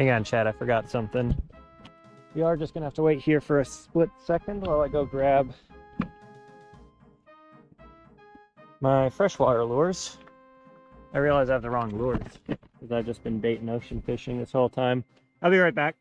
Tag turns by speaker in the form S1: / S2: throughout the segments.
S1: Hang on, Chad, I forgot something. We are just gonna have to wait here for a split second while I go grab my freshwater lures. I realize I have the wrong lures because I've just been bait and ocean fishing this whole time. I'll be right back.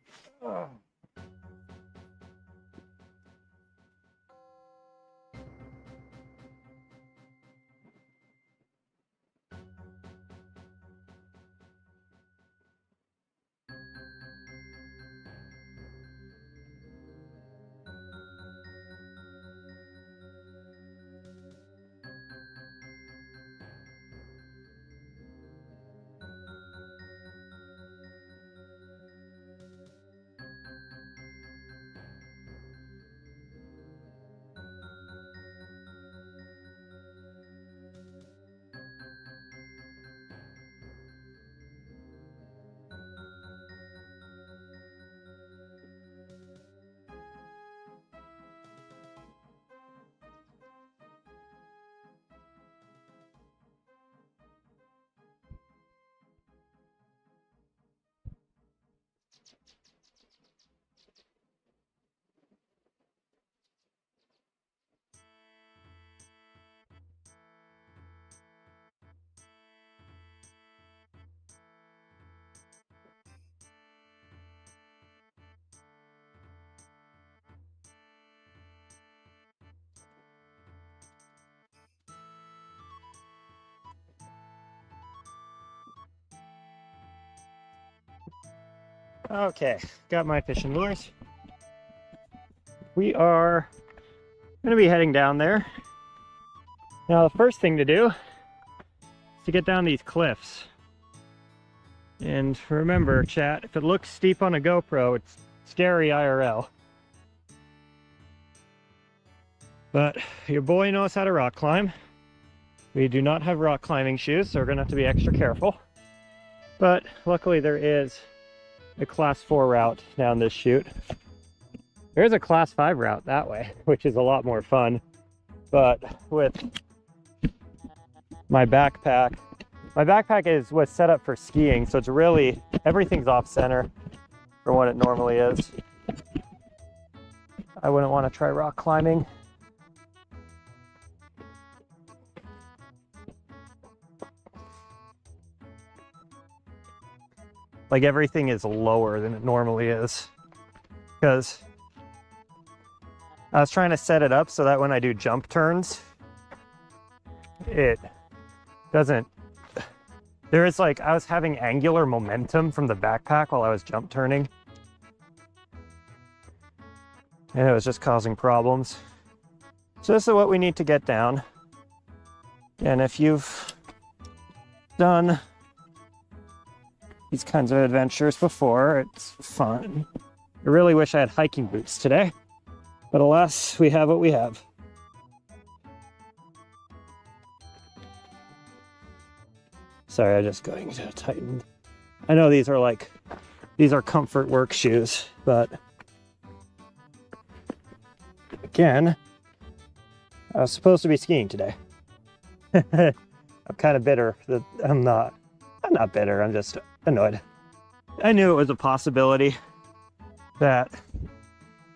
S1: Okay, got my fishing lures. We are going to be heading down there. Now the first thing to do is to get down these cliffs. And remember, chat, if it looks steep on a GoPro, it's scary IRL. But your boy knows how to rock climb. We do not have rock climbing shoes, so we're going to have to be extra careful. But luckily there is a class 4 route down this chute. There's a class 5 route that way, which is a lot more fun. But with my backpack was set up for skiing, so it's really, everything's off center from what it normally is. I wouldn't want to try rock climbing. Like everything is lower than it normally is, because I was trying to set it up so that when I do jump turns, it doesn't, there is like, I was having angular momentum from the backpack while I was jump turning, and it was just causing problems. So this is what we need to get down. And if you've done these kinds of adventures before, it's fun. I really wish I had hiking boots today, but alas, we have what we have. Sorry, I'm just going to tighten. I know these are comfort work shoes, but again, I was supposed to be skiing today. I'm kind of bitter that I'm not bitter, I'm just annoyed. I knew it was a possibility that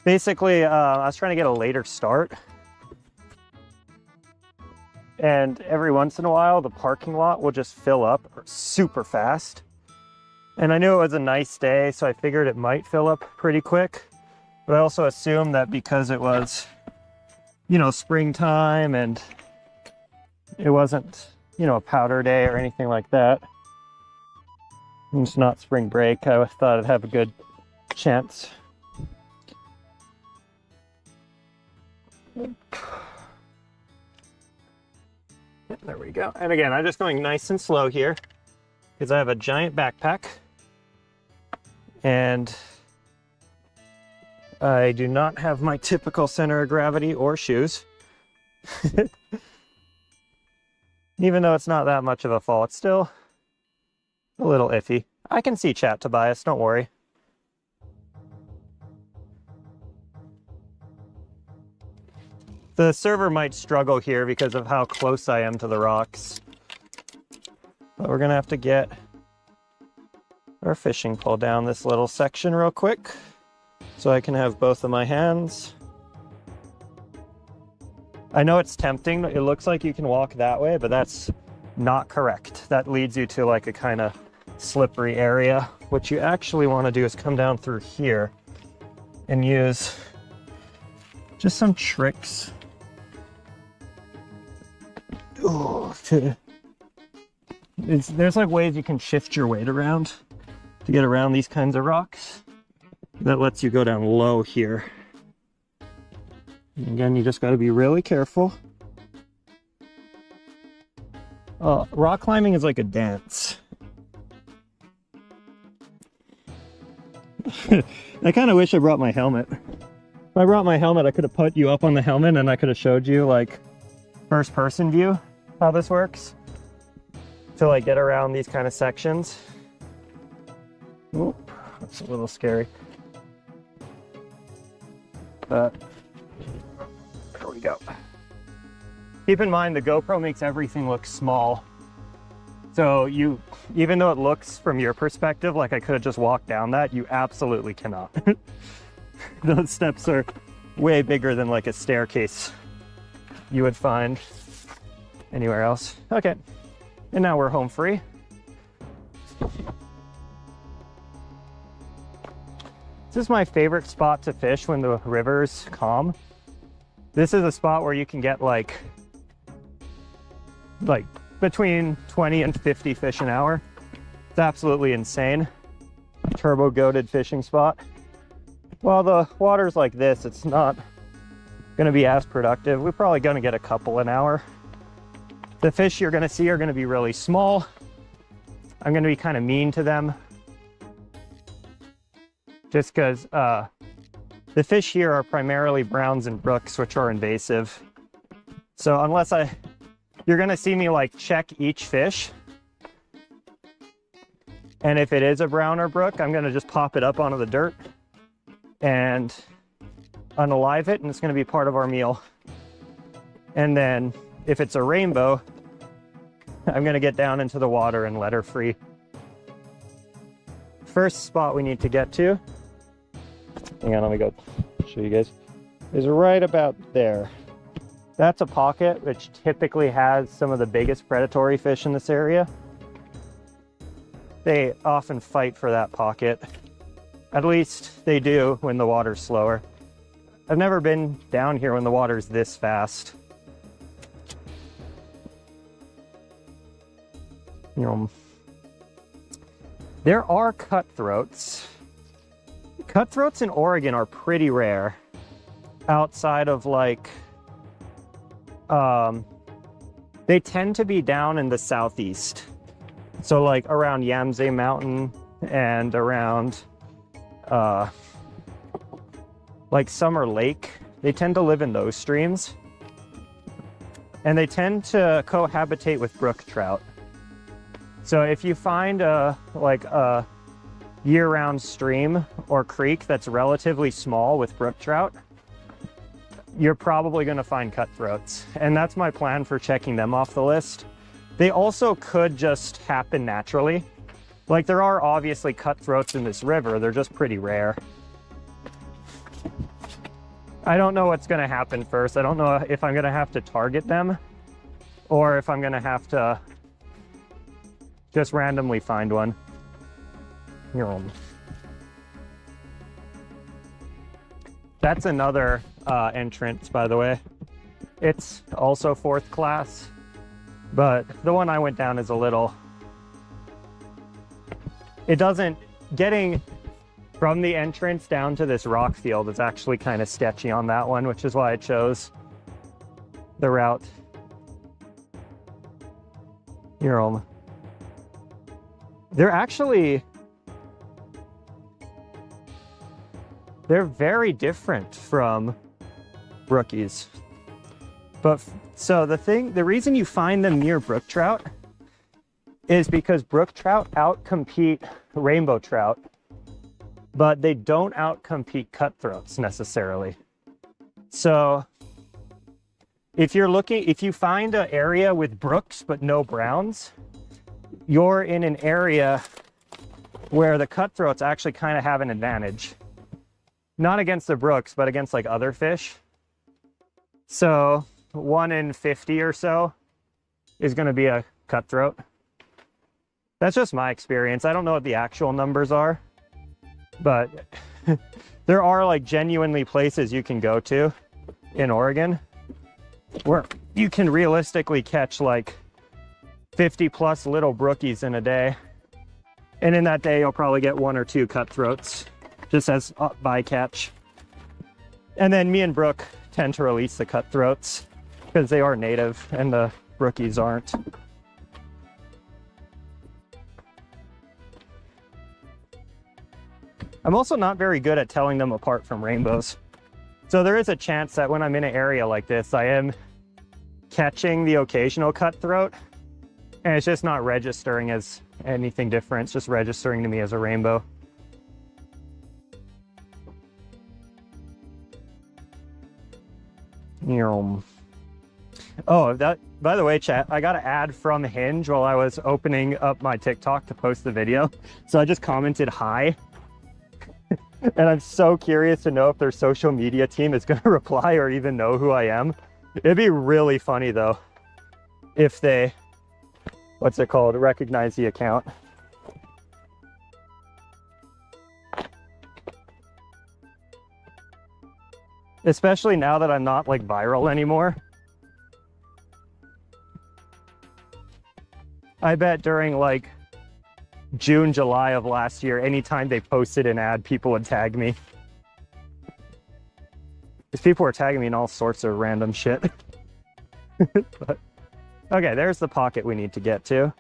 S1: basically I was trying to get a later start, and every once in a while the parking lot will just fill up super fast, and I knew it was a nice day, so I figured it might fill up pretty quick, but I also assumed that because it was, you know, springtime and it wasn't, you know, a powder day or anything like that, it's not spring break, I thought I'd have a good chance. There we go. And again, I'm just going nice and slow here because I have a giant backpack and I do not have my typical center of gravity or shoes. Even though it's not that much of a fall, it's still a little iffy. I can see chat, Tobias, don't worry. The server might struggle here because of how close I am to the rocks. But we're gonna have to get our fishing pole down this little section real quick so I can have both of my hands. I know it's tempting. It looks like you can walk that way, but that's not correct. That leads you to like a kind of slippery area. What you actually want to do is come down through here and use just some tricks. There's like ways you can shift your weight around to get around these kinds of rocks. That lets you go down low here. And again, you just got to be really careful. Rock climbing is like a dance. I kind of wish I brought my helmet. If I brought my helmet, I could have put you up on the helmet and I could have showed you like first person view how this works to like get around these kind of sections. Oop, that's a little scary. But there we go. Keep in mind the GoPro makes everything look small. So even though it looks from your perspective like I could have just walked down that, you absolutely cannot. Those steps are way bigger than like a staircase you would find anywhere else. Okay, and now we're home free. This is my favorite spot to fish when the river's calm. This is a spot where you can get like between 20 and 50 fish an hour. It's absolutely insane. Turbo goated fishing spot. While the water's like this, it's not gonna be as productive. We're probably gonna get a couple an hour. The fish you're gonna see are gonna be really small. I'm gonna be kind of mean to them. Just because the fish here are primarily browns and brooks, which are invasive. So unless you're gonna see me like check each fish. And if it is a brown or brook, I'm gonna just pop it up onto the dirt and unalive it, and it's gonna be part of our meal. And then if it's a rainbow, I'm gonna get down into the water and let her free. First spot we need to get to, hang on, let me go show you guys, is right about there. That's a pocket which typically has some of the biggest predatory fish in this area. They often fight for that pocket. At least they do when the water's slower. I've never been down here when the water's this fast. There are cutthroats. Cutthroats in Oregon are pretty rare. Outside of like, they tend to be down in the southeast. So like around Yamsay Mountain and around like Summer Lake. They tend to live in those streams. And they tend to cohabitate with brook trout. So if you find a year-round stream or creek that's relatively small with brook trout, you're probably going to find cutthroats. And that's my plan for checking them off the list. They also could just happen naturally. Like there are obviously cutthroats in this river, they're just pretty rare. I don't know what's going to happen first. I don't know if I'm going to have to target them or if I'm going to have to just randomly find one. That's another entrance, by the way. It's also 4th class, but the one I went down is a little... Getting from the entrance down to this rock field is actually kind of sketchy on that one, which is why I chose the route. They're very different from brookies. But so the reason you find them near brook trout is because brook trout outcompete rainbow trout, but they don't outcompete cutthroats necessarily. So if you find an area with brooks but no browns, you're in an area where the cutthroats actually kind of have an advantage. Not against the brooks, but against like other fish. So 1 in 50 or so is going to be a cutthroat. That's just my experience. I don't know what the actual numbers are, but there are like genuinely places you can go to in Oregon where you can realistically catch like 50 plus little brookies in a day. And in that day, you'll probably get 1 or 2 cutthroats just as bycatch. And then me and Brooke tend to release the cutthroats because they are native and the brookies aren't. I'm also not very good at telling them apart from rainbows. So there is a chance that when I'm in an area like this, I am catching the occasional cutthroat, and it's just not registering as anything different. It's just registering to me as a rainbow. Oh, that, by the way, chat, I got an ad from Hinge while I was opening up my TikTok to post the video. So I just commented hi. And I'm so curious to know if their social media team is going to reply or even know who I am. It'd be really funny though if they, what's it called, recognize the account. Especially now that I'm not like viral anymore. I bet during like June, July of last year, anytime they posted an ad, people would tag me. Because people were tagging me in all sorts of random shit. But, okay, there's the pocket we need to get to.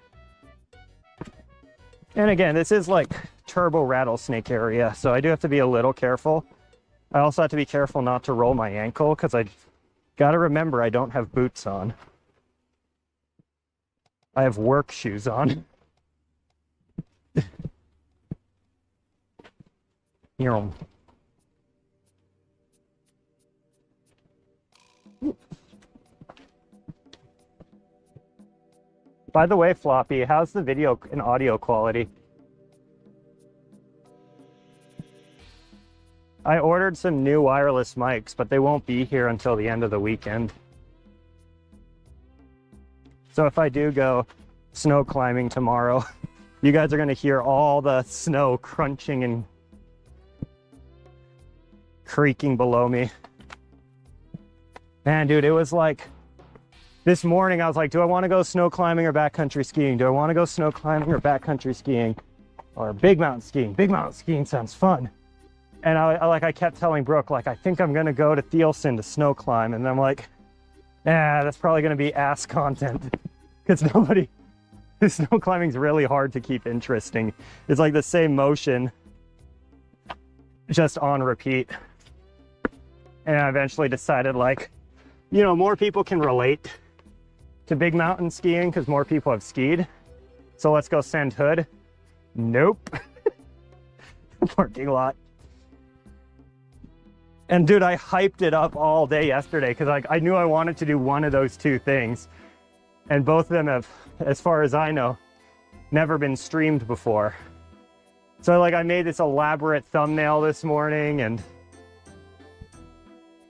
S1: And again, this is like turbo rattlesnake area, so I do have to be a little careful. I also have to be careful not to roll my ankle because I gotta remember I don't have boots on. I have work shoes on. Here. By the way, Floppy, how's the video and audio quality? I ordered some new wireless mics, but they won't be here until the end of the weekend. So if I do go snow climbing tomorrow, you guys are going to hear all the snow crunching and creaking below me. Man, dude, it was like this morning I was like, do I want to go snow climbing or backcountry skiing? Do I want to go snow climbing or backcountry skiing? Or big mountain skiing? Big mountain skiing sounds fun. And I kept telling Brooke, like, I think I'm going to go to Thielsen to snow climb. And I'm like, nah, that's probably going to be ass content. Because snow climbing's really hard to keep interesting. It's like the same motion, just on repeat. And I eventually decided, like, you know, more people can relate to big mountain skiing because more people have skied. So let's go send Hood. Nope. Parking lot. And dude, I hyped it up all day yesterday because like I knew I wanted to do one of those two things. And both of them have, as far as I know, never been streamed before. So like I made this elaborate thumbnail this morning and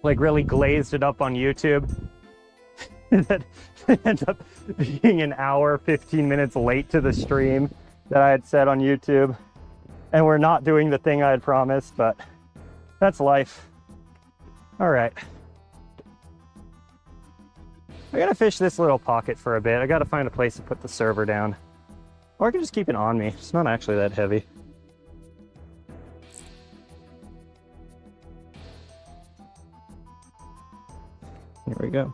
S1: like really glazed it up on YouTube. That ended up being an hour, 15 minutes late to the stream that I had set on YouTube. And we're not doing the thing I had promised, but that's life. All right. I gotta fish this little pocket for a bit. I gotta find a place to put the server down. Or I can just keep it on me. It's not actually that heavy. Here we go.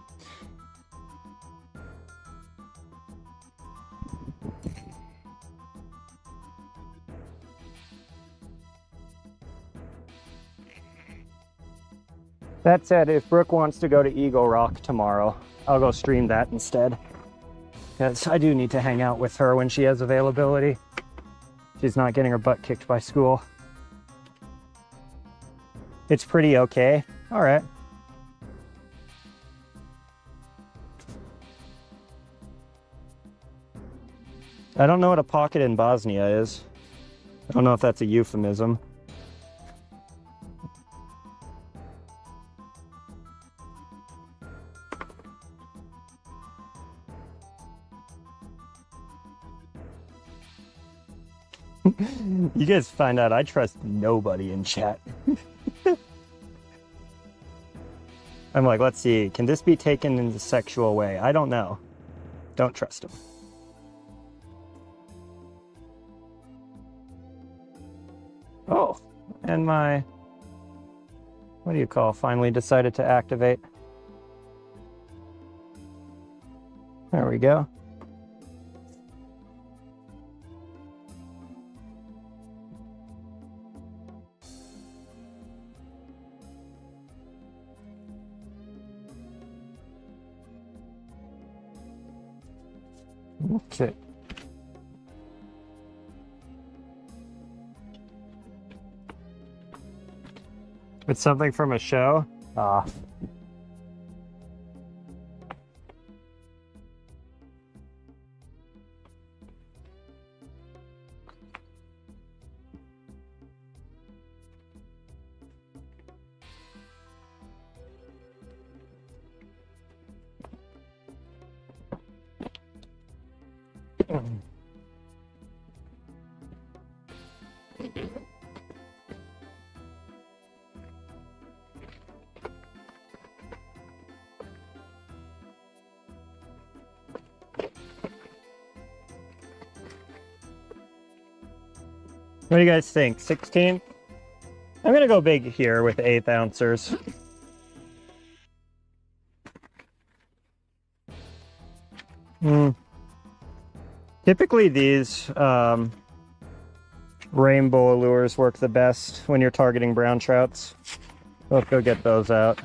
S1: That said, if Brooke wants to go to Eagle Rock tomorrow, I'll go stream that instead. Because I do need to hang out with her when she has availability. She's not getting her butt kicked by school. It's pretty okay. All right. I don't know what a pocket in Bosnia is. I don't know if that's a euphemism. You guys find out I trust nobody in chat. I'm like, let's see, can this be taken in a sexual way? I don't know. Don't trust him. Oh, and my, what do you call, finally decided to activate. There we go. Okay. It's something from a show? Ah. What do you guys think? 16? I'm gonna go big here with 1/8 ounces. Typically these rainbow lures work the best when you're targeting brown trouts. Let's go get those out.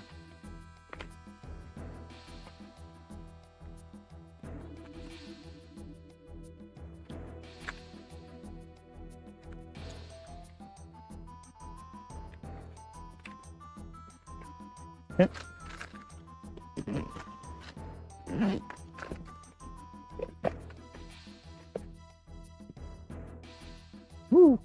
S1: Yep. Woo.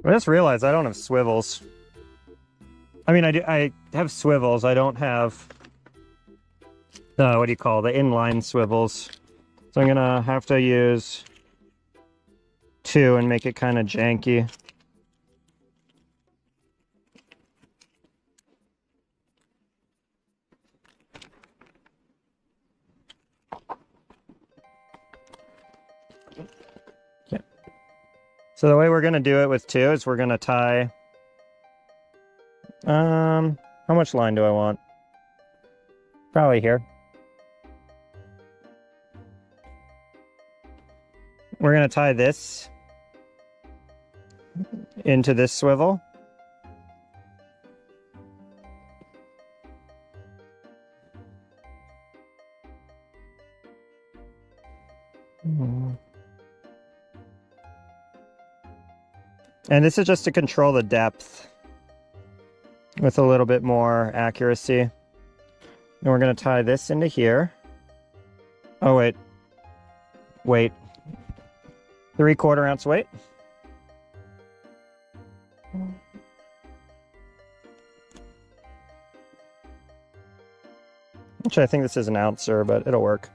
S1: I just realized I don't have swivels. I mean, I have swivels. I don't have the, what do you call, the inline swivels. So I'm gonna have to use 2 and make it kind of janky. Okay. So the way we're gonna do it with 2 is we're gonna tie, how much line do I want? Probably here. We're gonna tie this into this swivel. And this is just to control the depth with a little bit more accuracy. And we're going to tie this into here. Oh, wait. Wait. 3/4 ounce weight. Actually, I think this is an ouncer, but it'll work.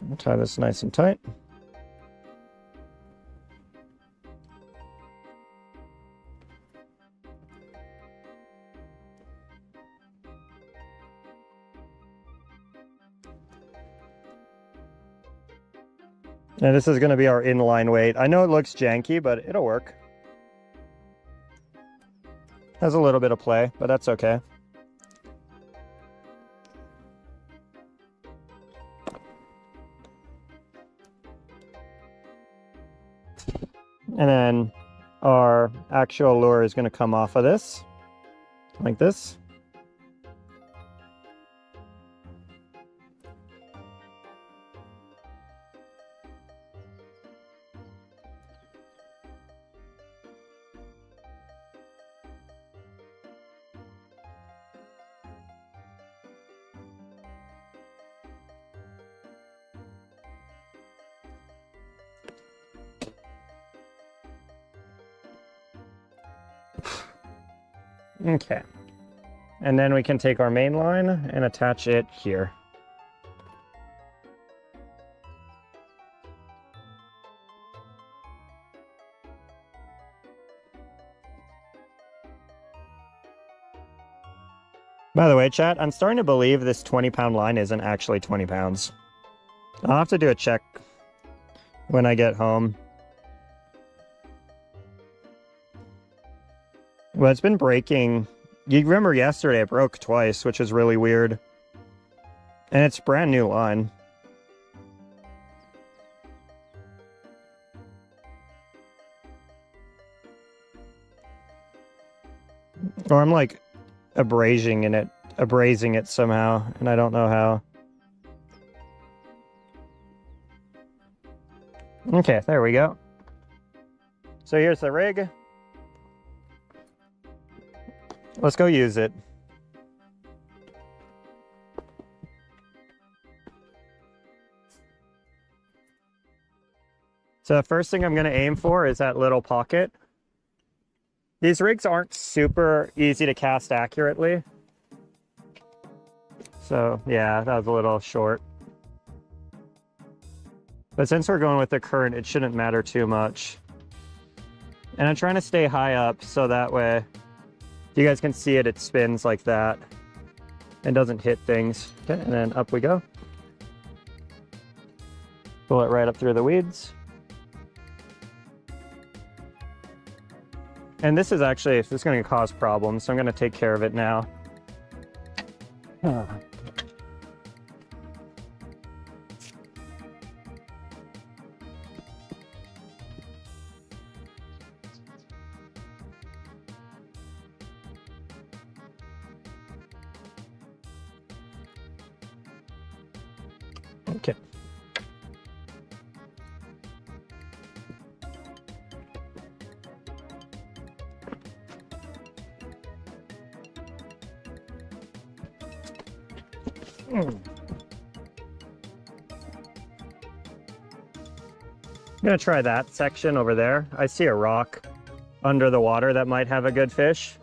S1: I'll tie this nice and tight. And this is going to be our inline weight. I know it looks janky, but it'll work. Has a little bit of play, but that's okay. And then our actual lure is going to come off of this, like this. Okay, and then we can take our main line and attach it here. By the way, chat, I'm starting to believe this 20-pound line isn't actually 20 pounds. I'll have to do a check when I get home. Well, it's been breaking. You remember yesterday it broke twice, which is really weird. And it's brand new line. Or I'm like abrasing it somehow, and I don't know how. Okay, there we go. So here's the rig. Let's go use it. So the first thing I'm going to aim for is that little pocket. These rigs aren't super easy to cast accurately. So yeah, that was a little short. But since we're going with the current, it shouldn't matter too much. And I'm trying to stay high up so that way you guys can see it, it spins like that and doesn't hit things. Okay, and then up we go. Pull it right up through the weeds. And this is going to cause problems, so I'm going to take care of it now. Okay. I'm gonna try that section over there. I see a rock under the water that might have a good fish.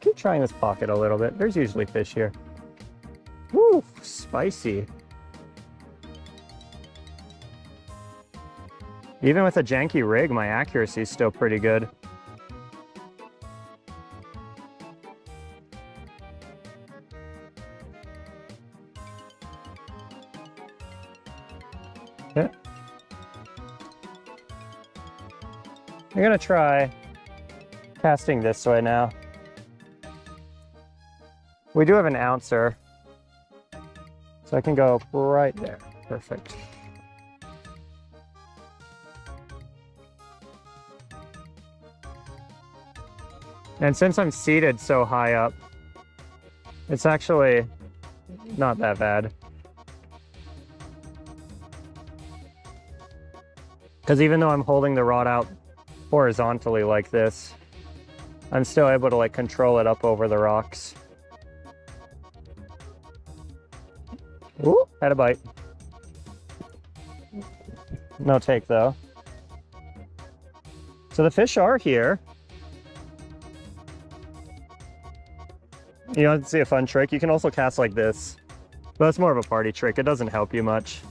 S1: Keep trying this pocket a little bit. There's usually fish here. Woo, spicy. Even with a janky rig, my accuracy is still pretty good. Okay. I'm gonna try casting this way now. We do have an ouncer, so I can go right there. Perfect. And since I'm seated so high up, it's actually not that bad. Because even though I'm holding the rod out horizontally like this, I'm still able to like control it up over the rocks. Ooh, had a bite. No take though. So the fish are here. You want to see a fun trick? You can also cast like this. But that's more of a party trick. It doesn't help you much.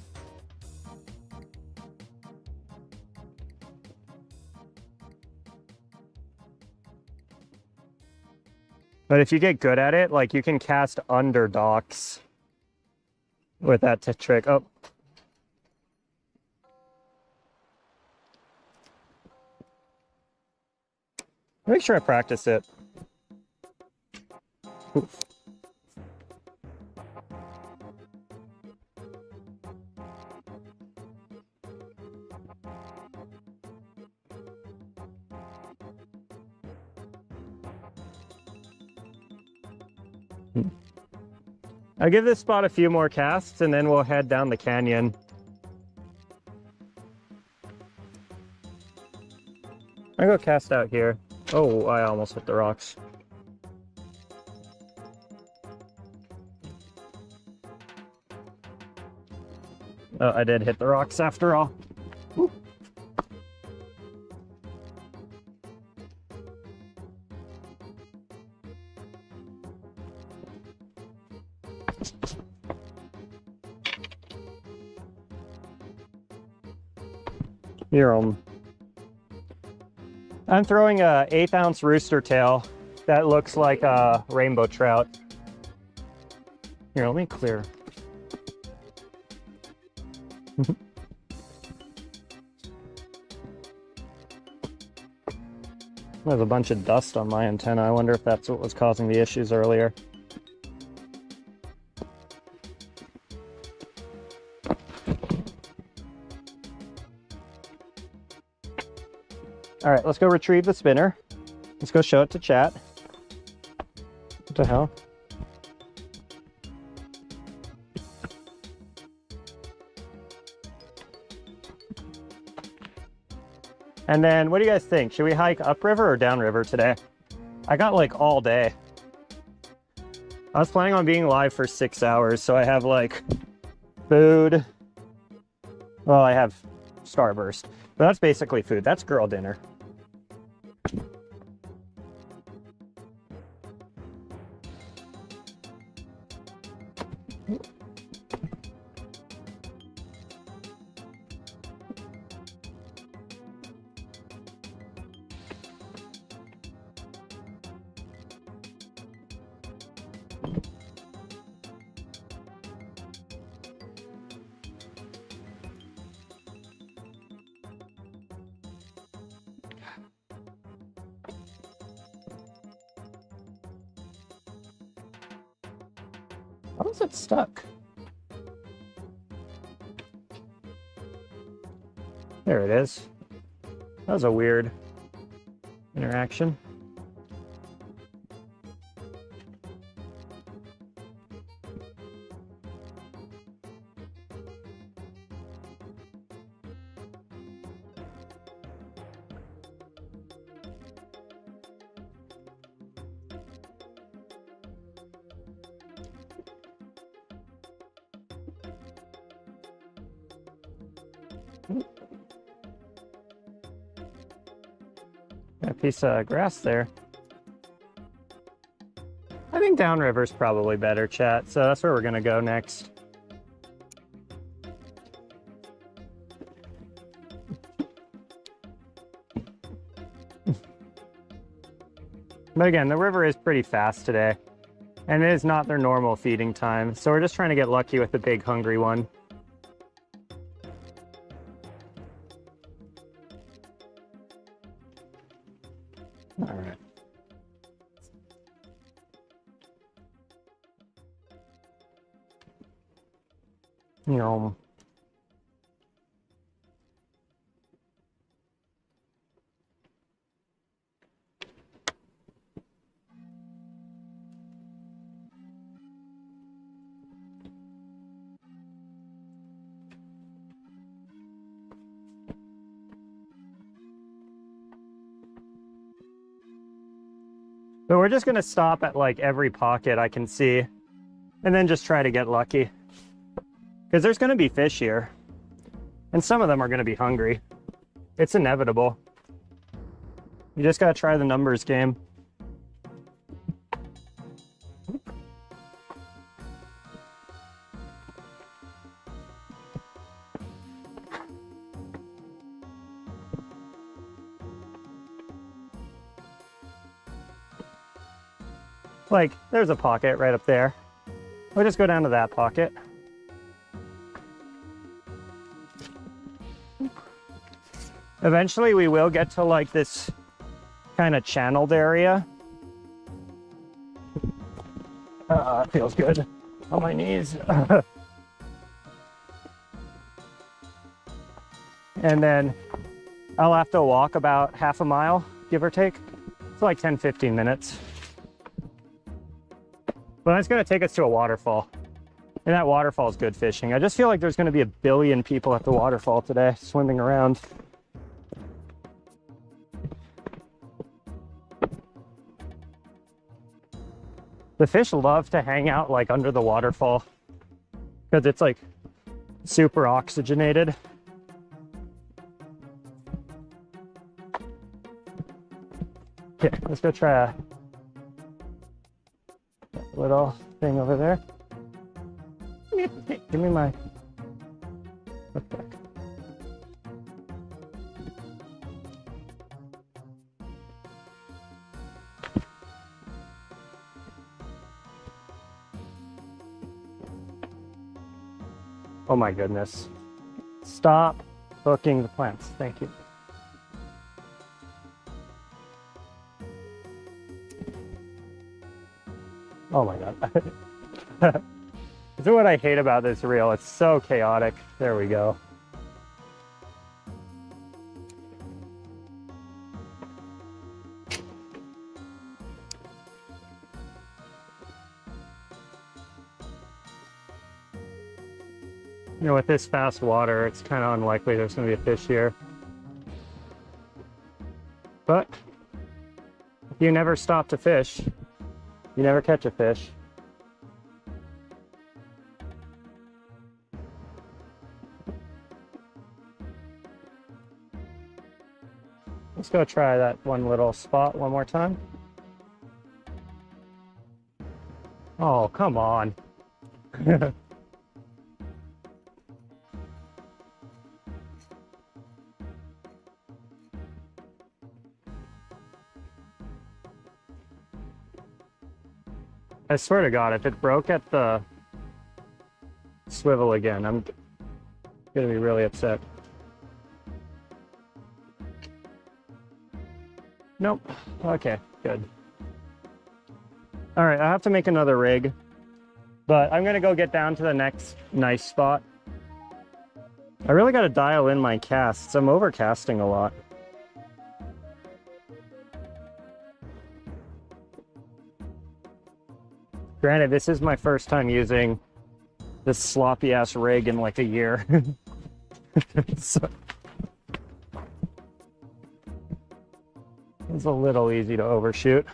S1: But if you get good at it, like you can cast under docks with that trick. Oh. Make sure I practice it. Oof. I'll give this spot a few more casts and then we'll head down the canyon. I go cast out here. Oh, I almost hit the rocks. Oh, I did hit the rocks after all. Woo. Here, I'm throwing a 1/8 ounce rooster tail that looks like a rainbow trout. Here, let me clear. There's a bunch of dust on my antenna. I wonder if that's what was causing the issues earlier. All right, let's go retrieve the spinner. Let's go show it to chat. What the hell? And then what do you guys think? Should we hike upriver or downriver today? I got like all day. I was planning on being live for 6 hours, so I have like food. Well, I have Starburst, but that's basically food. That's girl dinner. How is it stuck? There it is. That was a weird interaction. Got a piece of grass there. I think downriver's probably better, chat, so that's where we're gonna go next. But again, the river is pretty fast today, and it is not their normal feeding time, so we're just trying to get lucky with the big hungry one. All right. Yum. But we're just gonna stop at like every pocket I can see and then just try to get lucky. Because there's gonna be fish here. And some of them are going to be hungry. It's inevitable. You just got to try the numbers game. Like, there's a pocket right up there. We'll just go down to that pocket. Eventually we will get to like this kind of channeled area. It feels good on my knees. And then I'll have to walk about half a mile, give or take. It's like 10-15 minutes. But it's gonna take us to a waterfall. And that waterfall is good fishing. I just feel like there's gonna be a billion people at the waterfall today swimming around. The fish love to hang out like under the waterfall because it's like super oxygenated. Okay, let's go try a little thing over there. Hey, give me my hook back. Oh my goodness. Stop hooking the plants. Thank you. Oh my God. This is what I hate about this reel. It's so chaotic. There we go. You know, with this fast water, it's kind of unlikely there's going to be a fish here. But if you never stop to fish, you never catch a fish. Let's go try that one little spot one more time. Oh, come on. I swear to God, if it broke at the swivel again, I'm gonna be really upset. Nope. Okay, good. All right, I have to make another rig, but I'm gonna go get down to the next nice spot. I really gotta dial in my casts. I'm overcasting a lot. Granted, this is my first time using this sloppy ass rig in like a year. So, it's a little easy to overshoot.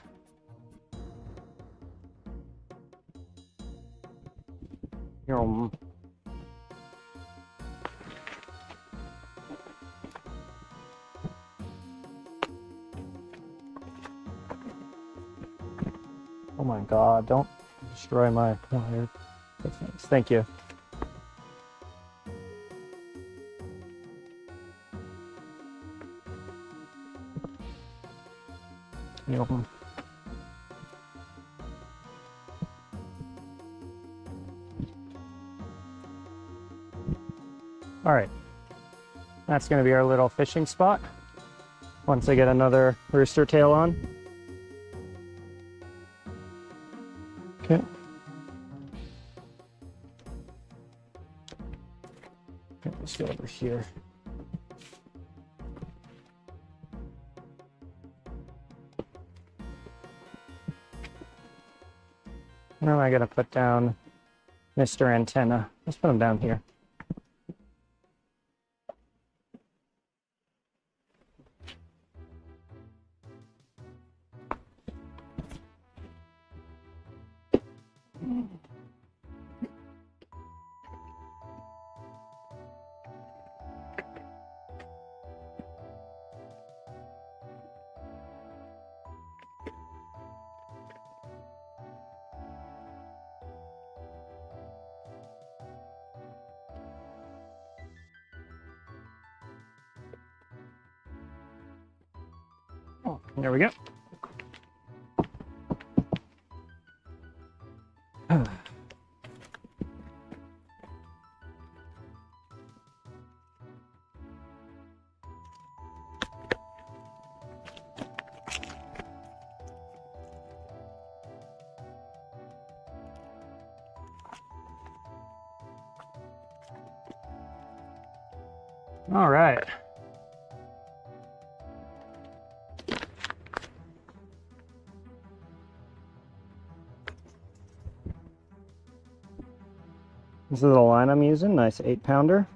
S1: Oh my God, don't destroy my wire. That's nice. Thank you. All right, that's going to be our little fishing spot once I get another rooster tail on. Okay. Let's go over here. Where am I going to put down Mr. Antenna? Let's put him down here. There we go. All right. This is the line I'm using, nice 8-pounder.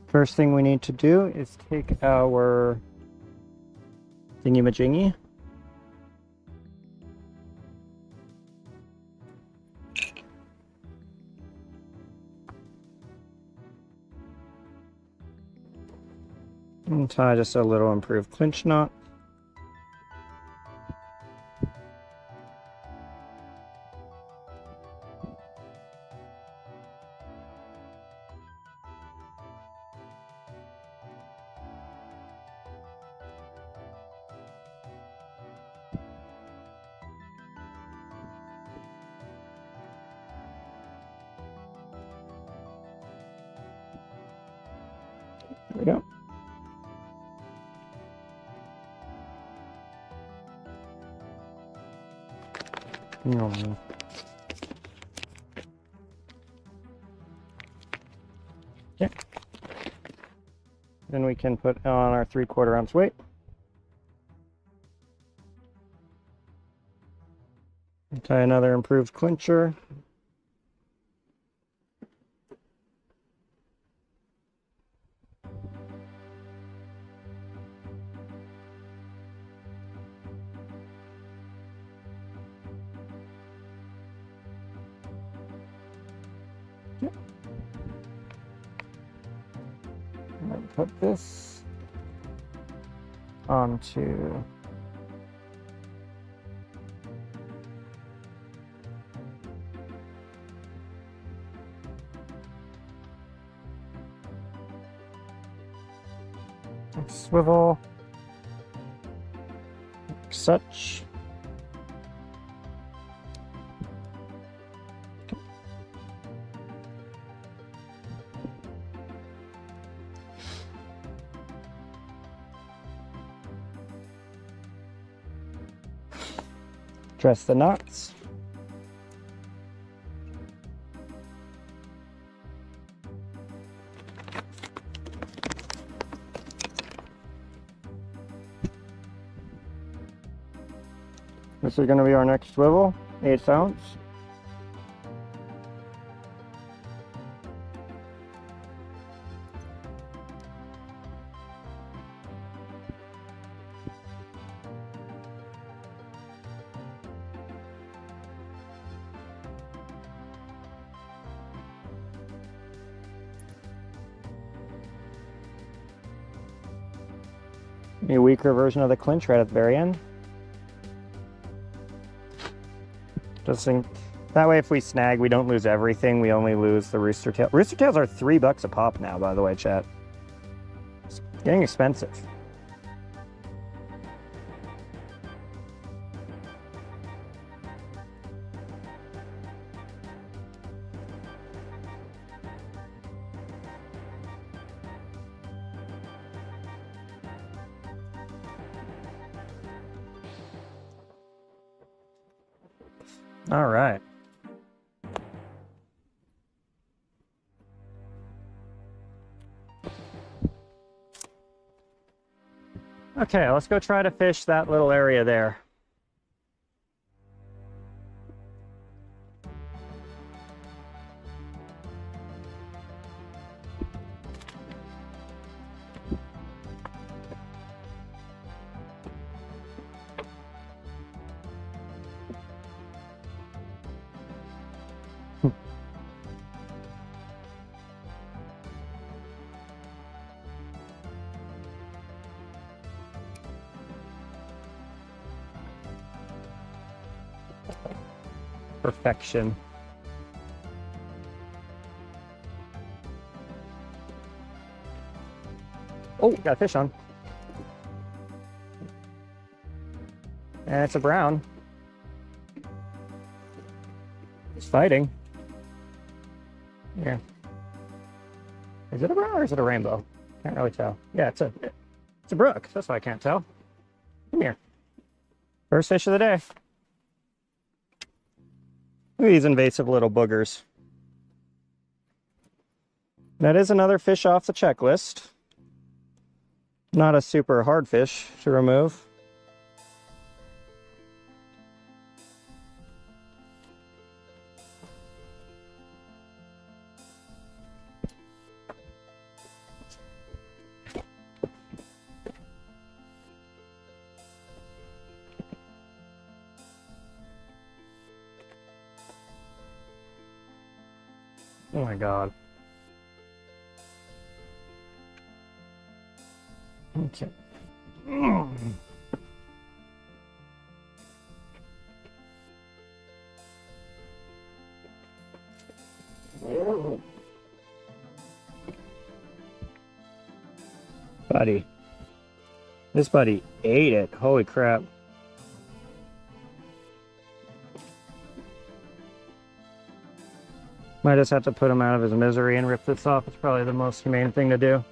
S1: First thing we need to do is take our thingy-majingy. And tie just a little improved clinch knot. There we go. Okay. Then we can put on our 3/4 ounce weight. Tie another improved clincher. Put this onto swivel, like such. Dress the knots. This is going to be our next swivel, 1/8 ounce. A weaker version of the clinch right at the very end. That way if we snag, we don't lose everything, we only lose the rooster tail. Rooster tails are $3 a pop now, by the way, chat. It's getting expensive. All right. Okay, let's go try to fish that little area there. Perfection. Oh, got a fish on. And it's a brown. It's fighting. Here. Is it a brown or is it a rainbow? Can't really tell. Yeah, it's a brook. That's why I can't tell. Come here. First fish of the day. Look at these invasive little boogers. That is another fish off the checklist. Not a super hard fish to remove. Oh my God. Okay. Buddy. This buddy ate it. Holy crap. Might just have to put him out of his misery and rip this off. It's probably the most humane thing to do.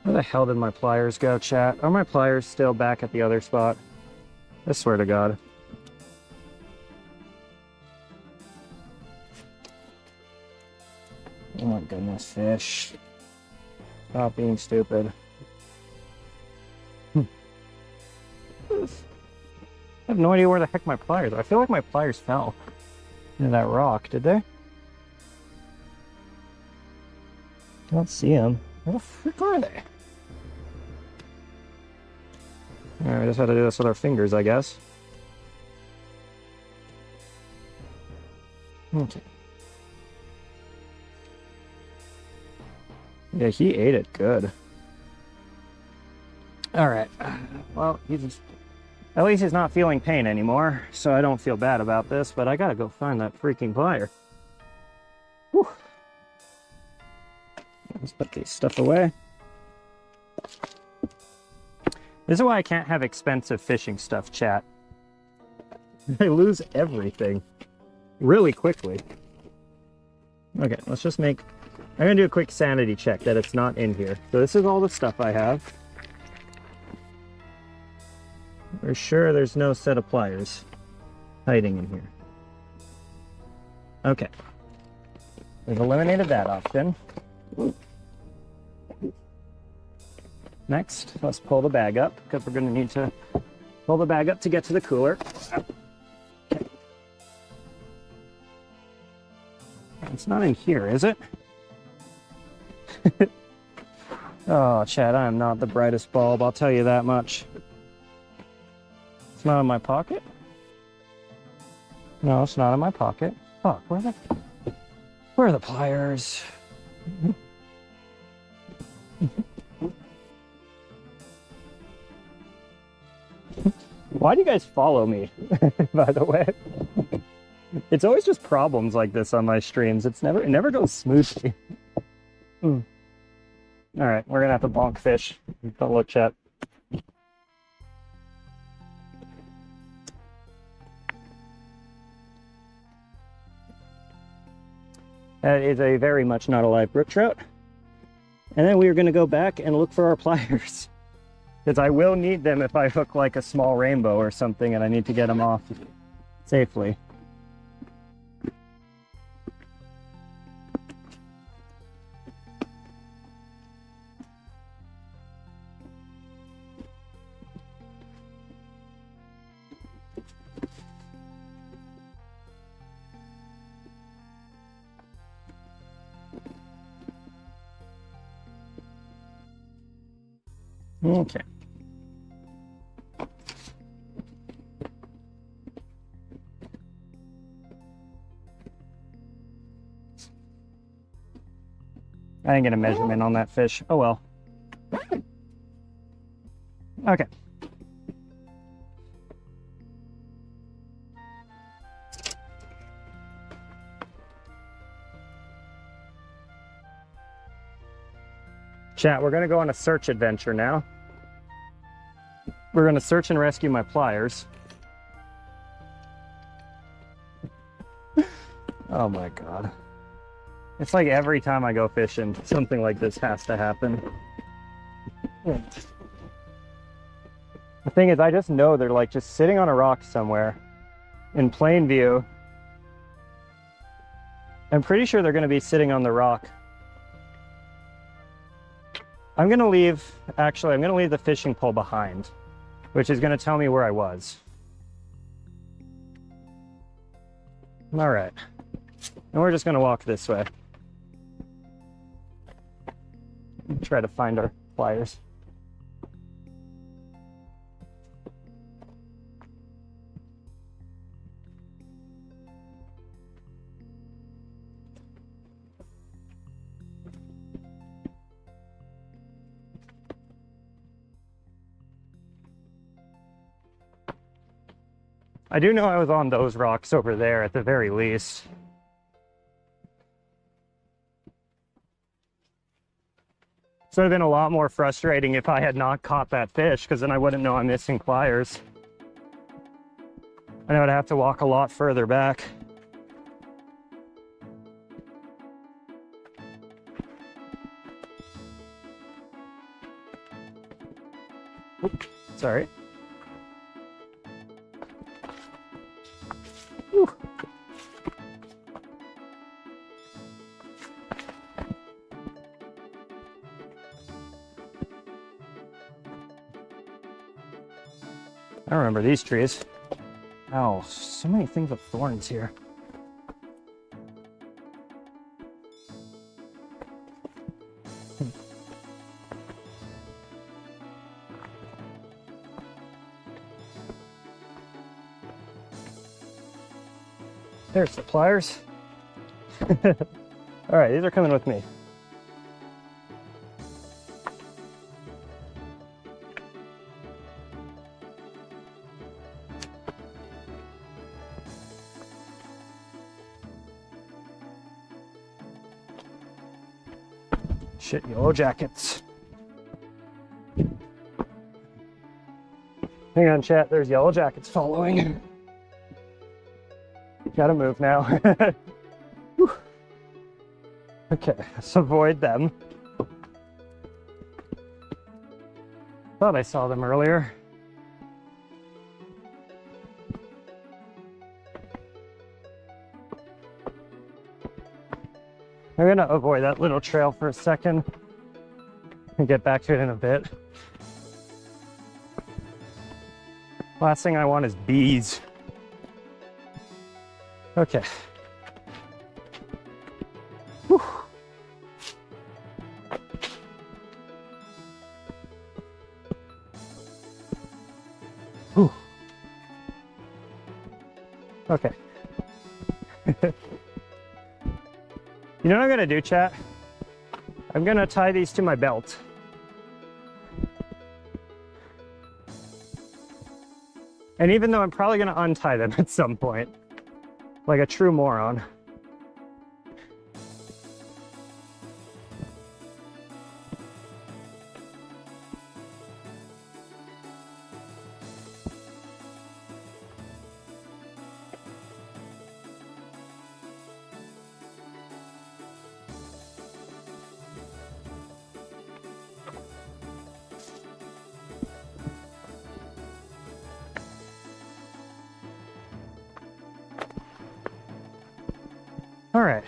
S1: Where the hell did my pliers go, chat? Are my pliers still back at the other spot? I swear to God. Oh my goodness, fish. Stop being stupid. I have no idea where the heck my pliers are. I feel like my pliers fell into that rock. Did they? I don't see them. Where the frick are they? Alright, we just had to do this with our fingers, I guess. Okay. Yeah, he ate it good. Alright. Well, at least he's not feeling pain anymore, so I don't feel bad about this, but I gotta go find that freaking plier. Whew. Let's put this stuff away. This is why I can't have expensive fishing stuff, chat. I lose everything really quickly. Okay, let's just I'm gonna do a quick sanity check that it's not in here. So this is all the stuff I have. We're sure there's no set of pliers hiding in here. Okay. We've eliminated that option. Next, let's pull the bag up, because we're going to need to pull the bag up to get to the cooler. Okay. It's not in here, is it? Oh, Chad, I am not the brightest bulb, I'll tell you that much. It's not in my pocket? No, it's not in my pocket. Fuck, where are the pliers? Why do you guys follow me, by the way? It's always just problems like this on my streams. It never goes smoothly. All right, we're gonna have to bonk fish. Don't look, chat. That is a very much not alive brook trout. And then we are gonna go back and look for our pliers. Because I will need them if I hook like a small rainbow or something and I need to get them off safely. Okay. I didn't get a measurement on that fish. Oh well. Okay. Chat, we're gonna go on a search adventure now. We're gonna search and rescue my pliers. Oh my God. It's like every time I go fishing, something like this has to happen. The thing is, I just know they're like just sitting on a rock somewhere in plain view. I'm pretty sure they're gonna be sitting on the rock. I'm gonna leave the fishing pole behind, which is gonna tell me where I was. All right, and we're just gonna walk this way. Try to find our pliers. I do know I was on those rocks over there at the very least. So it would have been a lot more frustrating if I had not caught that fish, because then I wouldn't know I'm missing pliers. And I would have to walk a lot further back. Oops, sorry. Whew. I remember these trees. Ow, so many things with thorns here. There's the pliers. All right, these are coming with me. Shit, yellow jackets. Hang on, chat, there's yellow jackets following. Gotta move now. Okay, let's avoid them. Thought I saw them earlier. I'm gonna avoid that little trail for a second and get back to it in a bit. Last thing I want is bees. Okay. Whew. Whew. Okay. You know what I'm gonna do, chat? I'm gonna tie these to my belt. And even though I'm probably gonna untie them at some point, like a true moron. All right,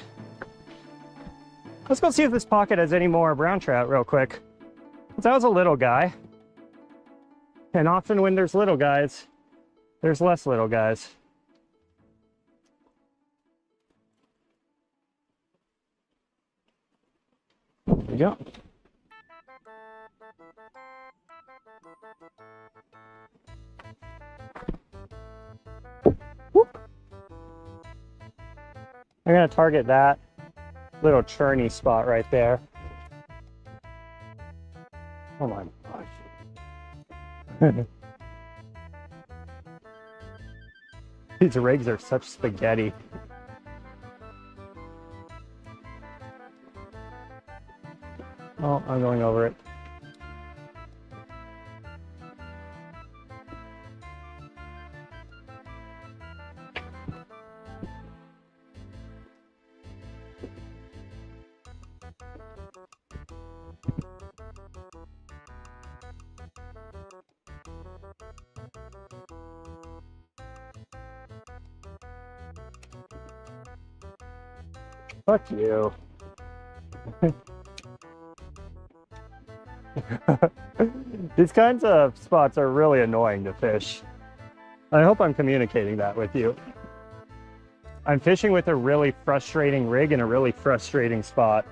S1: let's go see if this pocket has any more brown trout real quick. Since I was a little guy, and often when there's little guys, there's less little guys. There we go. Whoop. I'm gonna target that little churny spot right there. Oh my gosh. These rigs are such spaghetti. Oh, Oh, I'm going over it. Fuck you. These kinds of spots are really annoying to fish. I hope I'm communicating that with you. I'm fishing with a really frustrating rig in a really frustrating spot.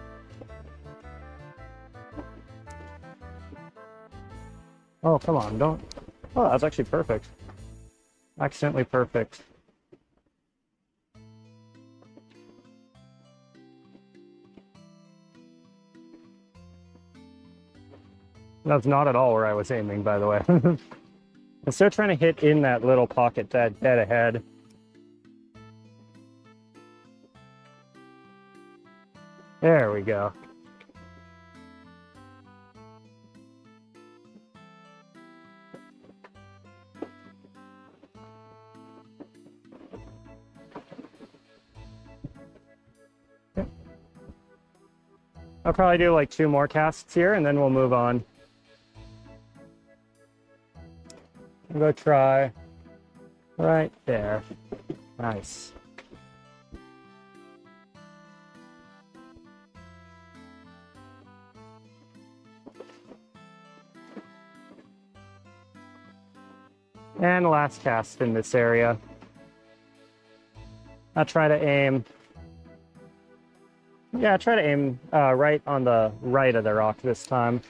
S1: Oh, come on, don't. Oh, that's actually perfect. Accidentally perfect. That's not at all where I was aiming, by the way. I'm still trying to hit in that little pocket dead ahead. There we go. I'll probably do like 2 more casts here and then we'll move on. I'll go try right there. Nice. And last cast in this area. I'll try to aim. Yeah, try to aim right on the right of the rock this time.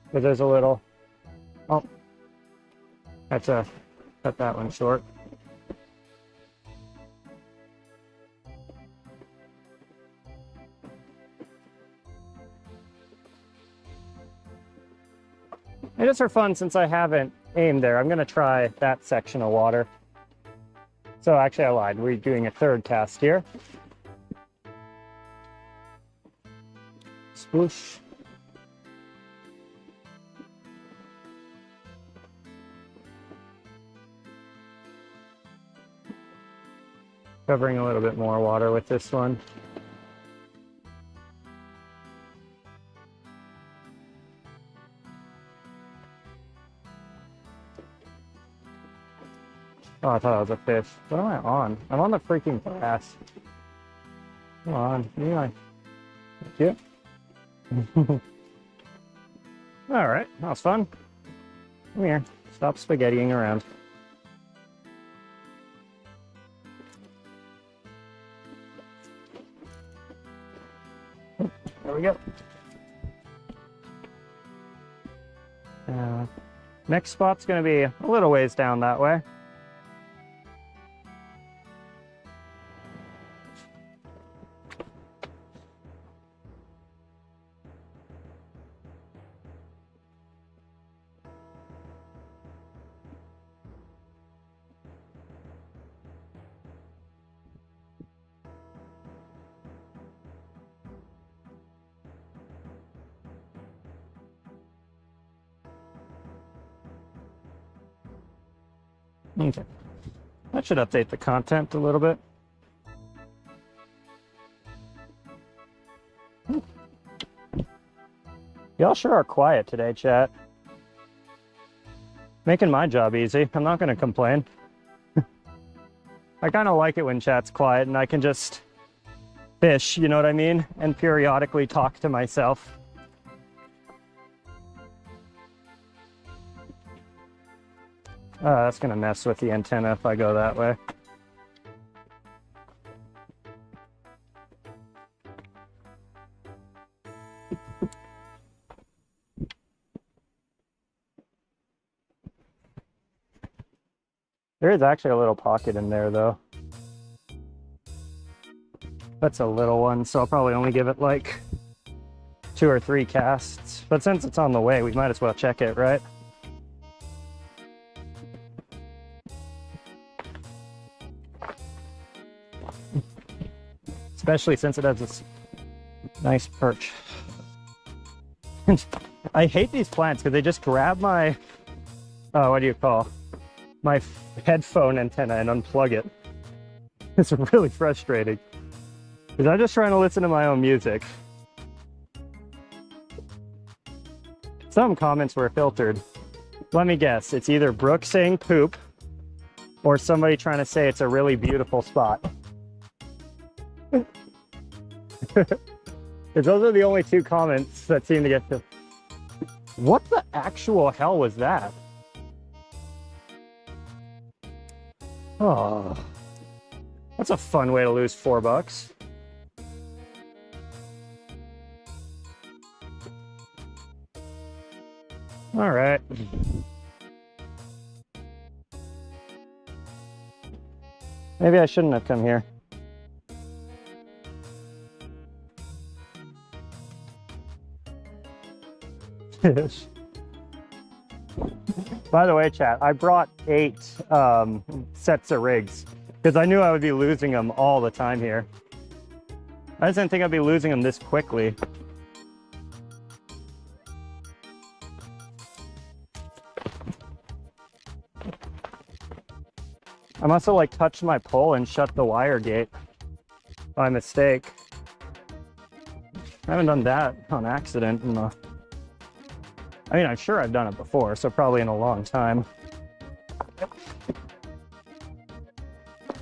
S1: Because there's a little. Oh, that's a cut that one short. And just for fun, since I haven't aimed there, I'm going to try that section of water. So actually, I lied. We're doing a 3rd cast here. Swoosh. Covering a little bit more water with this one. Oh, I thought it was a fish. What am I on? I'm on the freaking grass. Come on. Yeah. Thank you. All right. That was fun. Come here. Stop spaghettiing around. There we go. Next spot's going to be a little ways down that way. Okay. That should update the content a little bit. Y'all sure are quiet today, chat. Making my job easy. I'm not going to complain. I kind of like it when chat's quiet and I can just fish, you know what I mean? And periodically talk to myself. That's going to mess with the antenna if I go that way. There is actually a little pocket in there, though. That's a little one, so I'll probably only give it like 2 or 3 casts. But since it's on the way, we might as well check it, right? Especially since it has this nice perch. I hate these plants because they just grab my, what do you call, my headphone antenna and unplug it. It's really frustrating because I'm just trying to listen to my own music. Some comments were filtered. Let me guess, it's either Brooke saying poop or somebody trying to say it's a really beautiful spot. Because those are the only two comments that seem to get to. What the actual hell was that? Oh, that's a fun way to lose $4. All right. Maybe I shouldn't have come here. By the way, chat, I brought 8 sets of rigs because I knew I would be losing them all the time here. I just didn't think I'd be losing them this quickly. I must have like touched my pole and shut the wire gate by mistake. I haven't done that on accident in a... I mean, I'm sure I've done it before, so probably in a long time.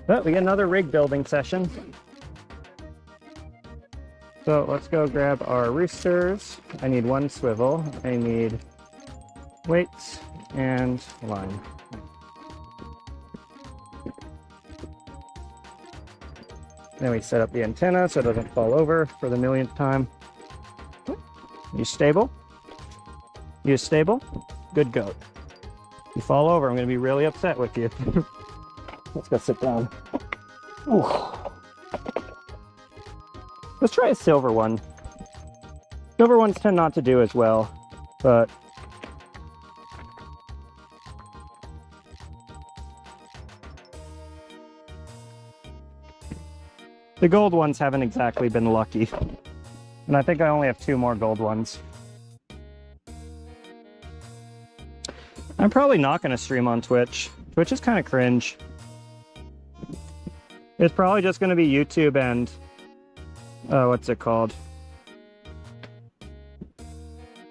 S1: But we get another rig building session. So let's go grab our roosters. I need 1 swivel. I need weights and line. Then we set up the antenna so it doesn't fall over for the millionth time. You stable? You stable? Good goat. You fall over, I'm going to be really upset with you. Let's go sit down. Ooh. Let's try a silver one. Silver ones tend not to do as well, but... the gold ones haven't exactly been lucky. And I think I only have 2 more gold ones. I'm probably not going to stream on Twitch. Twitch is kind of cringe. It's probably just going to be YouTube and... what's it called?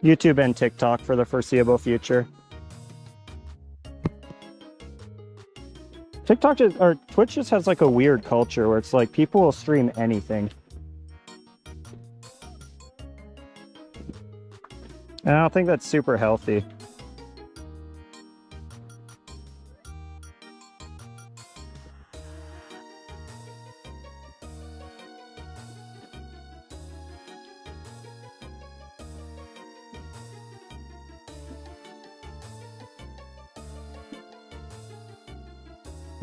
S1: YouTube and TikTok for the foreseeable future. TikTok just, or Twitch just has like a weird culture where it's like people will stream anything. And I don't think that's super healthy.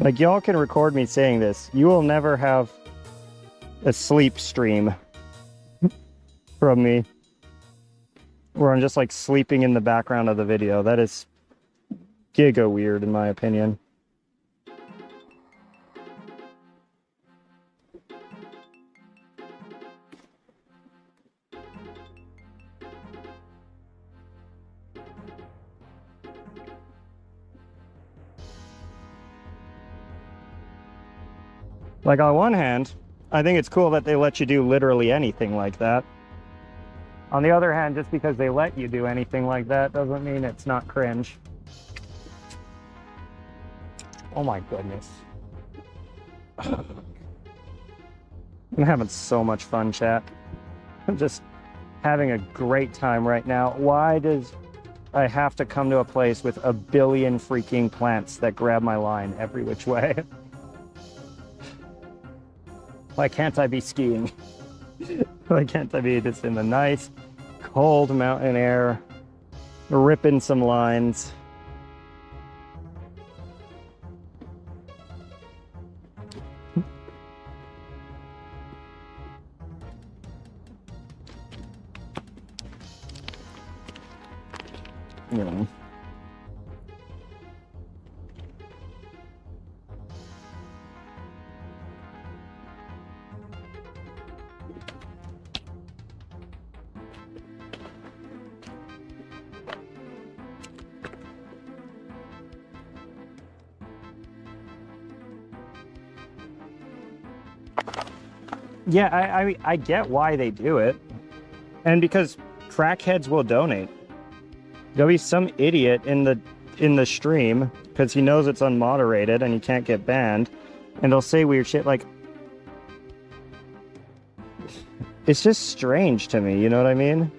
S1: Like, y'all can record me saying this. You will never have a sleep stream from me where I'm just like sleeping in the background of the video. That is giga weird in my opinion. Like, on one hand, I think it's cool that they let you do literally anything like that. On the other hand, just because they let you do anything like that doesn't mean it's not cringe. Oh my goodness. I'm having so much fun, chat. I'm just having a great time right now. Why does I have to come to a place with a billion freaking plants that grab my line every which way? Why can't I be skiing? Why can't I be just in the nice, cold mountain air, ripping some lines? You know. Yeah, I get why they do it. And because crackheads will donate. There'll be some idiot in the stream because he knows it's unmoderated and he can't get banned, and they'll say weird shit like, it's just strange to me, you know what I mean?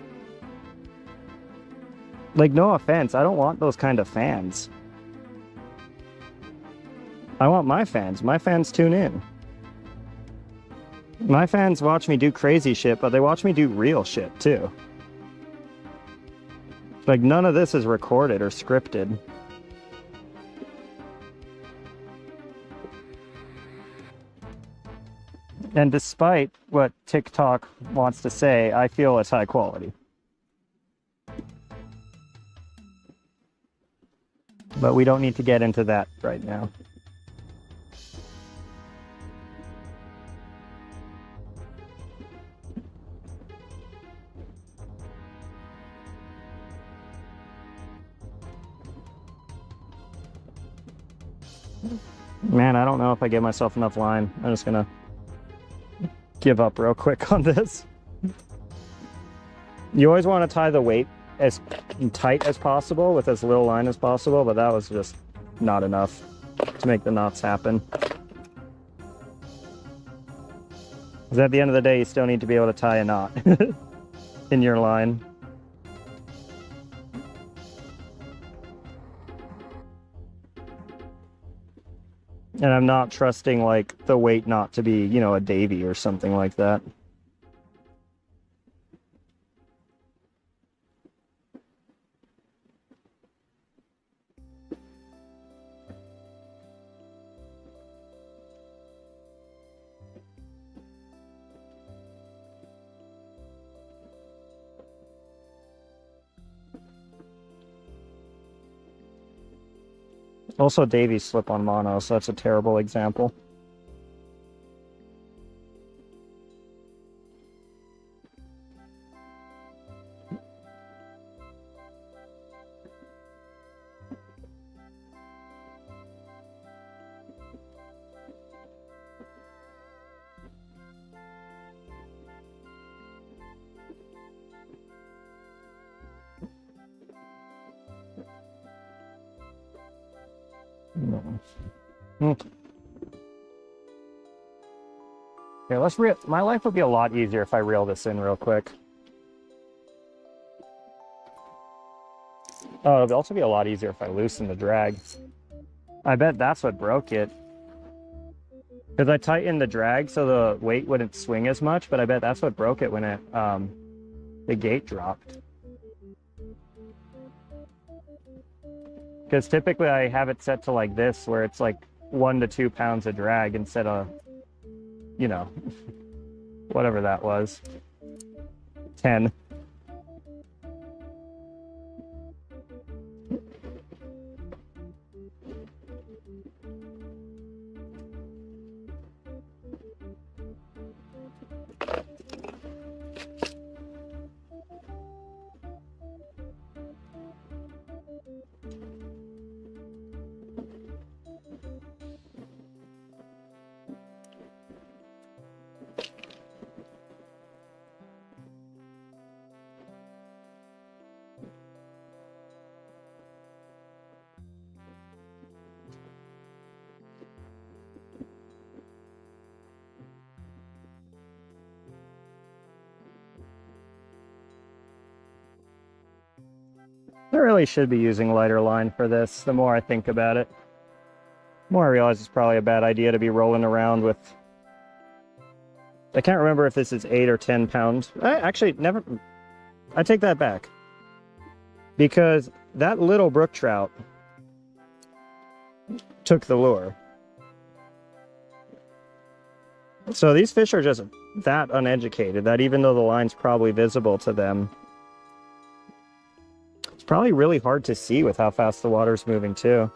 S1: Like, no offense, I don't want those kind of fans. I want my fans. My fans tune in. My fans watch me do crazy shit, but they watch me do real shit too. Like, none of this is recorded or scripted. And despite what TikTok wants to say, I feel it's high quality. But we don't need to get into that right now. Man, I don't know if I give myself enough line. I'm just gonna give up real quick on this. You always want to tie the weight as tight as possible with as little line as possible, but that was just not enough to make the knots happen. Because at the end of the day, you still need to be able to tie a knot in your line. And I'm not trusting, like, the weight knot to be, you know, a Davy or something like that. Also, Davies slip on mono, so that's a terrible example. Okay, let's reel. My life would be a lot easier if I reel this in real quick. Oh, it'd also be a lot easier if I loosen the drag. I bet that's what broke it. Because I tightened the drag so the weight wouldn't swing as much, but I bet that's what broke it when it the gate dropped. Because typically I have it set to like this, where it's like 1 to 2 pounds of drag instead of, you know, whatever that was, 10. I really should be using lighter line for this, the more I think about it. The more I realize it's probably a bad idea to be rolling around with... I can't remember if this is 8 or 10 pounds. Actually, never... I take that back. Because that little brook trout took the lure. So these fish are just that uneducated, that even though the line's probably visible to them, it's probably really hard to see with how fast the water's moving too.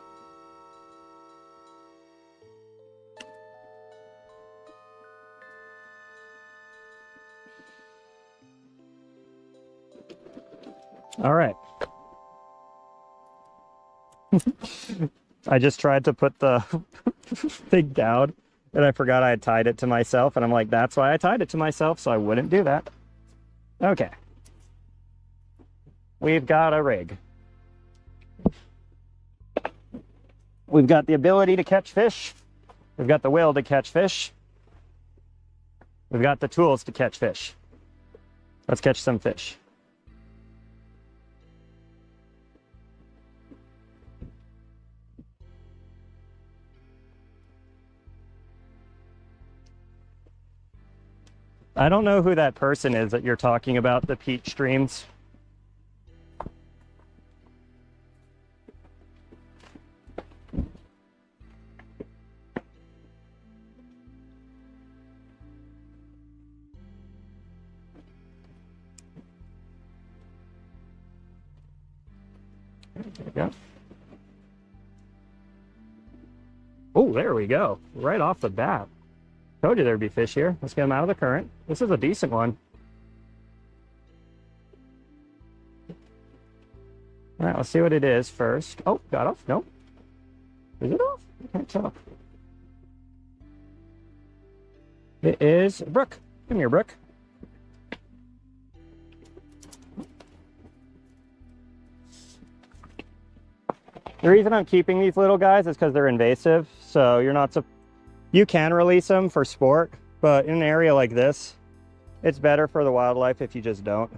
S1: All right. I just tried to put the thing down And I forgot I had tied it to myself, and I'm like, that's why I tied it to myself, so I wouldn't do that. Okay. We've got a rig. We've got the ability to catch fish. We've got the will to catch fish. We've got the tools to catch fish. Let's catch some fish. I don't know who that person is that you're talking about, the peach streams. There we go. Oh, there we go. Right off the bat. Told you there'd be fish here. Let's get them out of the current. This is a decent one. All right, let's see what it is first. Oh, got off? Nope. Is it off? I can't tell. It is Brooke. Come here, Brooke. The reason I'm keeping these little guys is because they're invasive. So you're not, you can release them for sport, but in an area like this, it's better for the wildlife if you just don't.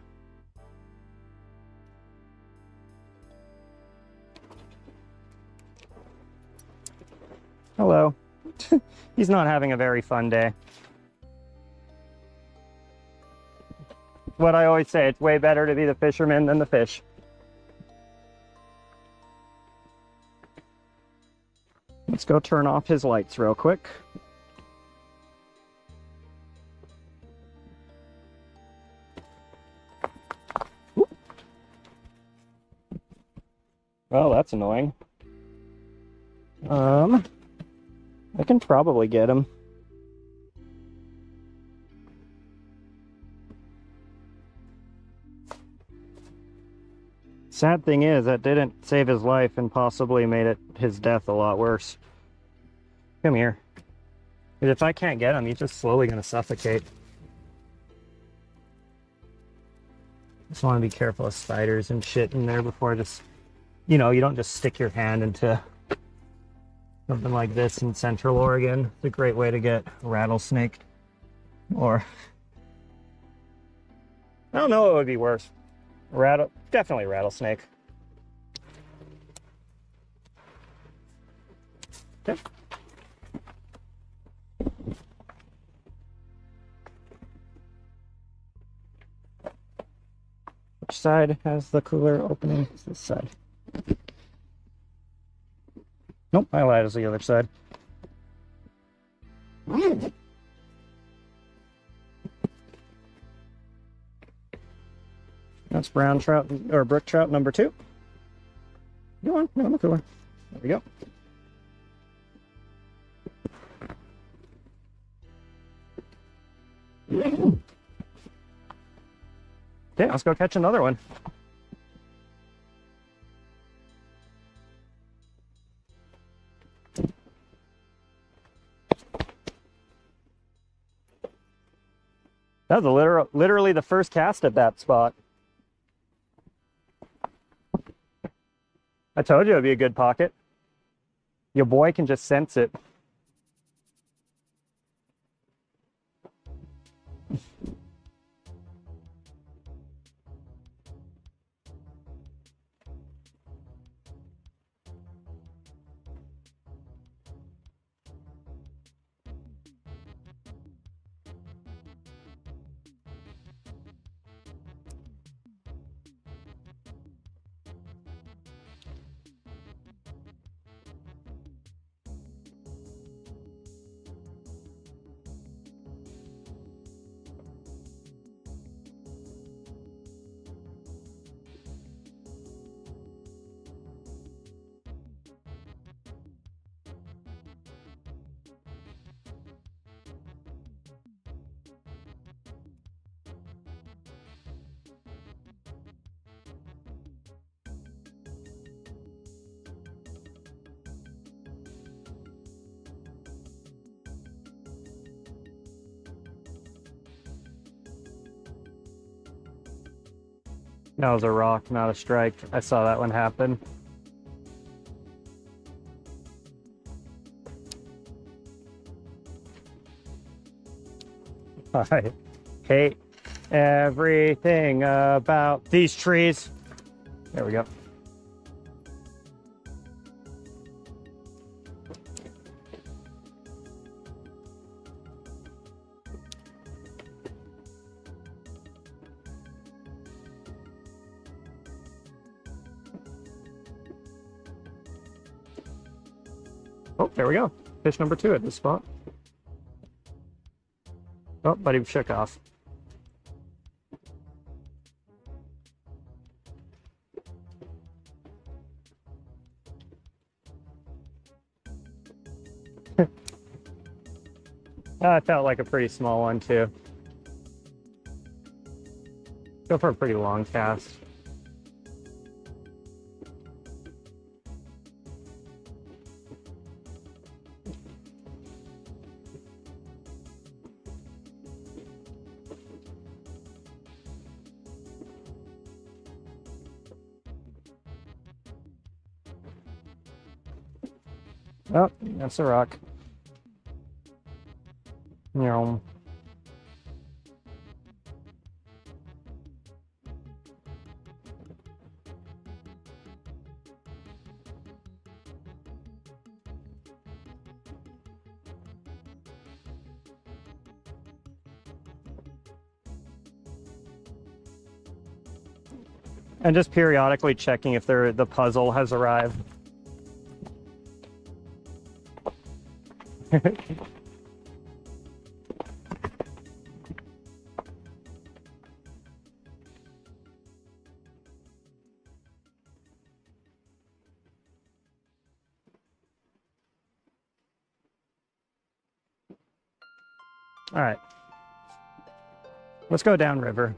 S1: Hello. He's not having a very fun day. What I always say, it's way better to be the fisherman than the fish. Let's go turn off his lights real quick. Well, that's annoying. I can probably get him. Sad thing is, that didn't save his life and possibly made his death a lot worse. Come here. Because if I can't get him, he's just slowly going to suffocate. Just want to be careful of spiders and shit in there before just, you know, you don't just stick your hand into something like this in Central Oregon. It's a great way to get rattlesnake. Or, I don't know what would be worse. Definitely rattlesnake. Okay. Which side has the cooler opening? It's this side. Nope, I lied, it's the other side. That's brown trout, or brook trout number 2. Go on, no, cooler. There we go. Okay, let's go catch another one. That was literally the first cast at that spot. I told you it'd be a good pocket. Your boy can just sense it. That was a rock, not a strike. I saw that one happen. I hate everything about these trees. There we go. Oh, there we go. Fish number 2 at this spot. Oh, but he shook off. That felt like a pretty small one too. Go for a pretty long cast. Oh, that's a rock. Yeah. And just periodically checking if the puzzle has arrived. All right, let's go downriver.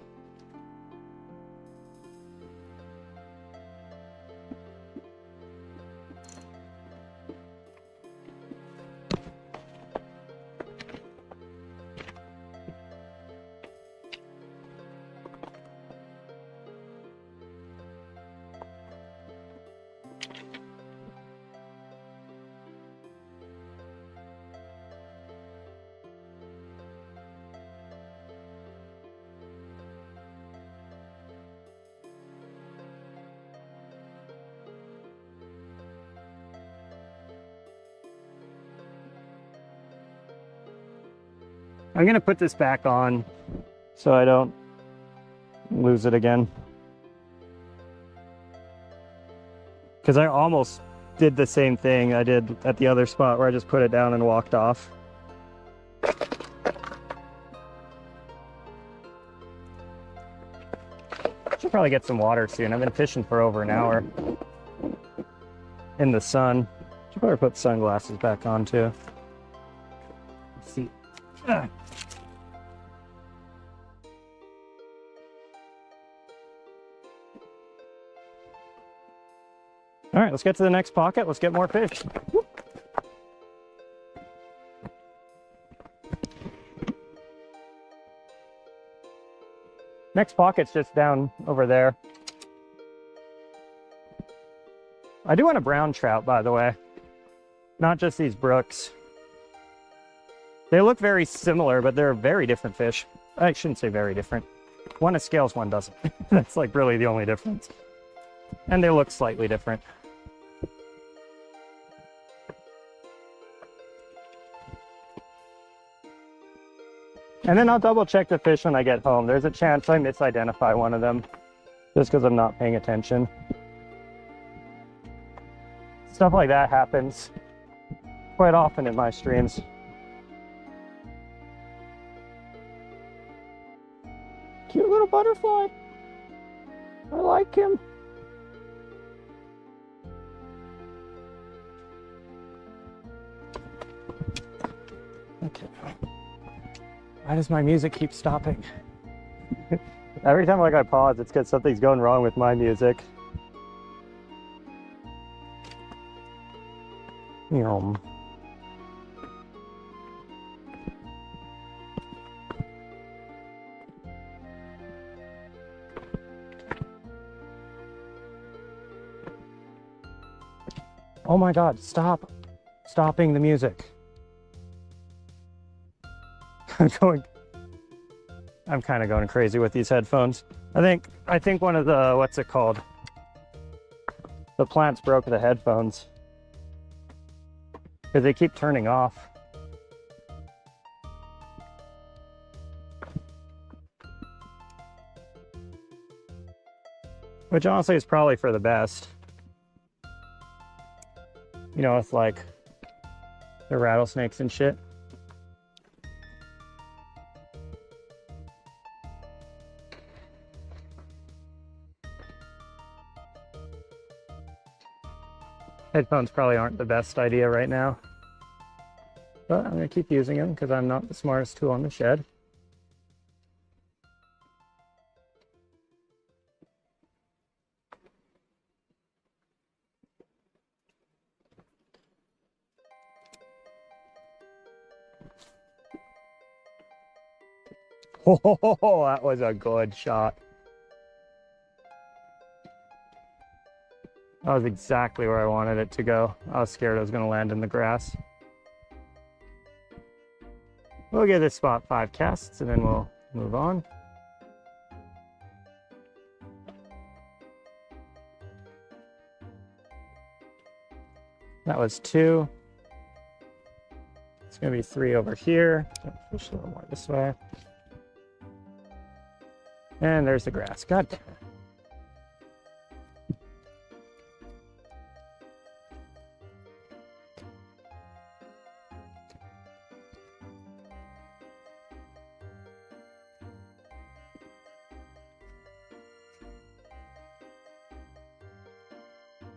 S1: I'm gonna put this back on so I don't lose it again. Because I almost did the same thing I did at the other spot where I just put it down and walked off. Should probably get some water soon. I've been fishing for over an hour in the sun. Should probably put sunglasses back on too. Let's see. All right, let's get to the next pocket. Let's get more fish. Whoop. Next pocket's just down over there. I do want a brown trout, by the way. Not just these brooks. They look very similar, but they're very different fish. I shouldn't say very different. One has scales, one doesn't. That's like really the only difference. And they look slightly different. And then I'll double check the fish when I get home. There's a chance I misidentify one of them just because I'm not paying attention. Stuff like that happens quite often in my streams. Cute little butterfly. I like him. Okay. Why does my music keep stopping? Every time like I pause, it's because something's going wrong with my music. Yum. Oh my God, stop. Stopping the music. I'm kind of going crazy with these headphones. I think one of the, what's it called? The plants broke the headphones. Because they keep turning off. Which honestly is probably for the best. You know, with like the rattlesnakes and shit. Headphones probably aren't the best idea right now. But I'm gonna keep using them because I'm not the smartest tool in the shed. Oh, that was a good shot. That was exactly where I wanted it to go. I was scared I was going to land in the grass. We'll give this spot 5 casts and then we'll move on. That was 2. It's going to be 3 over here. Push a little more this way. And there's the grass. God damn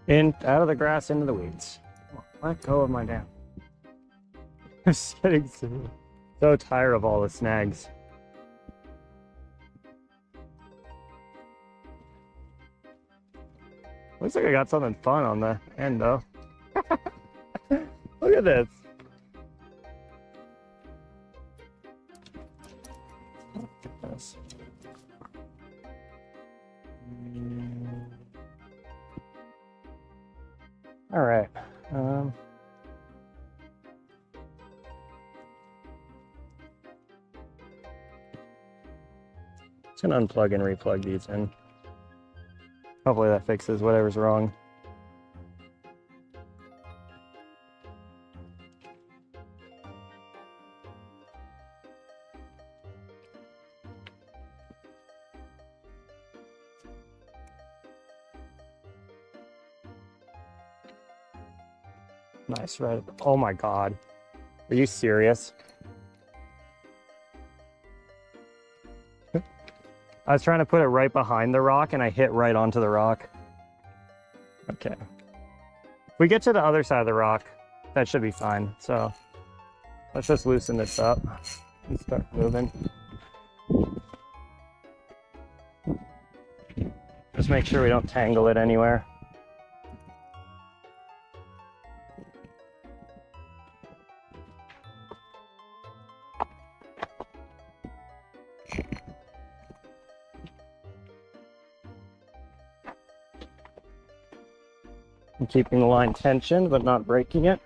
S1: it. Out of the grass, into the weeds. Let go of my damn. I'm just getting so tired of all the snags. Looks like I got something fun on the end though. Look at this. All right. Just gonna unplug and replug these in. Hopefully that fixes whatever's wrong. Nice, right? Oh my God. Are you serious? I was trying to put it right behind the rock and I hit right onto the rock. Okay. If we get to the other side of the rock, that should be fine. So let's just loosen this up and start moving. Just make sure we don't tangle it anywhere. I'm keeping the line tensioned, but not breaking it.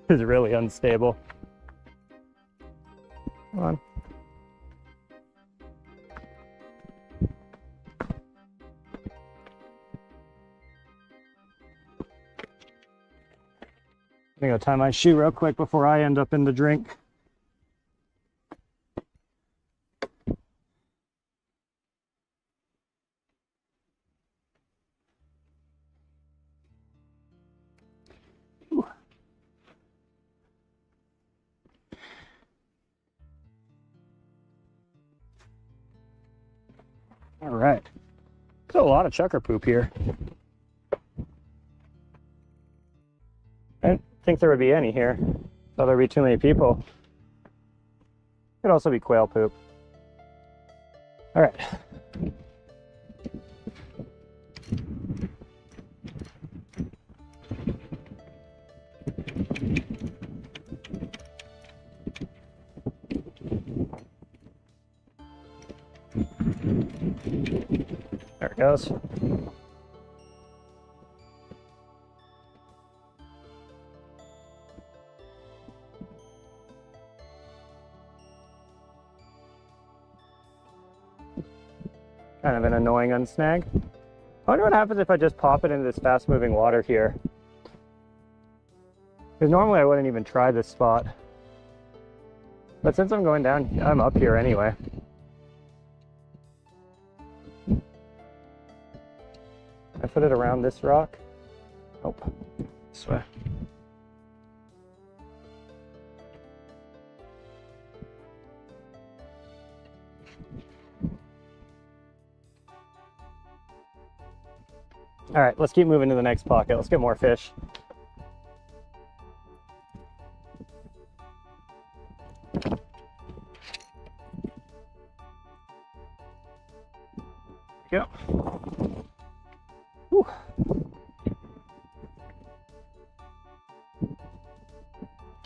S1: This is really unstable. Come on. I'm gonna go tie my shoe real quick before I end up in the drink. All right. There's a lot of chucker poop here. I didn't think there would be any here. Thought there'd be too many people. Could also be quail poop. All right. goes. Kind of an annoying unsnag. I wonder what happens if I just pop it into this fast moving water here. Because normally I wouldn't even try this spot. But since I'm going down, I'm up here anyway. I put it around this rock. Nope. This way. All right, let's keep moving to the next pocket. Let's get more fish. There we go. Whew.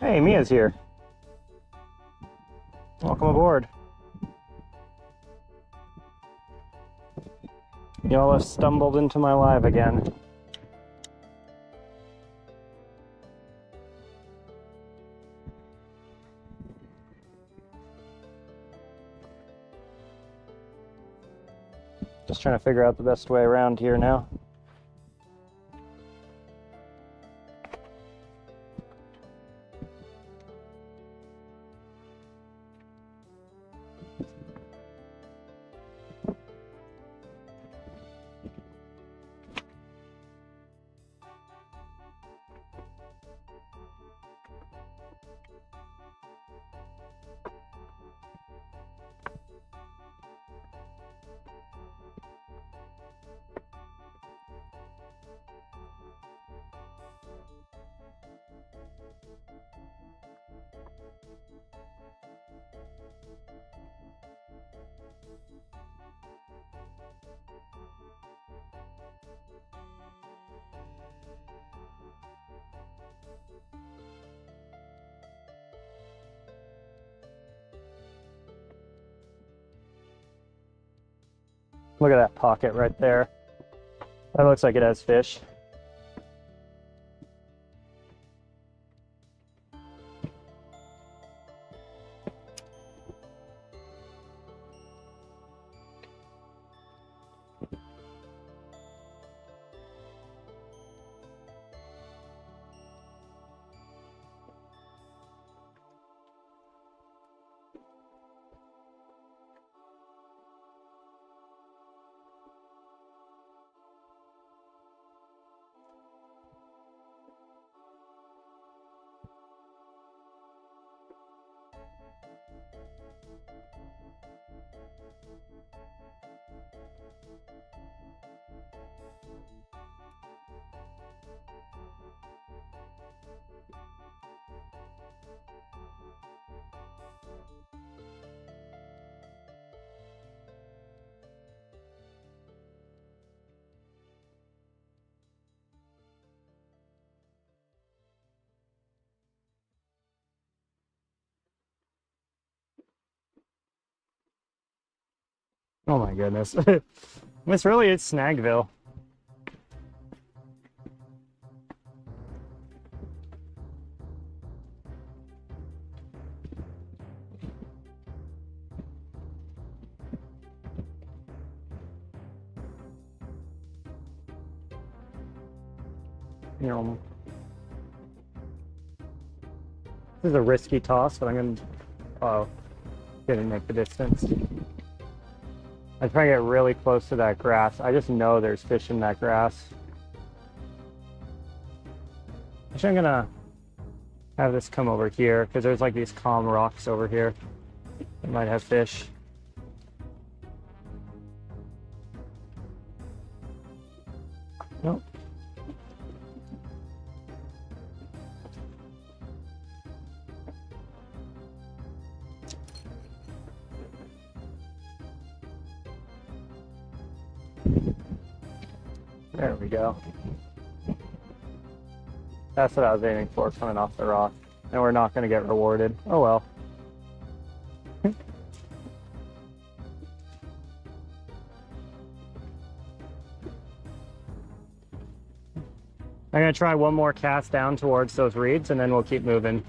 S1: Hey, Mia's here. Welcome aboard. Y'all have stumbled into my live again. Just trying to figure out the best way around here now. Look at that pocket right there. That looks like it has fish. Oh my goodness. This really is Snagville. You know, this is a risky toss, but I'm going to... Oh, didn't make the distance. I try to get really close to that grass. I just know there's fish in that grass. Actually, I'm gonna have this come over here because there's like these calm rocks over here that might have fish. Nope. There we go. That's what I was aiming for, coming off the rock. And we're not going to get rewarded. Oh well. I'm gonna try one more cast down towards those reeds and then we'll keep moving.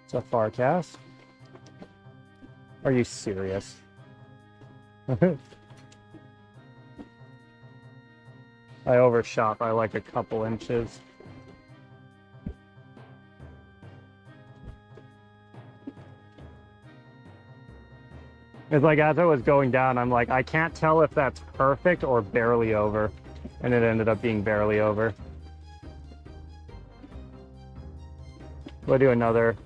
S1: It's a far cast. Are you serious? I overshot by like a couple inches. It's like as it was going down, I'm like, I can't tell if that's perfect or barely over. And it ended up being barely over. We'll do another,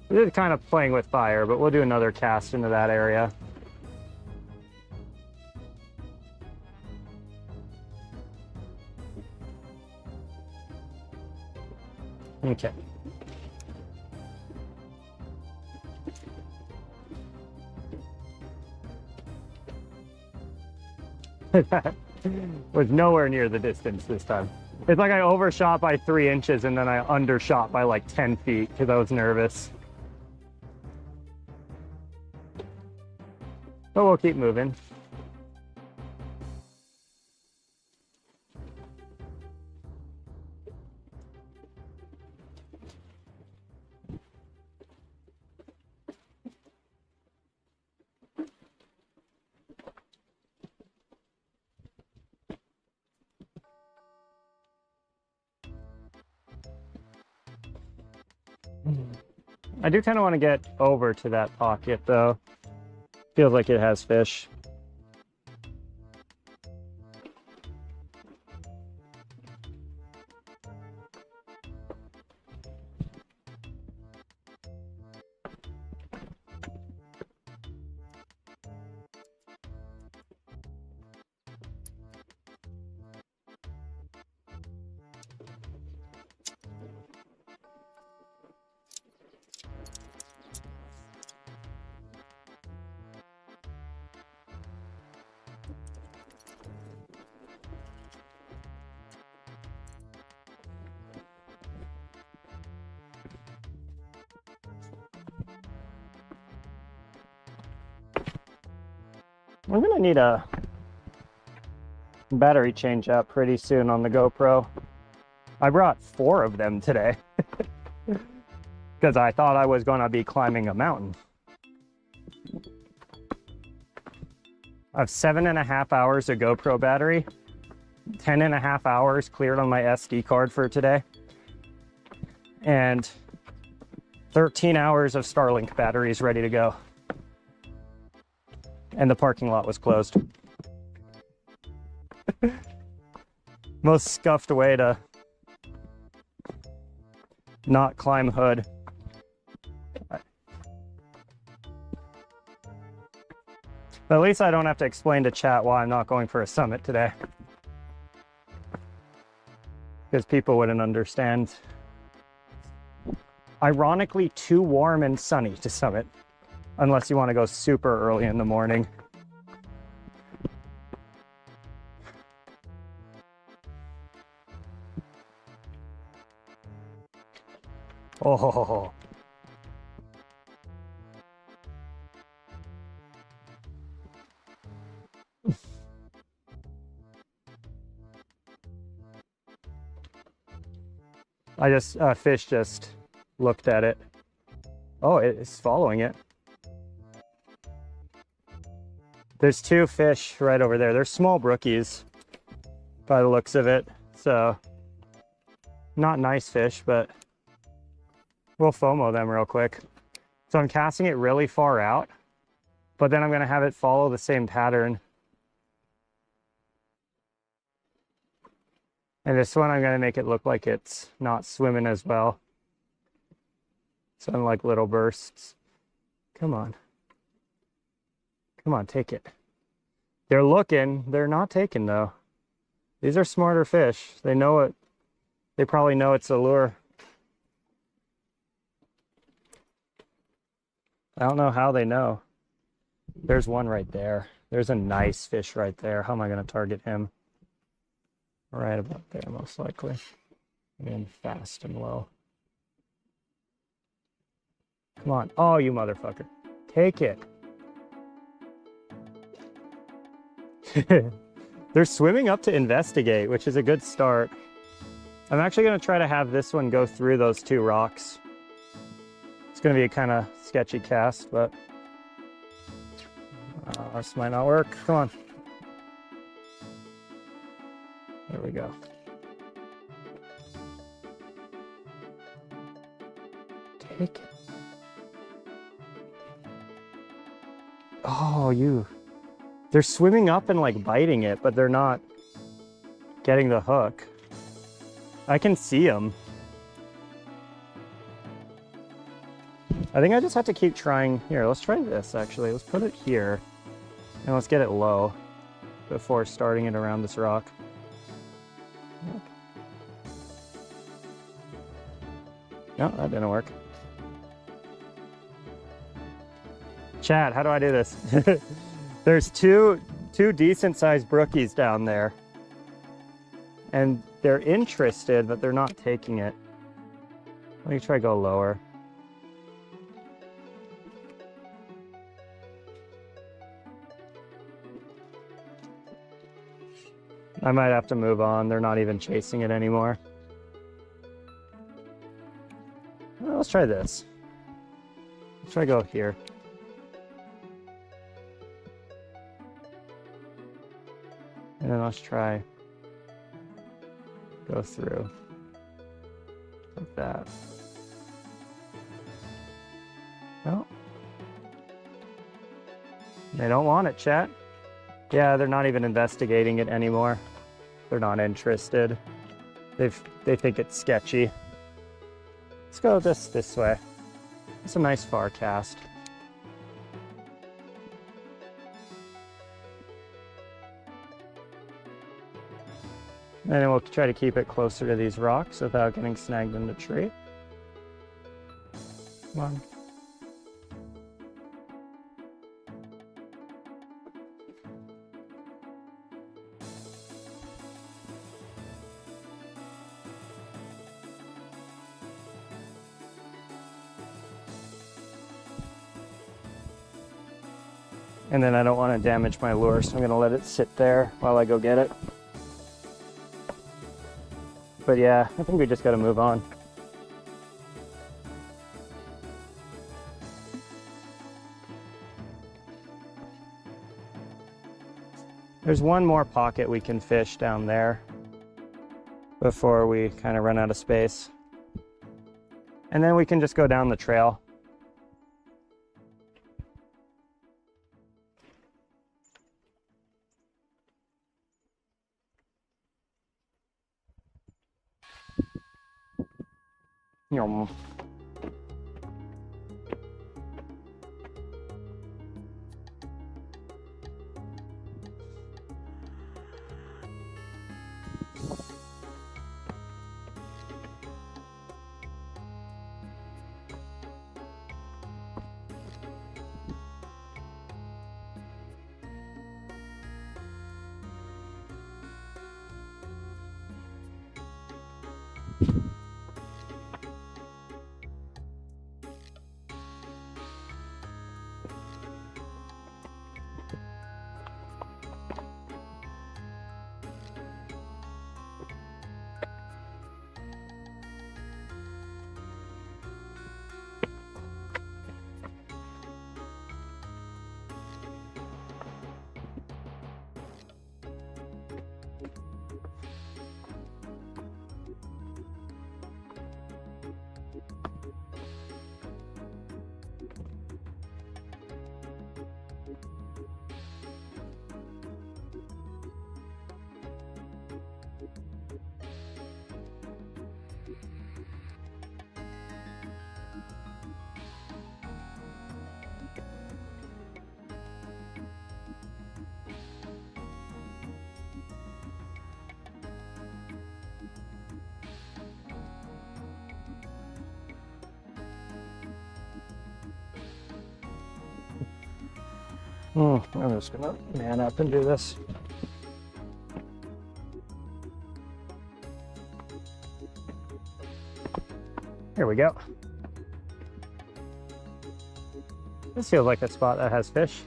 S1: this is kind of playing with fire, but we'll do another cast into that area. Okay. Was nowhere near the distance this time. It's like I overshot by 3 inches and then I undershot by like 10 feet because I was nervous. But we'll keep moving. I do kind of want to get over to that pocket though. Feels like it has fish. I'm gonna need a battery change up pretty soon on the GoPro. I brought 4 of them today because I thought I was gonna be climbing a mountain. I have 7.5 hours of GoPro battery, 10.5 hours cleared on my SD card for today, and 13 hours of Starlink batteries ready to go. And the parking lot was closed. Most scuffed way to not climb hood. But at least I don't have to explain to chat why I'm not going for a summit today. Because people wouldn't understand. Ironically, too warm and sunny to summit. Unless you want to go super early in the morning. Oh. Fish just looked at it. Oh, it's following it. There's 2 fish right over there. They're small brookies by the looks of it. So not nice fish, but we'll FOMO them real quick. So I'm casting it really far out, but then I'm gonna have it follow the same pattern. And this one I'm gonna make it look like it's not swimming as well. So I'm like little bursts. Come on. Come on, take it. They're looking, they're not taking though. These are smarter fish. They know it. They probably know it's a lure. I don't know how they know. There's one right there. There's a nice fish right there. How am I going to target him? Right about there, most likely. And fast and low. Come on. Oh, you motherfucker. Take it. They're swimming up to investigate, which is a good start. I'm actually going to try to have this one go through those two rocks. It's going to be a kind of sketchy cast, but this might not work. Come on. There we go. Take it. Oh, they're swimming up and like biting it, but they're not getting the hook. I can see them. I think I just have to keep trying. Here, let's try this actually. Let's put it here and let's get it low before starting it around this rock. No, that didn't work. Chat, how do I do this? There's two decent sized brookies down there. And they're interested, but they're not taking it. Let me try go lower. I might have to move on. They're not even chasing it anymore. Well, let's try this. Let's try go here. And then let's try go through like that. No. They don't want it, chat. Yeah, they're not even investigating it anymore. They're not interested. They think it's sketchy. Let's go this way. It's a nice far cast. And then we'll try to keep it closer to these rocks without getting snagged in the tree. Come on. And then I don't want to damage my lure, so I'm going to let it sit there while I go get it. But yeah, I think we just got to move on. There's one more pocket we can fish down there before we kind of run out of space. And then we can just go down the trail. Yum. I'm just gonna man up and do this. Here we go. This feels like a spot that has fish.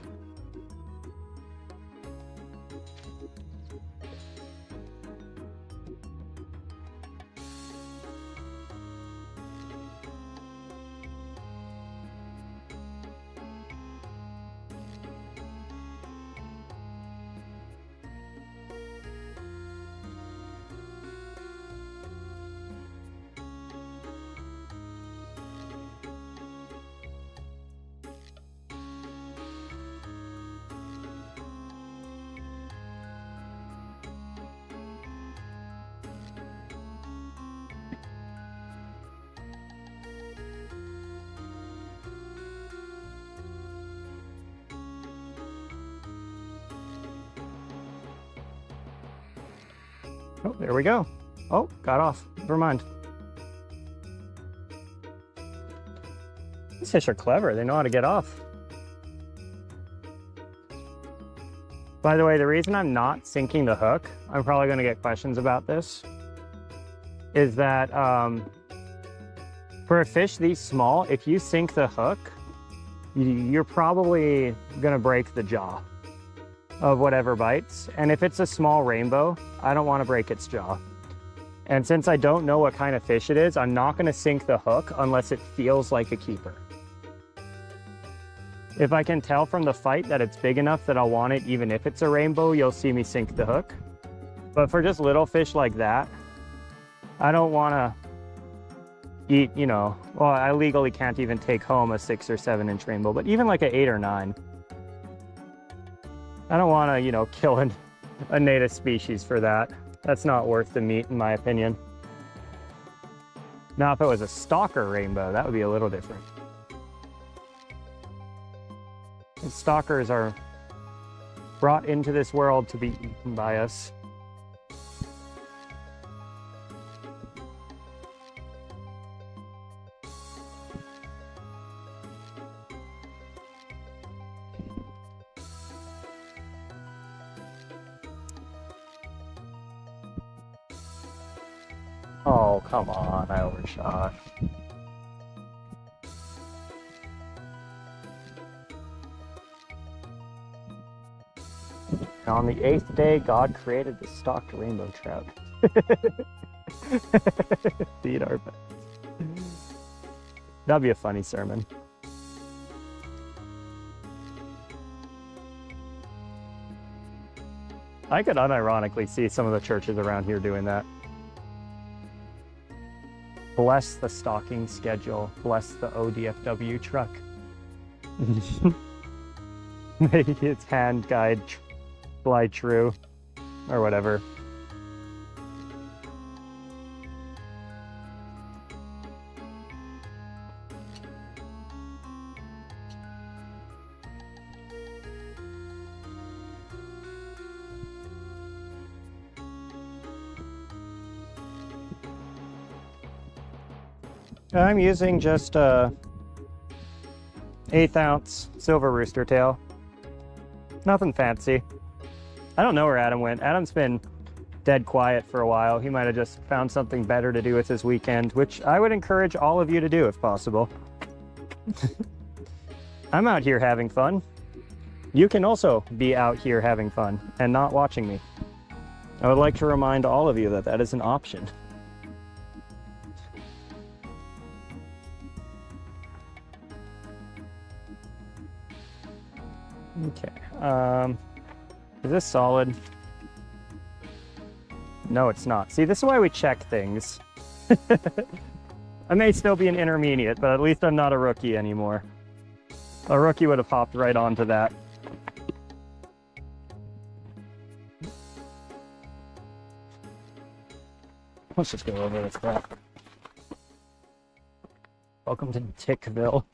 S1: Oh, there we go. Oh, got off. Never mind. These fish are clever. They know how to get off. By the way, the reason I'm not sinking the hook, I'm probably going to get questions about this, is that for a fish these small, if you sink the hook, you're probably going to break the jaw of whatever bites. And if it's a small rainbow, I don't want to break its jaw. And since I don't know what kind of fish it is, I'm not going to sink the hook unless it feels like a keeper. If I can tell from the fight that it's big enough that I'll want it, even if it's a rainbow, you'll see me sink the hook. But for just little fish like that, I don't want to eat, you know, well, I legally can't even take home a 6 or 7 inch rainbow, but even like an 8 or 9. I don't want to, you know, kill a native species for that. That's not worth the meat, in my opinion. Now, if it was a stalker rainbow, that would be a little different. And stalkers are brought into this world to be eaten by us. Oh, come on, I overshot. On the 8th day, God created the stalked rainbow trout. Feed our pets. That'd be a funny sermon. I could unironically see some of the churches around here doing that. Bless the stalking schedule. Bless the ODFW truck. Make its hand guide fly true, or whatever. I'm using just a 1/8 ounce silver rooster tail. Nothing fancy. I don't know where Adam went. Adam's been dead quiet for a while. He might have just found something better to do with his weekend, which I would encourage all of you to do if possible. I'm out here having fun. You can also be out here having fun and not watching me. I would like to remind all of you that that is an option. Okay, is this solid? No, it's not. See, this is why we check things. I may still be an intermediate, but at least I'm not a rookie anymore. A rookie would have hopped right onto that. Let's just go over this crap. Welcome to Tickville.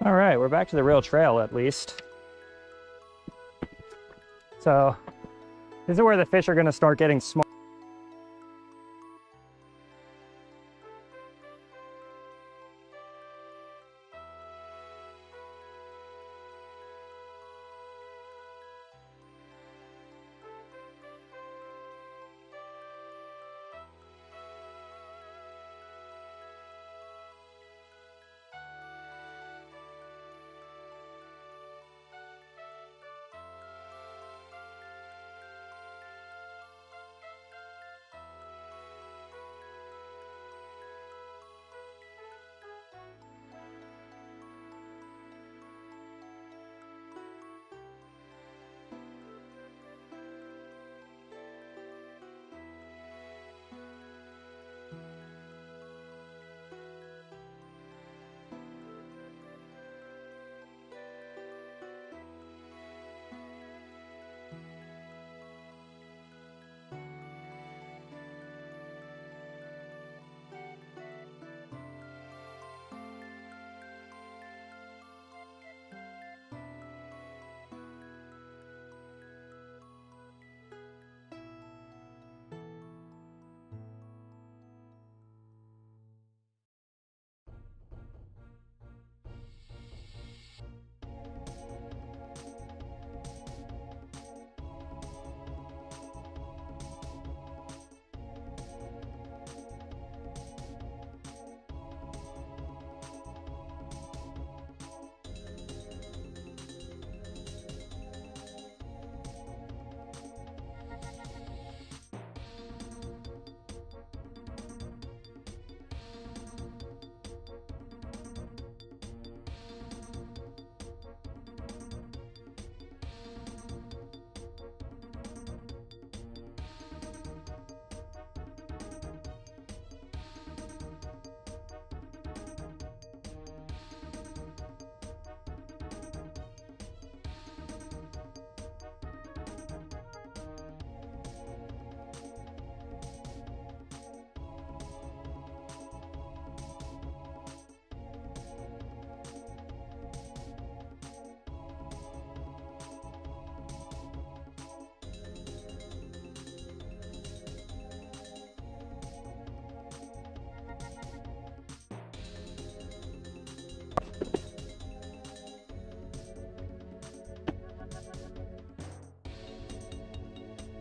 S1: All right, we're back to the real trail at least. So this is where the fish are going to start getting small.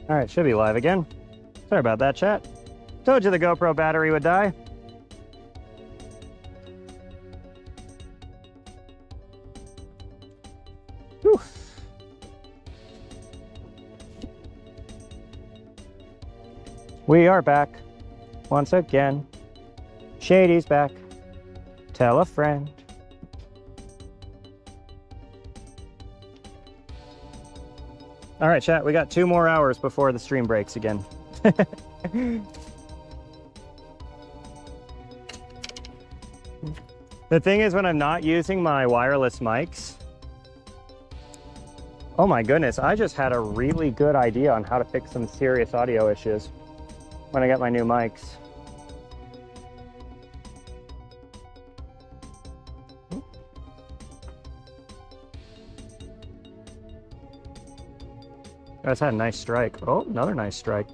S1: All right, should be live again. Sorry about that, chat. Told you the GoPro battery would die. Whew. We are back once again. Shady's back. Tell a friend. All right, chat, we got 2 more hours before the stream breaks again. The thing is, when I'm not using my wireless mics, oh my goodness, I just had a really good idea on how to fix some serious audio issues when I get my new mics. I just had a nice strike. Oh, another nice strike.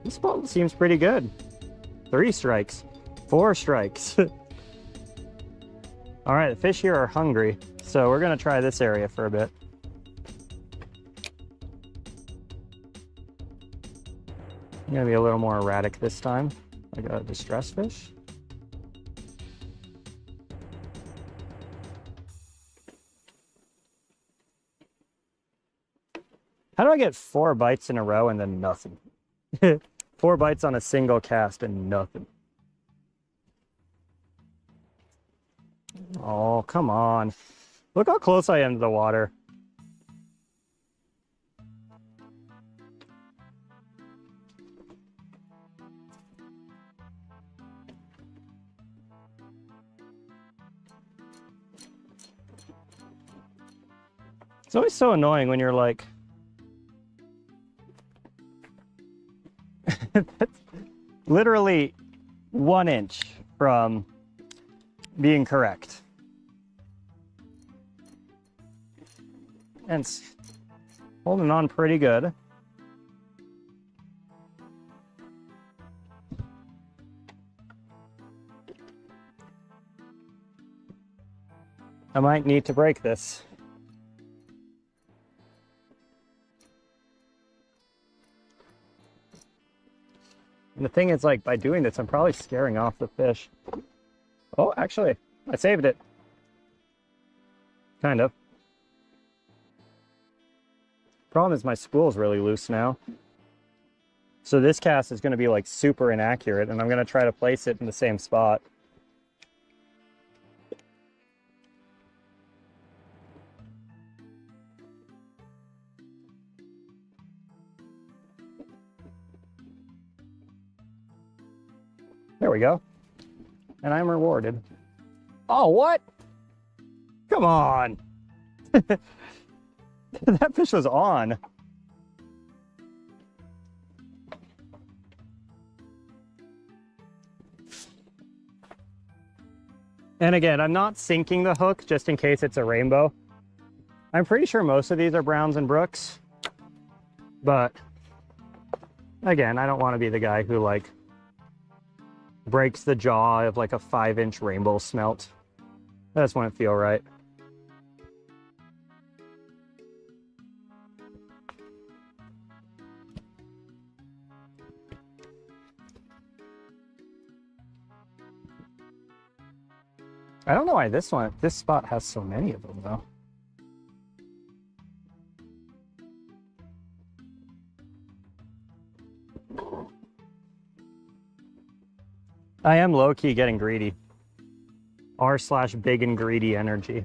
S1: This ball seems pretty good. 3 strikes, 4 strikes. All right, the fish here are hungry, so we're gonna try this area for a bit. I'm gonna be a little more erratic this time. I got a distress fish. How do I get 4 bites in a row and then nothing? 4 bites on a single cast and nothing. Oh, come on. Look how close I am to the water. It's always so annoying when you're like, that's literally 1 inch from being correct. And it's holding on pretty good. I might need to break this. And the thing is, like, by doing this, I'm probably scaring off the fish. Oh, actually, I saved it. Kind of. Problem is my spool's really loose now. So this cast is going to be, like, super inaccurate, and I'm going to try to place it in the same spot. There we go. And I'm rewarded. Oh, what? Come on. That fish was on. And again, I'm not sinking the hook just in case it's a rainbow. I'm pretty sure most of these are browns and brooks. But again, I don't want to be the guy who, like, breaks the jaw of like a 5-inch rainbow smelt. That just wouldn't feel right. I don't know why this spot has so many of them though. I am low-key getting greedy. R/big and greedy energy.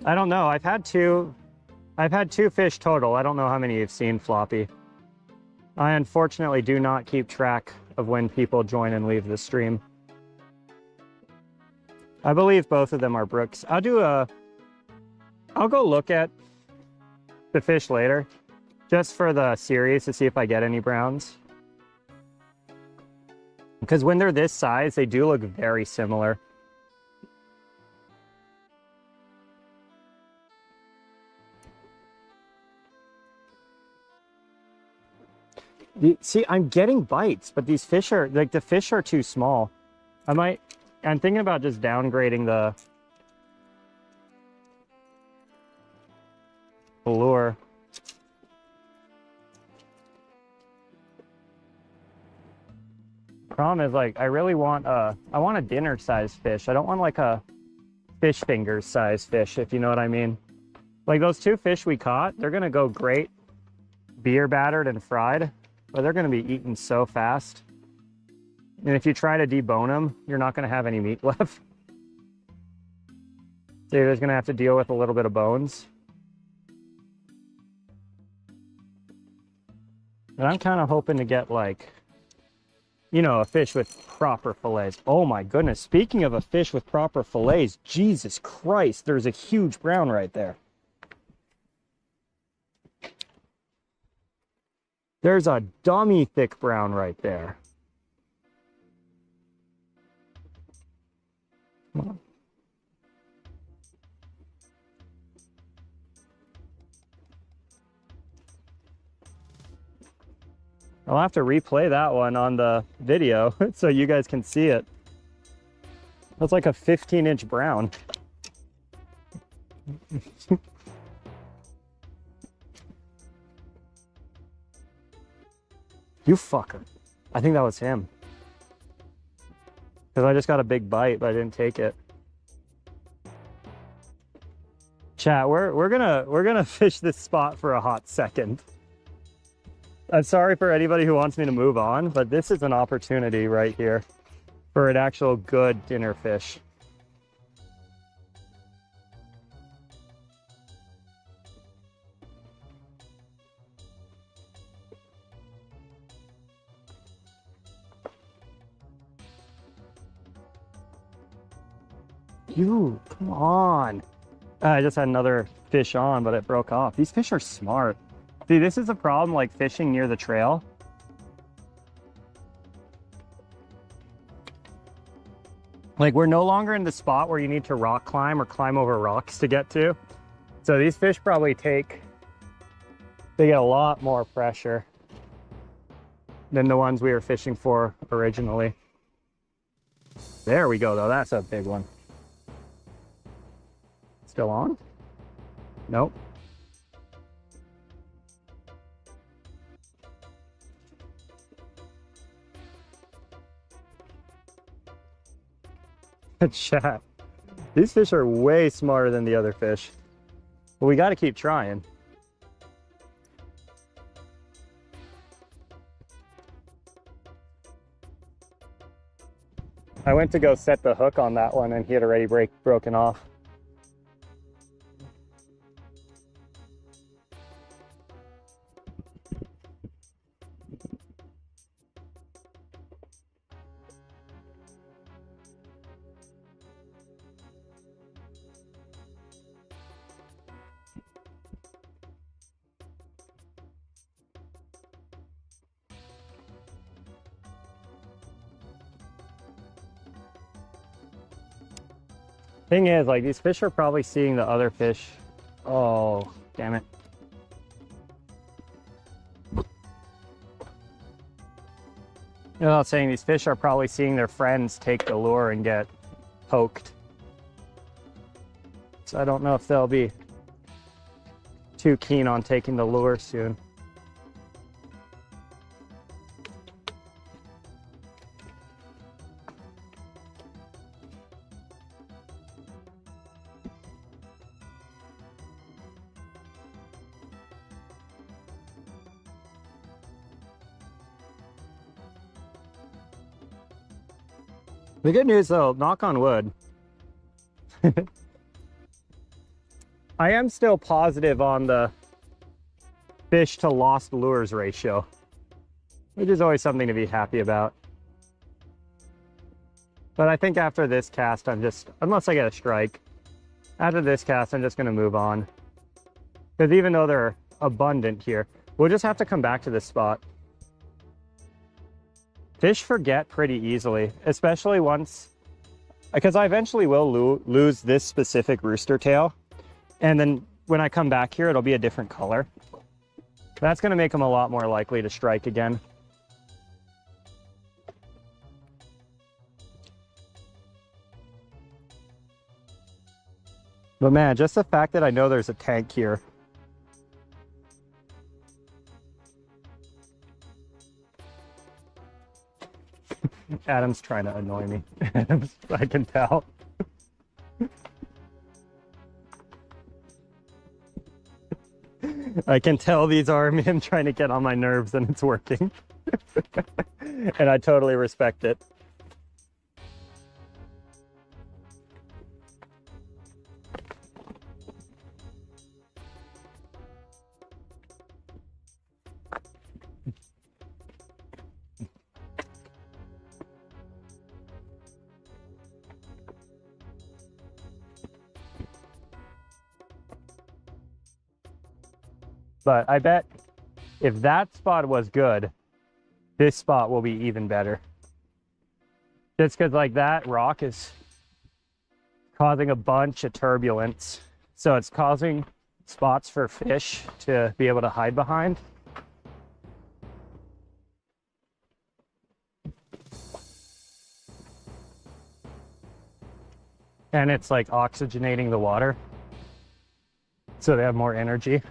S1: I don't know. I've had two fish total. I don't know how many you've seen, Floppy. I unfortunately do not keep track of when people join and leave the stream. I believe both of them are brooks. I'll go look at the fish later, just for the series to see if I get any browns. Because when they're this size, they do look very similar. See, I'm getting bites, but these fish are, like, the fish are too small. I'm thinking about just downgrading the lure. Problem is, like, I really want I want a dinner sized fish. I don't want like a fish fingers sized fish, if you know what I mean. Like those 2 fish we caught, they're gonna go great beer battered and fried, but they're gonna be eaten so fast. And if you try to debone them, you're not gonna have any meat left. So you're just gonna have to deal with a little bit of bones. And I'm kind of hoping to get like, you know, a fish with proper fillets. Oh my goodness, speaking of a fish with proper fillets, Jesus Christ, there's a huge brown right there. There's a dummy thick brown right there. Come on. I'll have to replay that one on the video so you guys can see it. That's like a 15-inch brown. You fucker. I think that was him. Because I just got a big bite, but I didn't take it. Chat, we're gonna fish this spot for a hot second. I'm sorry for anybody who wants me to move on, but this is an opportunity right here for an actual good dinner fish. You, come on. I just had another fish on, but it broke off. These fish are smart. See, this is a problem, like fishing near the trail. Like, we're no longer in the spot where you need to rock climb or climb over rocks to get to. So these fish probably they get a lot more pressure than the ones we were fishing for originally. There we go, though. That's a big one. Still on? Nope. Chat. These fish are way smarter than the other fish. But we got to keep trying. I went to go set the hook on that one and he had already broken off. Thing is, like, these fish are probably seeing the other fish. Oh, damn it. You know what I'm saying? These fish are probably seeing their friends take the lure and get poked. So I don't know if they'll be too keen on taking the lure soon. The good news though, knock on wood, I am still positive on the fish to lost lures ratio, which is always something to be happy about. But I think after this cast, unless I get a strike, after this cast, I'm just going to move on. Because even though they're abundant here, we'll just have to come back to this spot. Fish forget pretty easily, especially once, because I eventually will lose this specific rooster tail. And then when I come back here, it'll be a different color. That's going to make them a lot more likely to strike again. But man, just the fact that I know there's a tank here. Adam's trying to annoy me. I can tell. I can tell these are him trying to get on my nerves, and it's working. And I totally respect it. But I bet if that spot was good, this spot will be even better. Just because like that rock is causing a bunch of turbulence. So it's causing spots for fish to be able to hide behind. And it's like oxygenating the water, so they have more energy.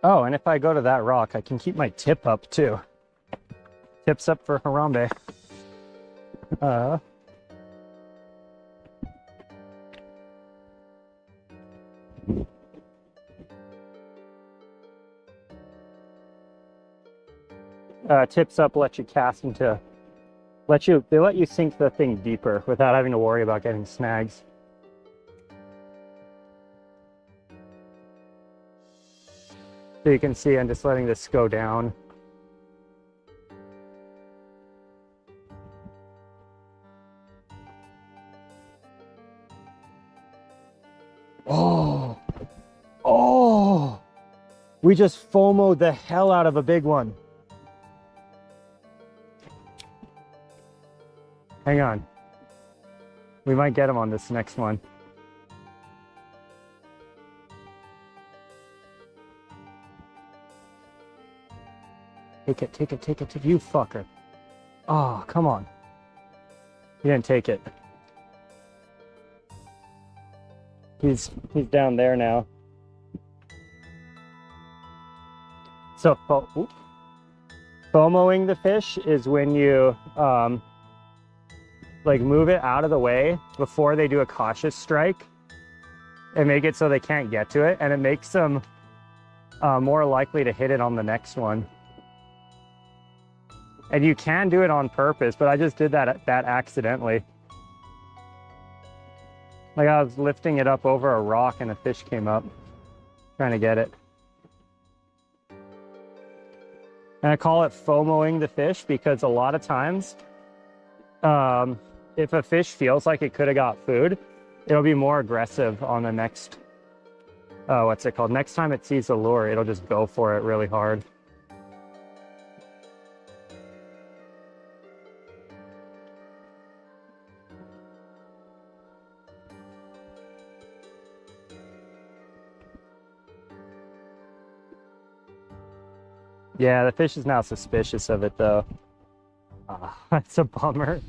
S1: Oh, and if I go to that rock, I can keep my tip up too. Tips up for Harambe. Tips up let you cast into, they let you sink the thing deeper without having to worry about getting snags. So you can see I'm just letting this go down. Oh, oh, we just FOMO'd the hell out of a big one. Hang on. We might get him on this next one. Take it, take it, take it, take it, you fucker. Oh, come on. He didn't take it. He's down there now. So FOMOing the fish is when you like move it out of the way before they do a cautious strike and make it so they can't get to it, and it makes them more likely to hit it on the next one. And you can do it on purpose, but I just did that accidentally. Like I was lifting it up over a rock and a fish came up, trying to get it. And I call it FOMOing the fish because a lot of times, if a fish feels like it could have got food, it'll be more aggressive on the next, what's it called? Next time it sees a lure, it'll just go for it really hard. Yeah, the fish is now suspicious of it though. That's a bummer.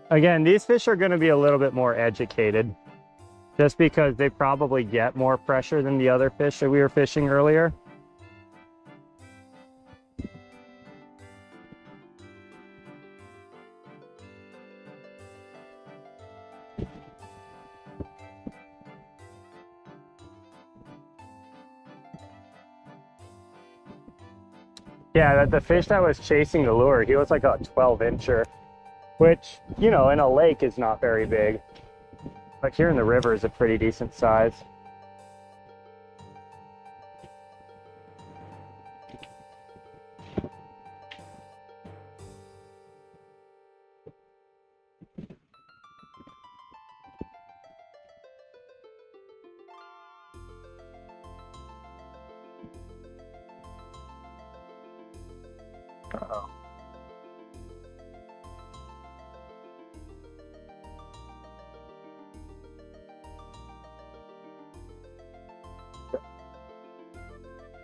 S1: Again, these fish are going to be a little bit more educated just because they probably get more pressure than the other fish that we were fishing earlier. Yeah, the fish that was chasing the lure, he was like a 12-incher, which, you know, in a lake is not very big. Like here in the river is a pretty decent size. Uh-oh.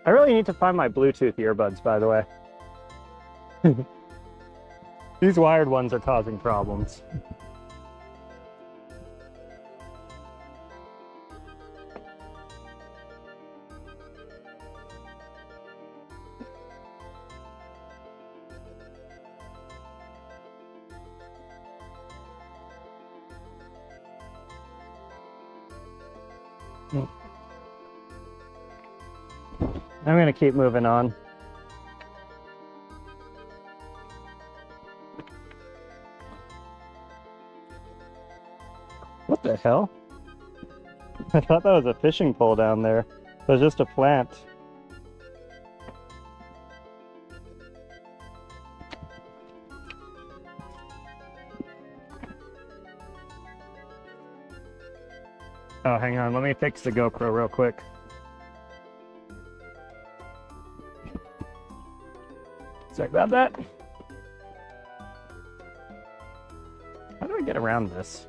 S1: I really need to find my Bluetooth earbuds, by the way. These wired ones are causing problems. I'm gonna keep moving on. What the hell? I thought that was a fishing pole down there. It was just a plant. Oh, hang on. Let me fix the GoPro real quick. Sorry about that. How do I get around this?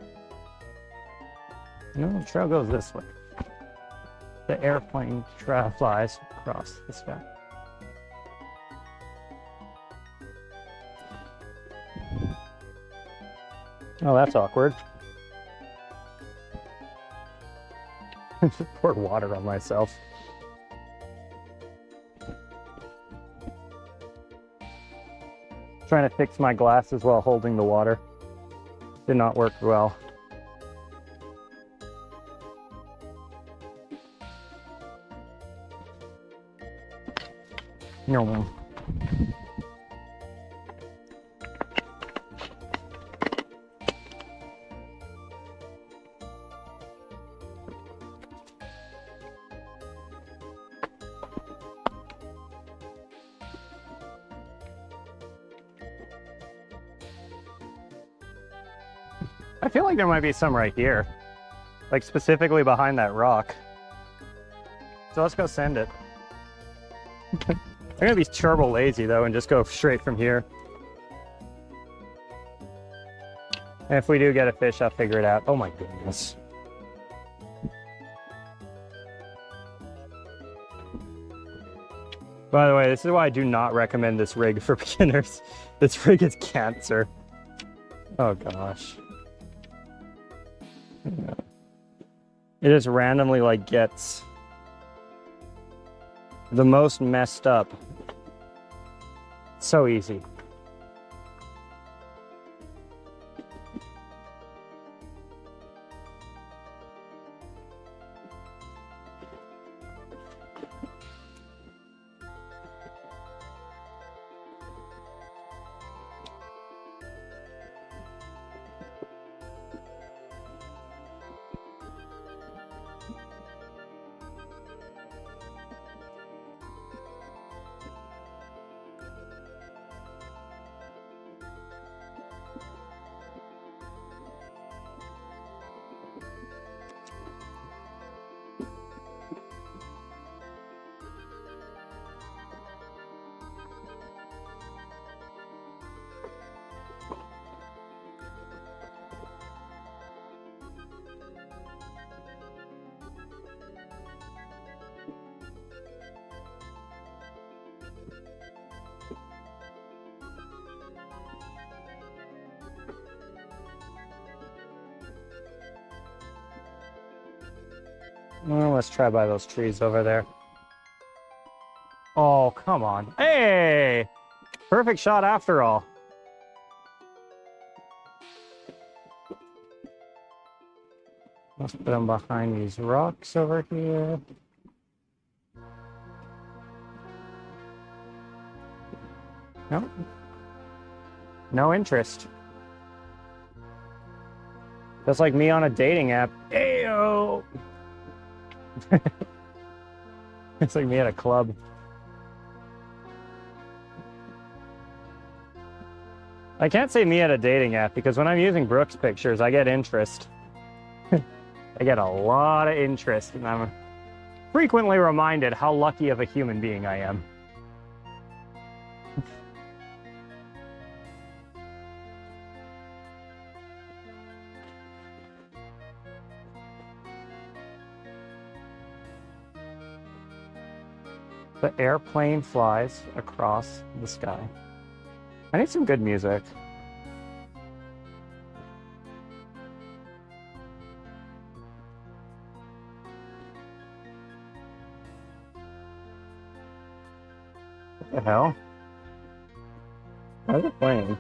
S1: No, the trail goes this way. The airplane flies across the sky. Oh, that's awkward. Pour water on myself. Trying to fix my glasses while holding the water. Did not work well. No. I feel like there might be some right here. Like specifically behind that rock. So let's go send it. I'm gonna be turbo lazy though and just go straight from here. And if we do get a fish, I'll figure it out. Oh my goodness. By the way, this is why I do not recommend this rig for beginners. This rig is cancer. Oh gosh. It just randomly like gets the most messed up. So easy. Well, let's try by those trees over there. Oh, come on. Hey! Perfect shot after all. Let's put them behind these rocks over here. Nope. No interest. Just like me on a dating app. Ayo! It's like me at a club. I can't say me at a dating app because when I'm using Brooke's pictures, I get interest. I get a lot of interest, and I'm frequently reminded how lucky of a human being I am. The airplane flies across the sky. I need some good music. What the hell? Why is it playing?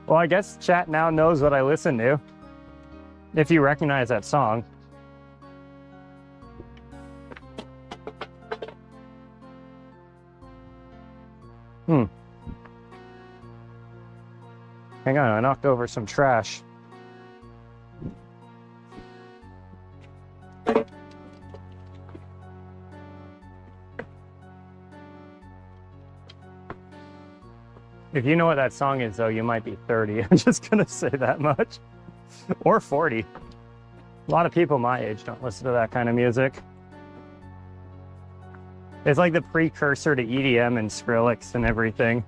S1: Well, I guess chat now knows what I listen to. If you recognize that song. Hang on, I knocked over some trash. If you know what that song is, though, you might be 30. I'm just gonna say that much. Or 40. A lot of people my age don't listen to that kind of music. It's like the precursor to EDM and Skrillex and everything.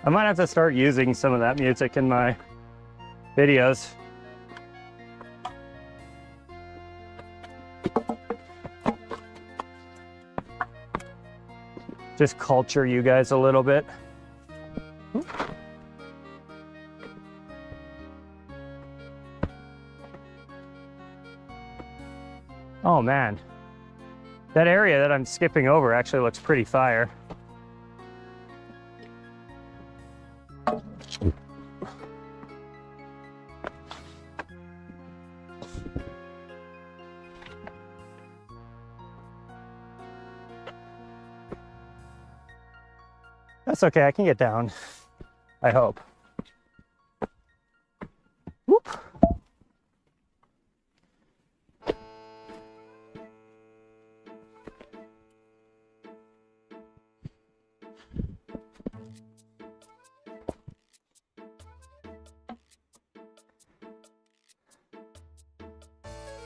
S1: I might have to start using some of that music in my videos. Just culture you guys a little bit. Oh man, that area that I'm skipping over actually looks pretty fire. That's okay, I can get down, I hope. Whoop.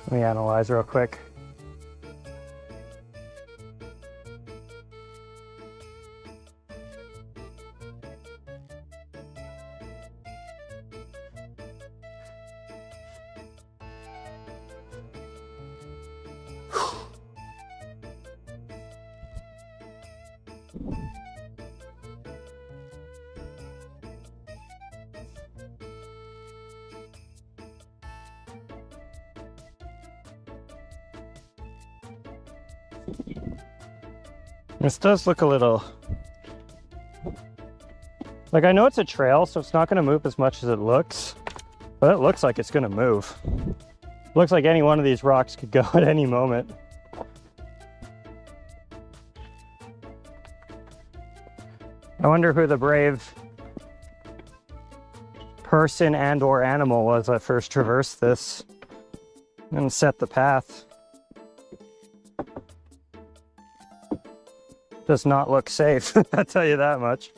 S1: Let me analyze real quick. This does look a little... like, I know it's a trail, so it's not going to move as much as it looks, but it looks like it's going to move. Looks like any one of these rocks could go at any moment. I wonder who the brave person and or animal was that first traversed this and set the path. Does not look safe, I'll tell you that much.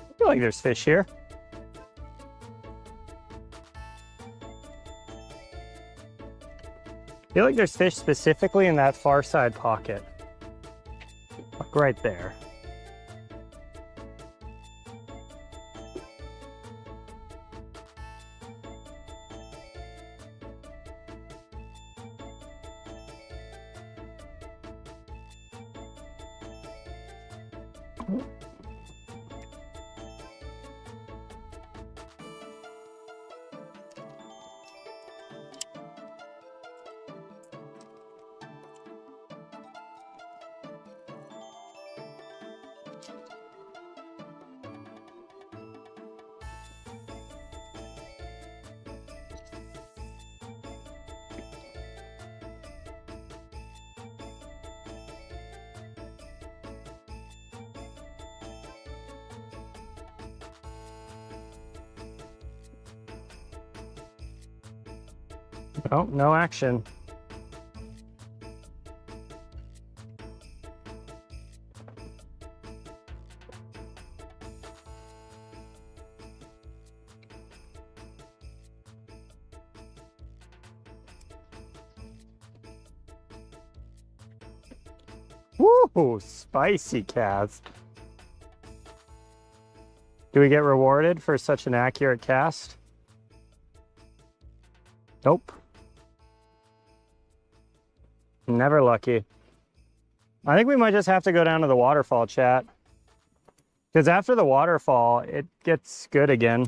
S1: I feel like there's fish here. I feel like there's fish specifically in that far side pocket. Like right there. Oh, no action. Woo, spicy cast. Do we get rewarded for such an accurate cast? Nope. Never lucky. I think we might just have to go down to the waterfall, chat. Because after the waterfall, it gets good again.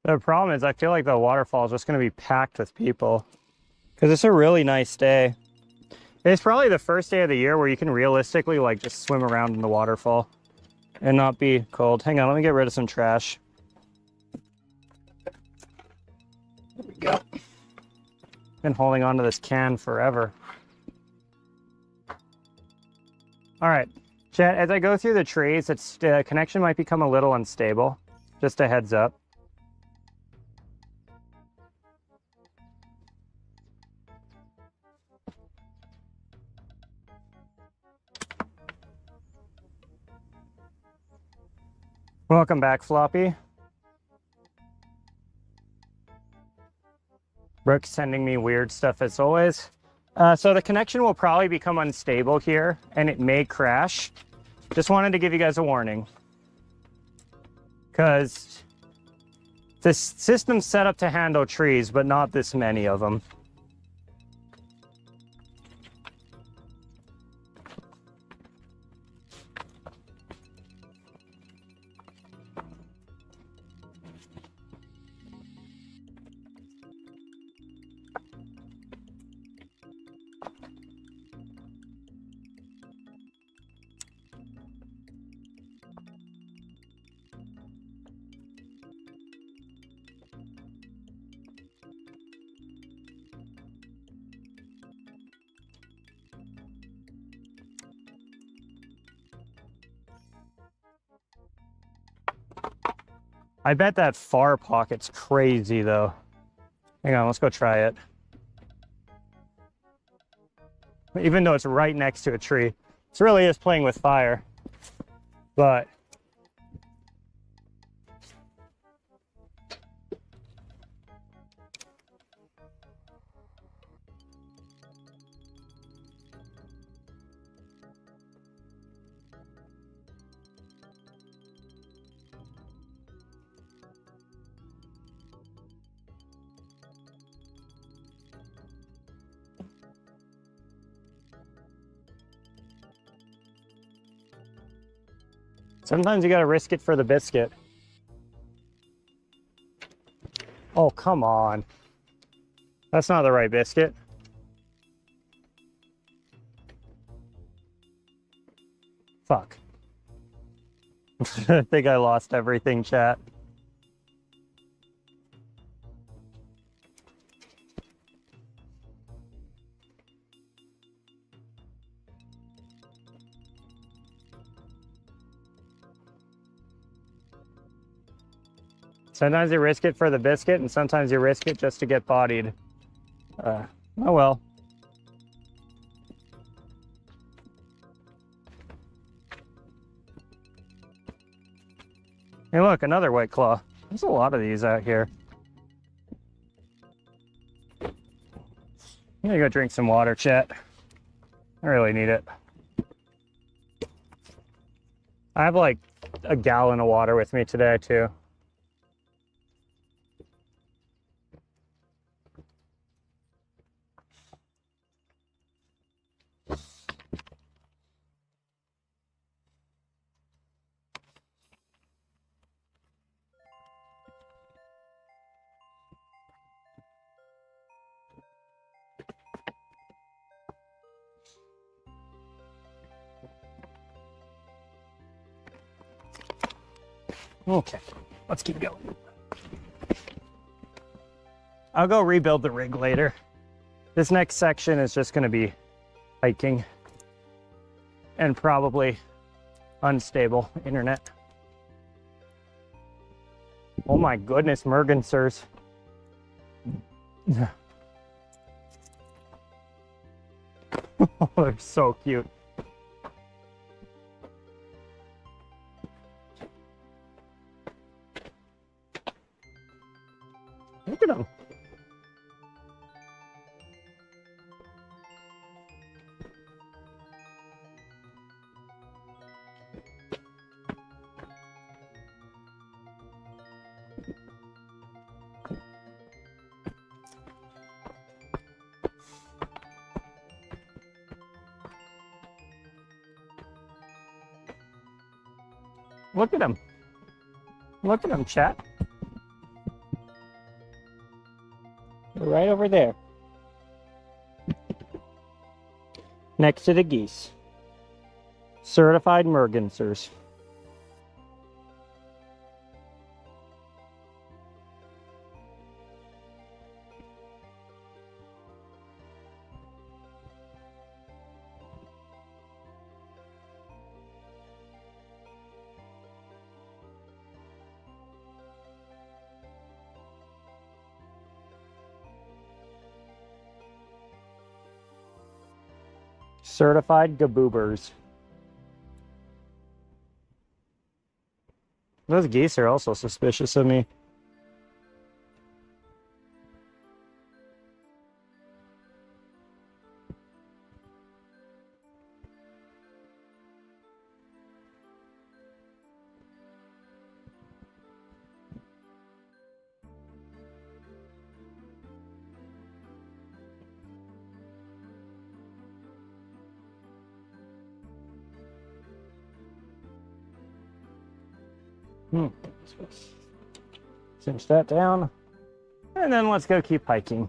S1: The problem is I feel like the waterfall is just going to be packed with people. Because it's a really nice day. It's probably the first day of the year where you can realistically like just swim around in the waterfall and not be cold. Hang on, let me get rid of some trash. There we go. Been holding onto this can forever. All right, chat, as I go through the trees, its connection might become a little unstable. Just a heads up. Welcome back, Floppy. Brooke's sending me weird stuff as always. So the connection will probably become unstable here and it may crash. Just wanted to give you guys a warning. Because this system's set up to handle trees, but not this many of them. I bet that far pocket's crazy though. Hang on, let's go try it. Even though it's right next to a tree. This really is playing with fire. But sometimes you gotta risk it for the biscuit. Oh, come on. That's not the right biscuit. Fuck. I think I lost everything, chat. Sometimes you risk it for the biscuit, and sometimes you risk it just to get bodied. Oh well. Hey look, another White Claw. There's a lot of these out here. I'm gonna go drink some water, chat. I really need it. I have like a gallon of water with me today too. Okay, let's keep going. I'll go rebuild the rig later. This next section is just going to be hiking and probably unstable internet. Oh my goodness, mergansers. Oh, they're so cute. Look at them. Look at them. Look at them, chat. They're right over there. Next to the geese. Certified mergansers. Certified gaboobers. Those geese are also suspicious of me. Cinch that down. And then let's go keep hiking.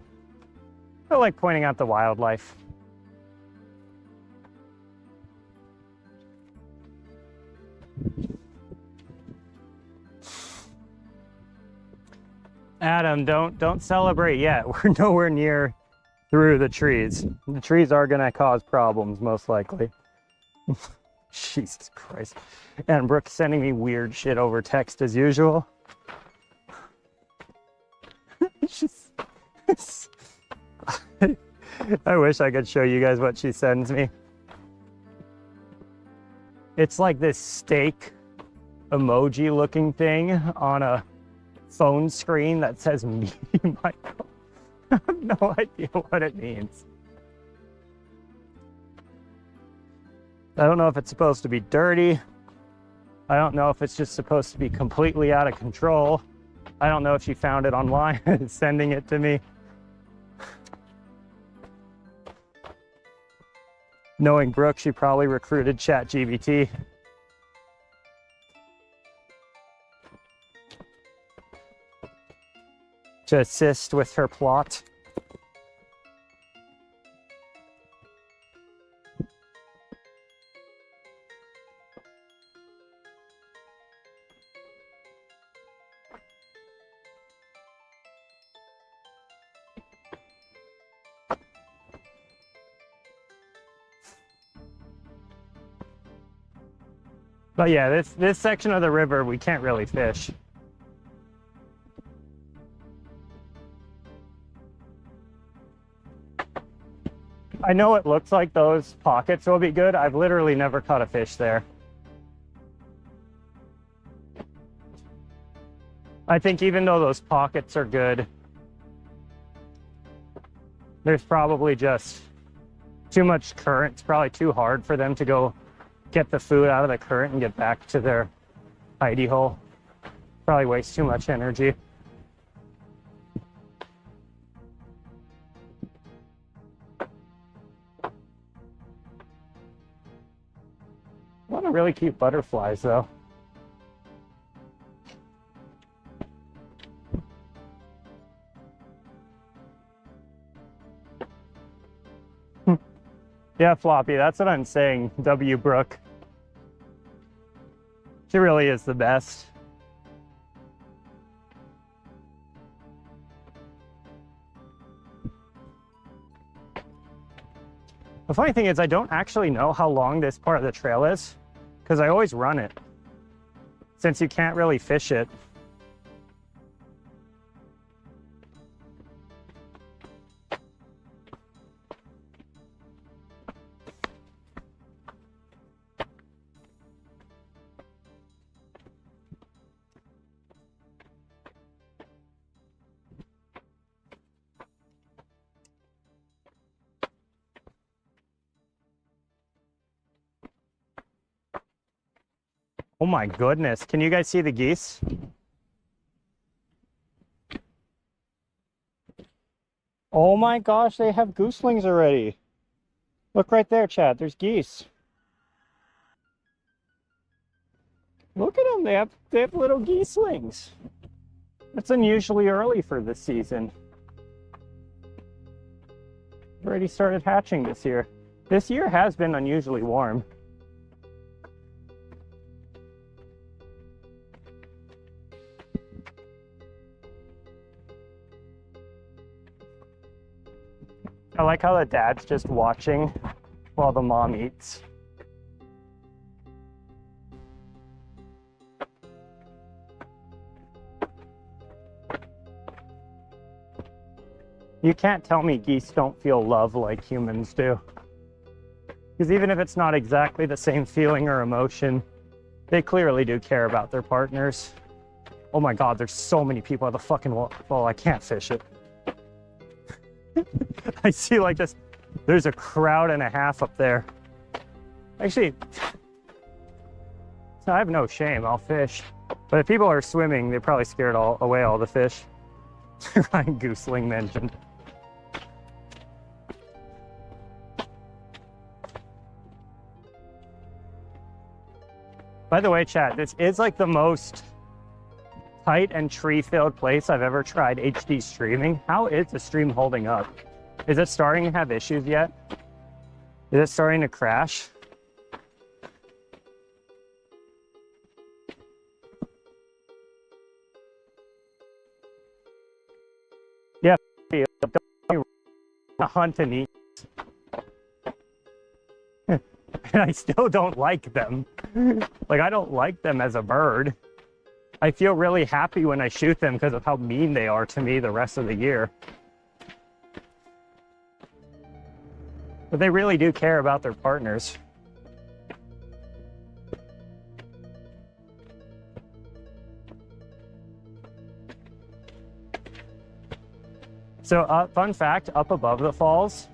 S1: I like pointing out the wildlife. Adam, don't celebrate yet. We're nowhere near through the trees. The trees are gonna cause problems, most likely. Jesus Christ. And Brooke's sending me weird shit over text as usual. I wish I could show you guys what she sends me. It's like this steak emoji looking thing on a phone screen that says me, Michael. I have no idea what it means. I don't know if it's supposed to be dirty. I don't know if it's just supposed to be completely out of control. I don't know if she found it online and is sending it to me. Knowing Brooke, she probably recruited ChatGPT. To assist with her plot. But yeah, this section of the river, we can't really fish. I know it looks like those pockets will be good. I've literally never caught a fish there. I think even though those pockets are good, there's probably just too much current. It's probably too hard for them to go get the food out of the current and get back to their hidey hole. Probably wastes too much energy. A lot of really cute butterflies though. Yeah, Floppy, that's what I'm saying, W. Brooke. She really is the best. The funny thing is I don't actually know how long this part of the trail is because I always run it since you can't really fish it. Oh my goodness, can you guys see the geese? Oh my gosh, they have gooselings already. Look right there, Chad, there's geese. Look at them, they have little geeslings. That's unusually early for this season. Already started hatching this year. This year has been unusually warm. I like how the dad's just watching while the mom eats. You can't tell me geese don't feel love like humans do. Because even if it's not exactly the same feeling or emotion, they clearly do care about their partners. Oh my God, there's so many people at the fucking wall. Well, I can't fish it. I see like this, there's a crowd and a half up there. Actually, I have no shame, I'll fish. But if people are swimming, they probably scared away all the fish. Ryan Gooseling mentioned. By the way, chat, this is like the most tight and tree-filled place I've ever tried HD streaming. How is the stream holding up? Is it starting to have issues yet? Is it starting to crash? Yeah, don't hunt and eat. And I still don't like them. Like, I don't like them as a bird. I feel really happy when I shoot them because of how mean they are to me the rest of the year. But they really do care about their partners. So, fun fact, up above the falls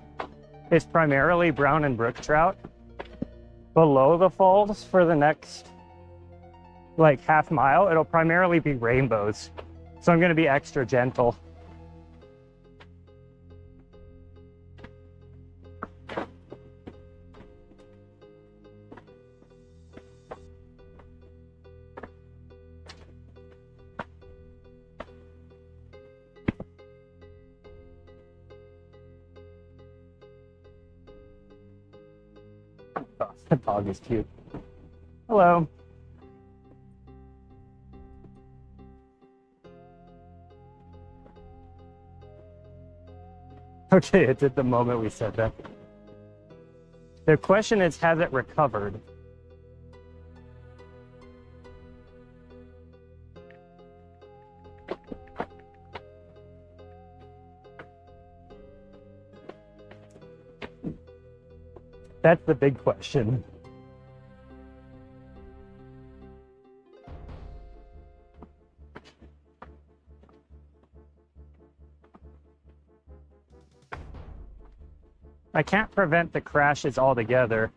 S1: is primarily brown and brook trout. Below the falls for the next, like, half mile, it'll primarily be rainbows. So I'm going to be extra gentle. Oh, that dog is cute. Hello. Okay, it did the moment we said that. The question is, has it recovered? That's the big question. I can't prevent the crashes altogether,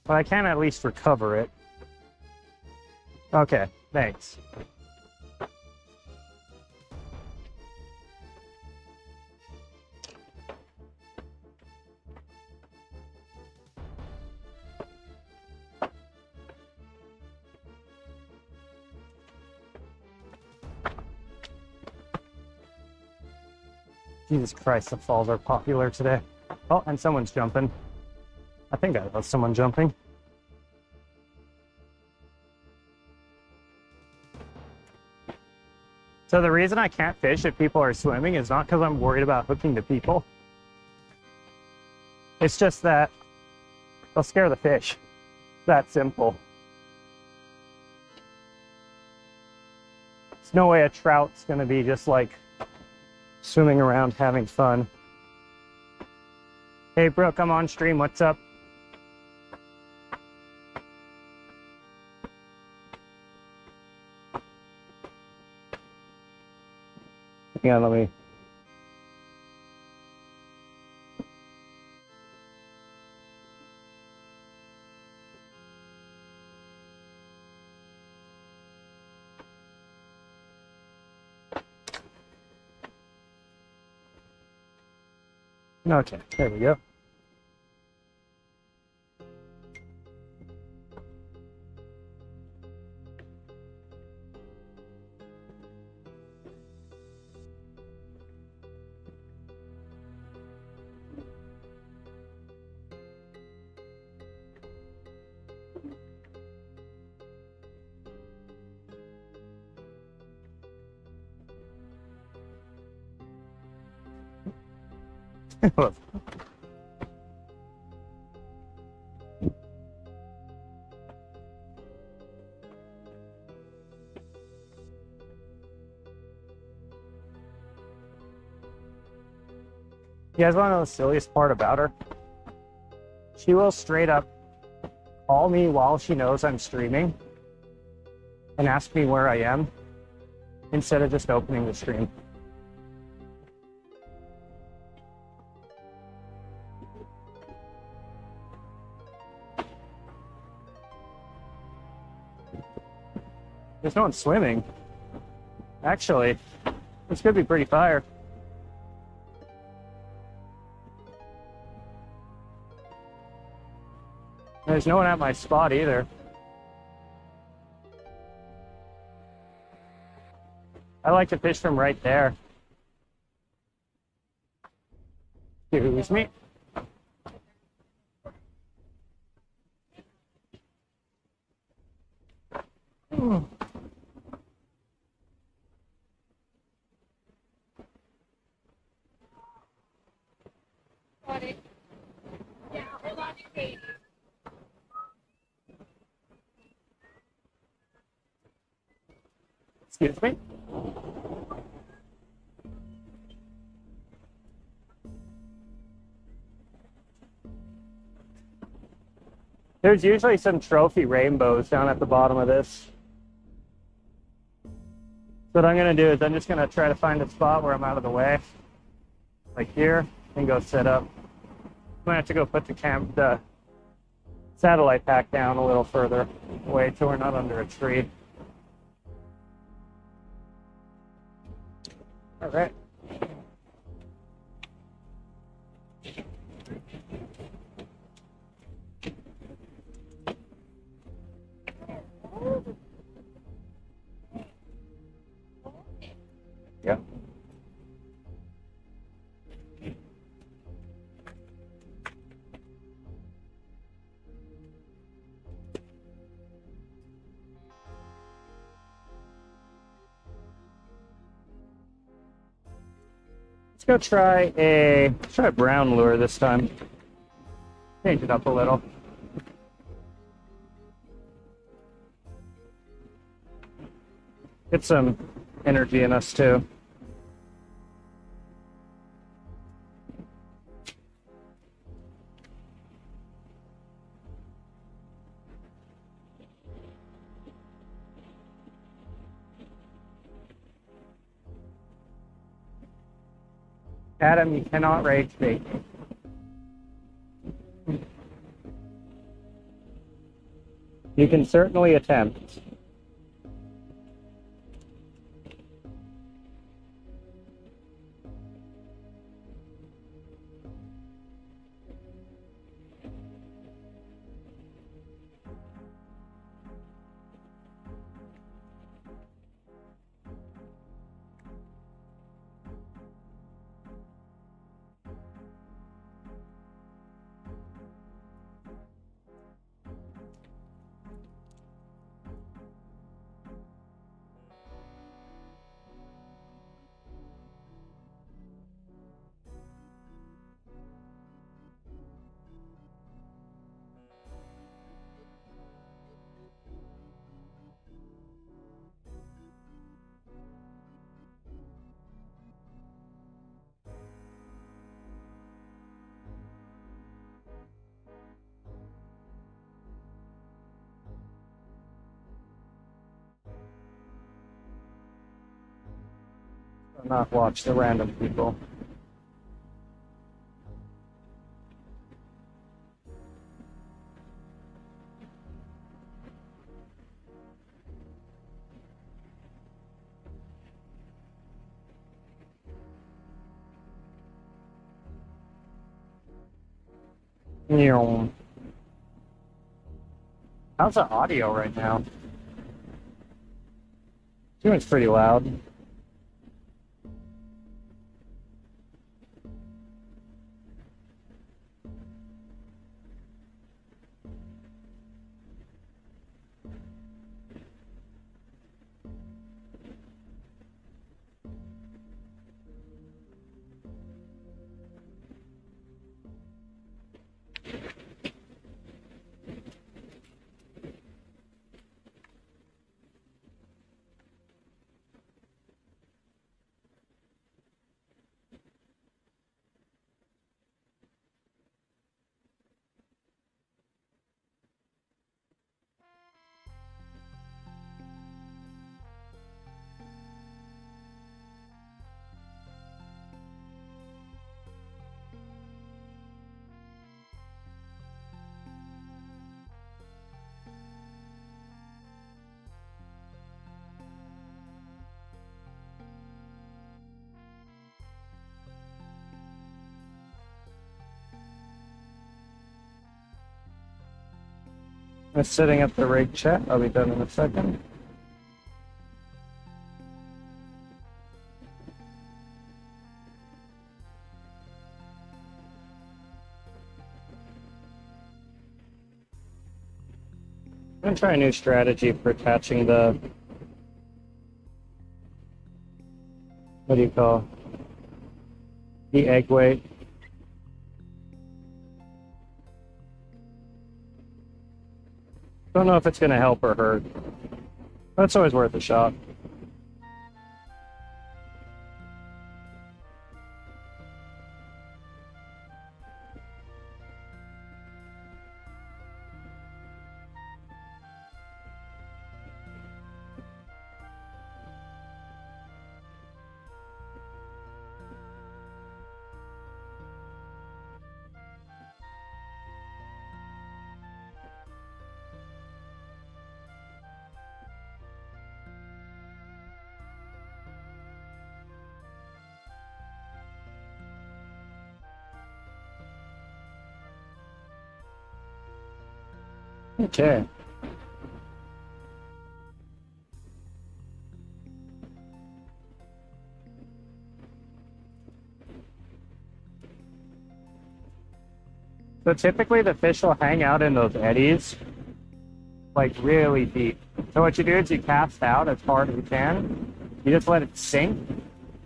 S1: but I can at least recover it. Okay, thanks. Jesus Christ, the falls are popular today. Oh, and someone's jumping. I think I was someone jumping. So the reason I can't fish if people are swimming is not because I'm worried about hooking the people. It's just that they'll scare the fish. That simple. There's no way a trout's gonna be just like swimming around having fun. Hey Brooke, I'm on stream, what's up? Yeah, let me. Okay, there we go. You guys want to know the silliest part about her? She will straight up call me while she knows I'm streaming and ask me where I am instead of just opening the stream. There's no one swimming. Actually, this could be pretty fire. There's no one at my spot either. I like to fish from right there. Excuse me. Excuse me. There's usually some trophy rainbows down at the bottom of this. So what I'm gonna do is I'm just gonna try to find a spot where I'm out of the way, like here, and go set up. I'm gonna have to go put the satellite pack down a little further away so we're not under a tree. All right. Yeah. Let's go try a brown lure this time. Change it up a little. Get some energy in us too. Adam, you cannot rage bait. You can certainly attempt. not watch the random people. How's the audio right now? It's pretty loud. I'm setting up the rig chat. I'll be done in a second. I'm going to try a new strategy for attaching the, what do you call, the egg weight. Don't know if it's going to help or hurt. That's always worth a shot. Okay. So typically the fish will hang out in those eddies, like really deep. So what you do is you cast out as hard as you can. You just let it sink,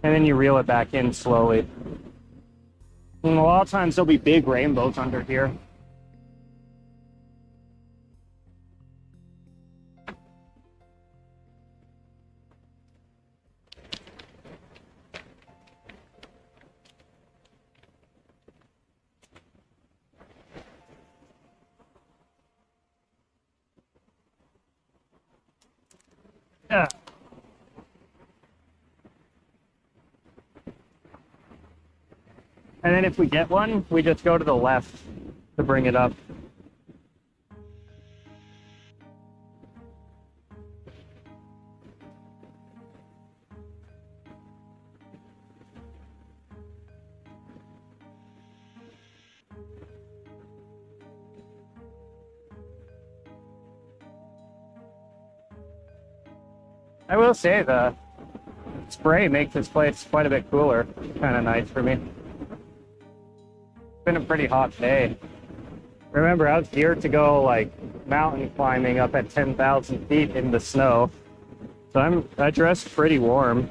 S1: and then you reel it back in slowly. And a lot of times there'll be big rainbows under here. Yeah. And then if we get one, we just go to the left to bring it up. I will say the spray makes this place quite a bit cooler. Kind of nice for me. It's been a pretty hot day. Remember, I was here to go like mountain climbing up at 10,000 feet in the snow. So I dressed pretty warm.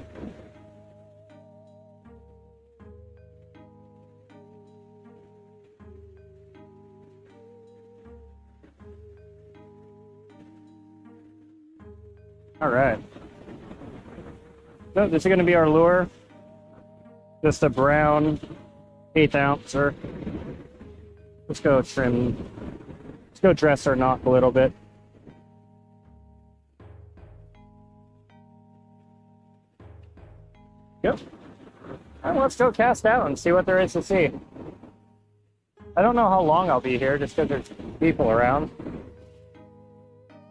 S1: All right. So this is going to be our lure. Just a brown 1/8 ouncer. Let's go trim. Let's go dress our knot a little bit. Yep. Well, let's go cast out and see what there is to see. I don't know how long I'll be here just because there's people around.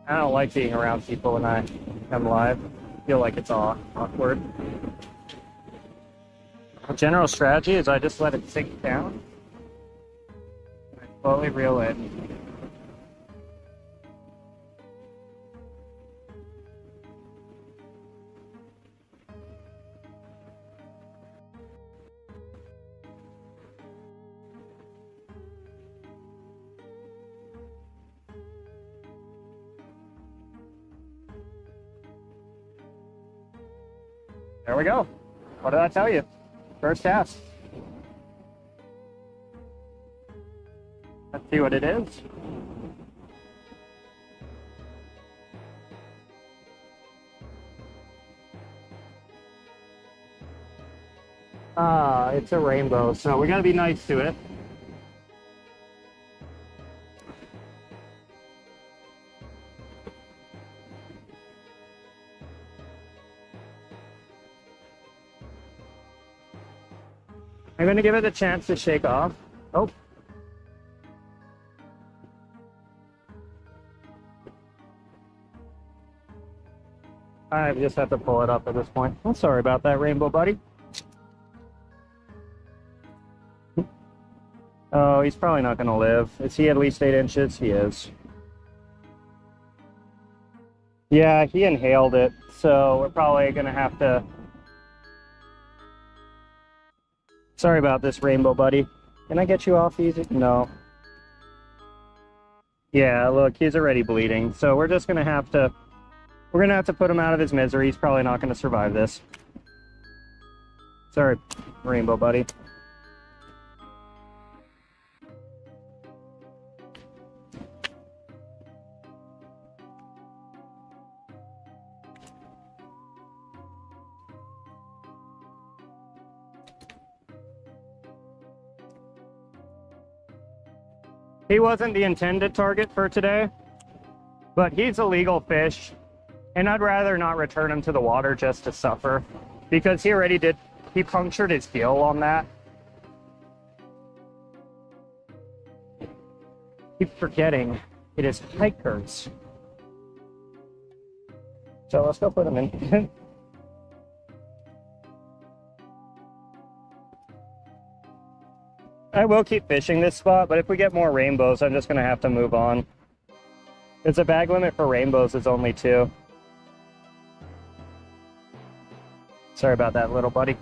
S1: I don't like being around people when I come live. I feel like it's all awkward. The general strategy is I just let it sink down. And I slowly reel in. There we go. What did I tell you? First cast. Let's see what it is. Ah, it's a rainbow, so we gotta be nice to it. I'm going to give it a chance to shake off. Oh. I just have to pull it up at this point. I'm sorry about that, rainbow buddy. Oh, he's probably not going to live. Is he at least 8 inches? He is. Yeah, he inhaled it, so we're probably going to have to... Sorry about this, rainbow buddy. Can I get you off easy? No. Yeah, look, he's already bleeding. So we're just gonna have to put him out of his misery. He's probably not gonna survive this. Sorry, rainbow buddy. He wasn't the intended target for today, but he's a legal fish, and I'd rather not return him to the water just to suffer, because he punctured his gill on that. Keep forgetting, it is hikers. So let's go put him in. I will keep fishing this spot, but if we get more rainbows, I'm just going to have to move on. Because the bag limit for rainbows is only 2. Sorry about that, little buddy.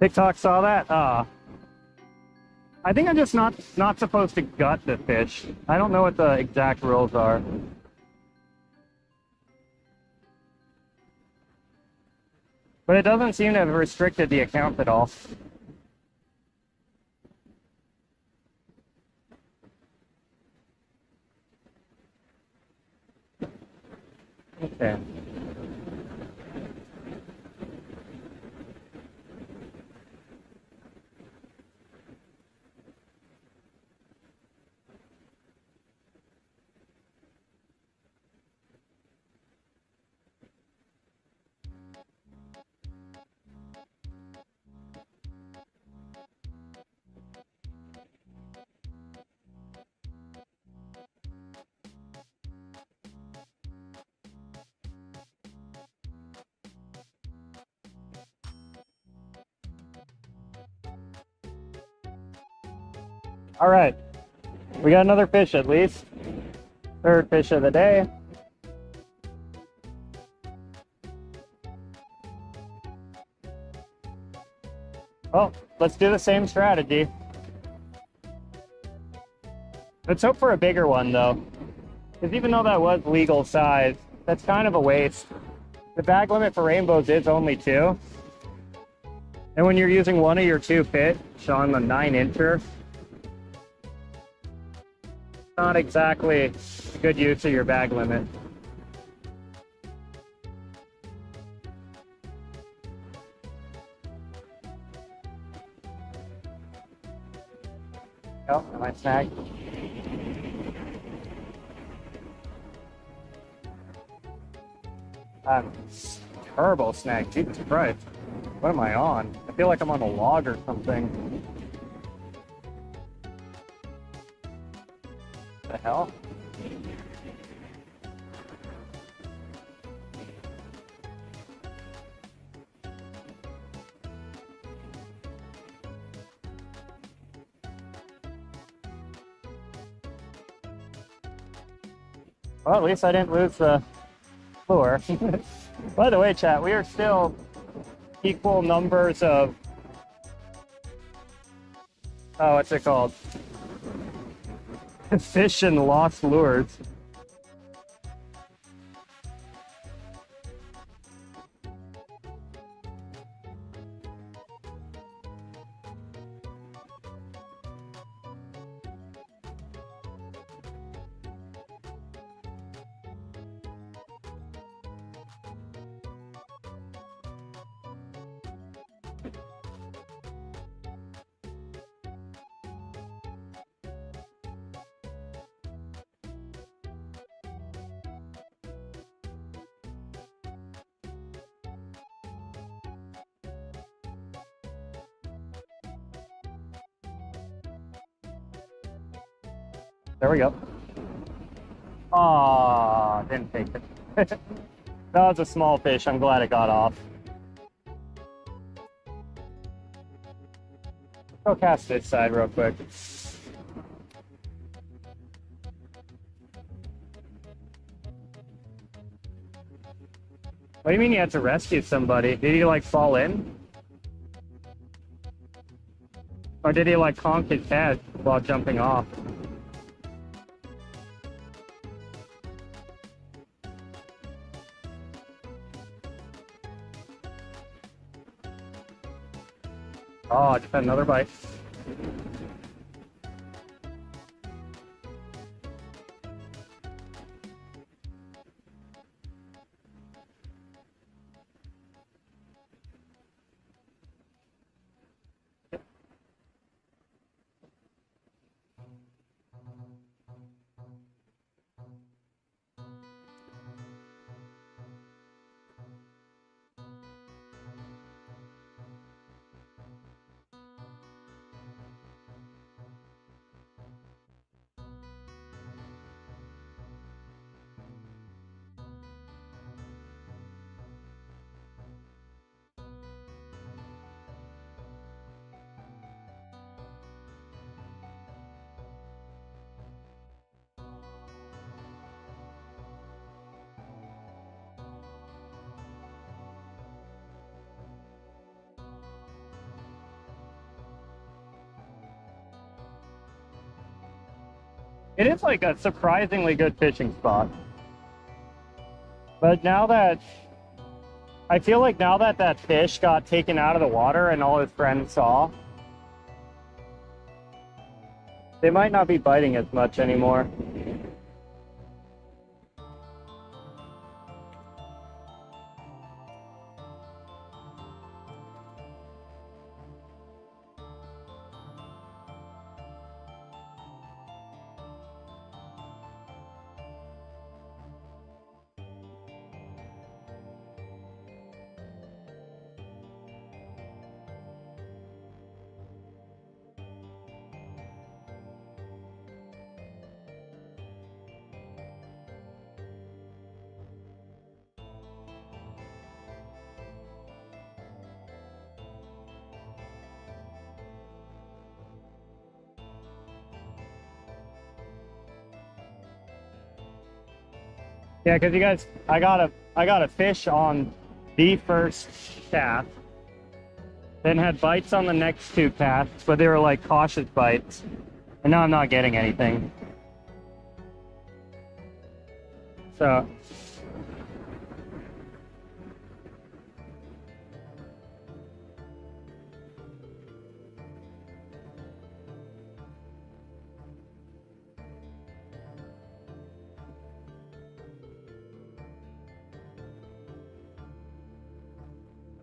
S1: TikTok saw that? I think I'm just not supposed to gut the fish. I don't know what the exact rules are. But it doesn't seem to have restricted the account at all. Okay. All right, we got another fish at least. Third fish of the day. Well, let's do the same strategy. Let's hope for a bigger one though, because even though that was legal size, that's kind of a waste. The bag limit for rainbows is only 2. And when you're using one of your 2 fish on the 9-incher, not exactly a good use of your bag limit. Oh, am I snagged? I'm turbo snagged. Jesus Christ. What am I on? I feel like I'm on a log or something. What the hell? Well, at least I didn't lose the lure. By the way, chat, we are still equal numbers of, oh, what's it called? Fish and lost lures. There we go. Aw, didn't take it. That was a small fish. I'm glad it got off. Go cast this side real quick. What do you mean you had to rescue somebody? Did he like fall in? Or did he like conk his head while jumping off? Oh, I just had another bite. It is like a surprisingly good fishing spot. But now that, I feel like now that that fish got taken out of the water and all his friends saw, they might not be biting as much anymore. Yeah, because you guys, I got a fish on the first cast, then had bites on the next two casts, but they were like cautious bites, and now I'm not getting anything. So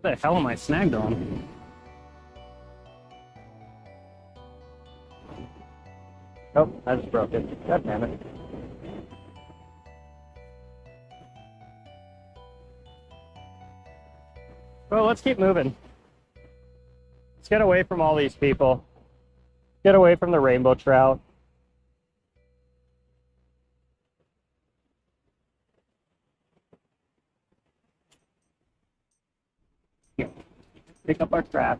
S1: what the hell am I snagged on? Oh, I just broke it. God damn it. Well, let's keep moving. Let's get away from all these people. Get away from the rainbow trout. Here, pick up our trash.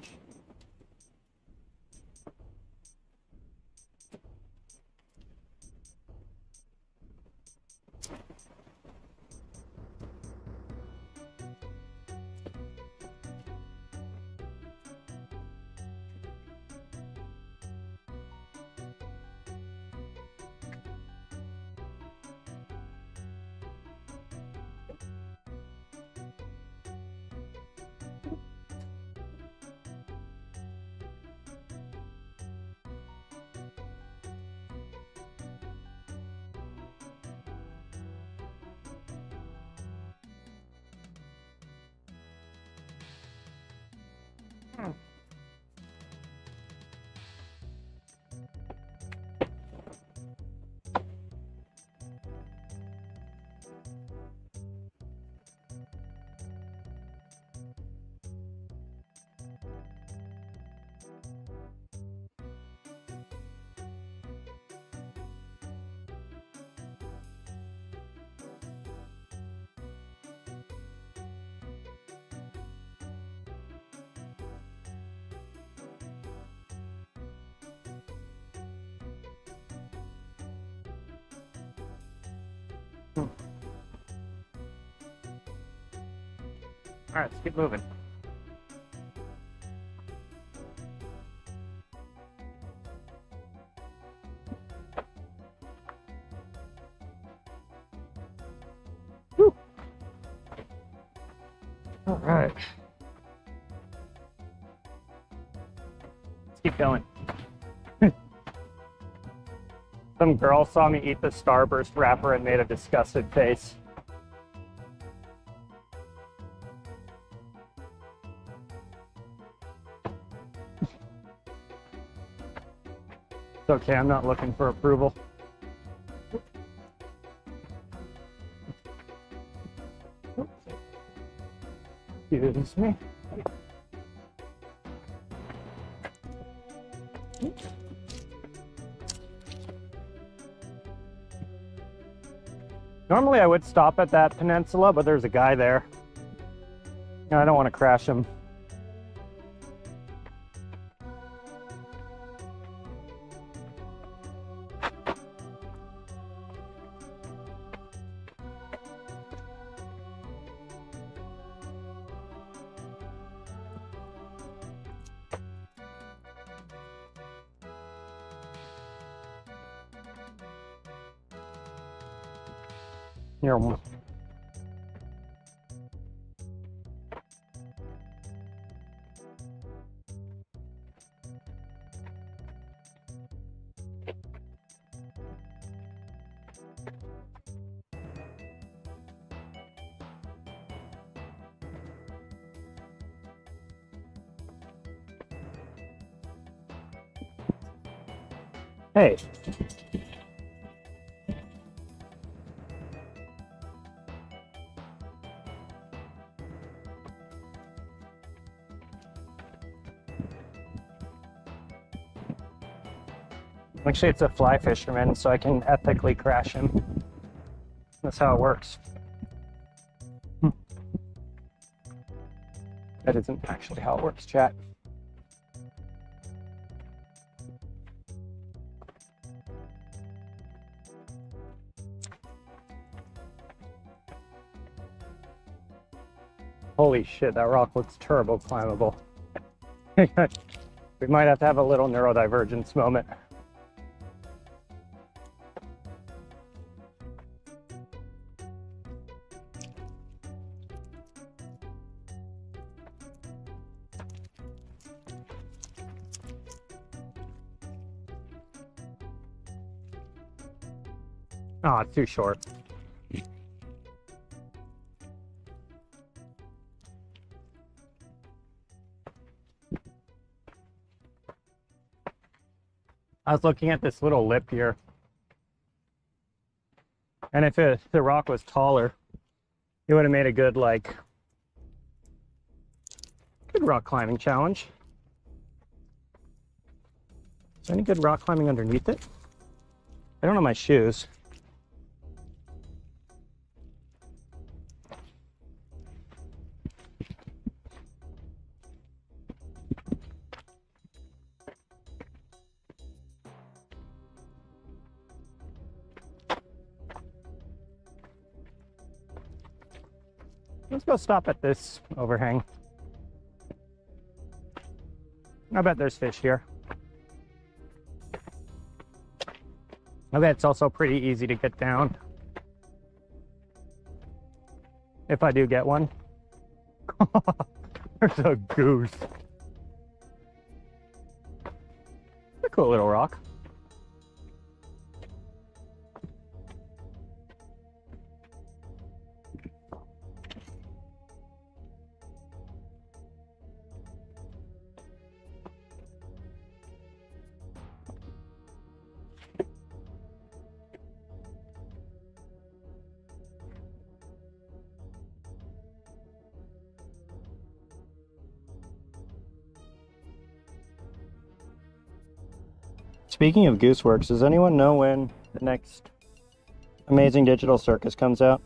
S1: All right, let's keep moving. Whew. All right. Let's keep going. Some girl saw me eat the Starburst wrapper and made a disgusted face. It's okay, I'm not looking for approval. Excuse me. Normally I would stop at that peninsula, but there's a guy there. I don't want to crash him. Here. Hey. Actually, it's a fly fisherman, so I can ethically crash him. That's how it works. That isn't actually how it works, chat. Holy shit, that rock looks turbo climbable. We might have to have a little neurodivergence moment. Oh, it's too short. I was looking at this little lip here, and if the rock was taller, it would have made a good good rock climbing challenge. Is there any good rock climbing underneath it? I don't know my shoes. Let's go stop at this overhang. I bet there's fish here. I bet it's also pretty easy to get down. If I do get one. There's a goose. A cool little rock. Speaking of Gooseworks, does anyone know when the next Amazing Digital Circus comes out?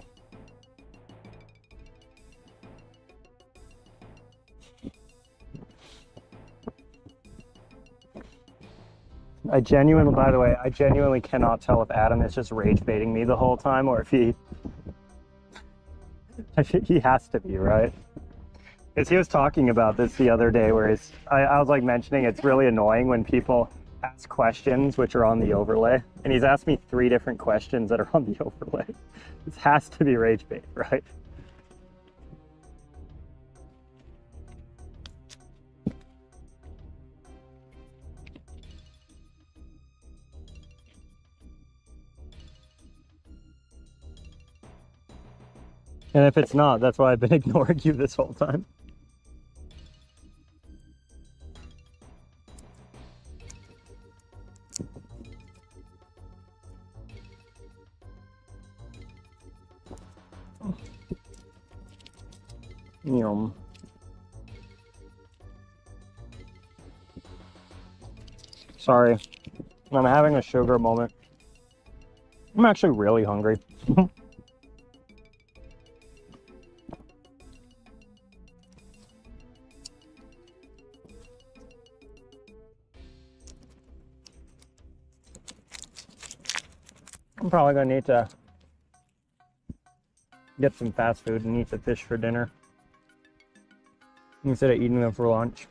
S1: By the way, I genuinely cannot tell if Adam is just rage baiting me the whole time or if he has to be, right? Because he was talking about this the other day where I was like mentioning it's really annoying when people ask questions which are on the overlay, and he's asked me 3 different questions that are on the overlay. This has to be rage bait, right? And if it's not, that's why I've been ignoring you this whole time. Yum. Sorry, I'm having a sugar moment. I'm actually really hungry. I'm probably gonna need to get some fast food and eat the fish for dinner instead of eating them for lunch.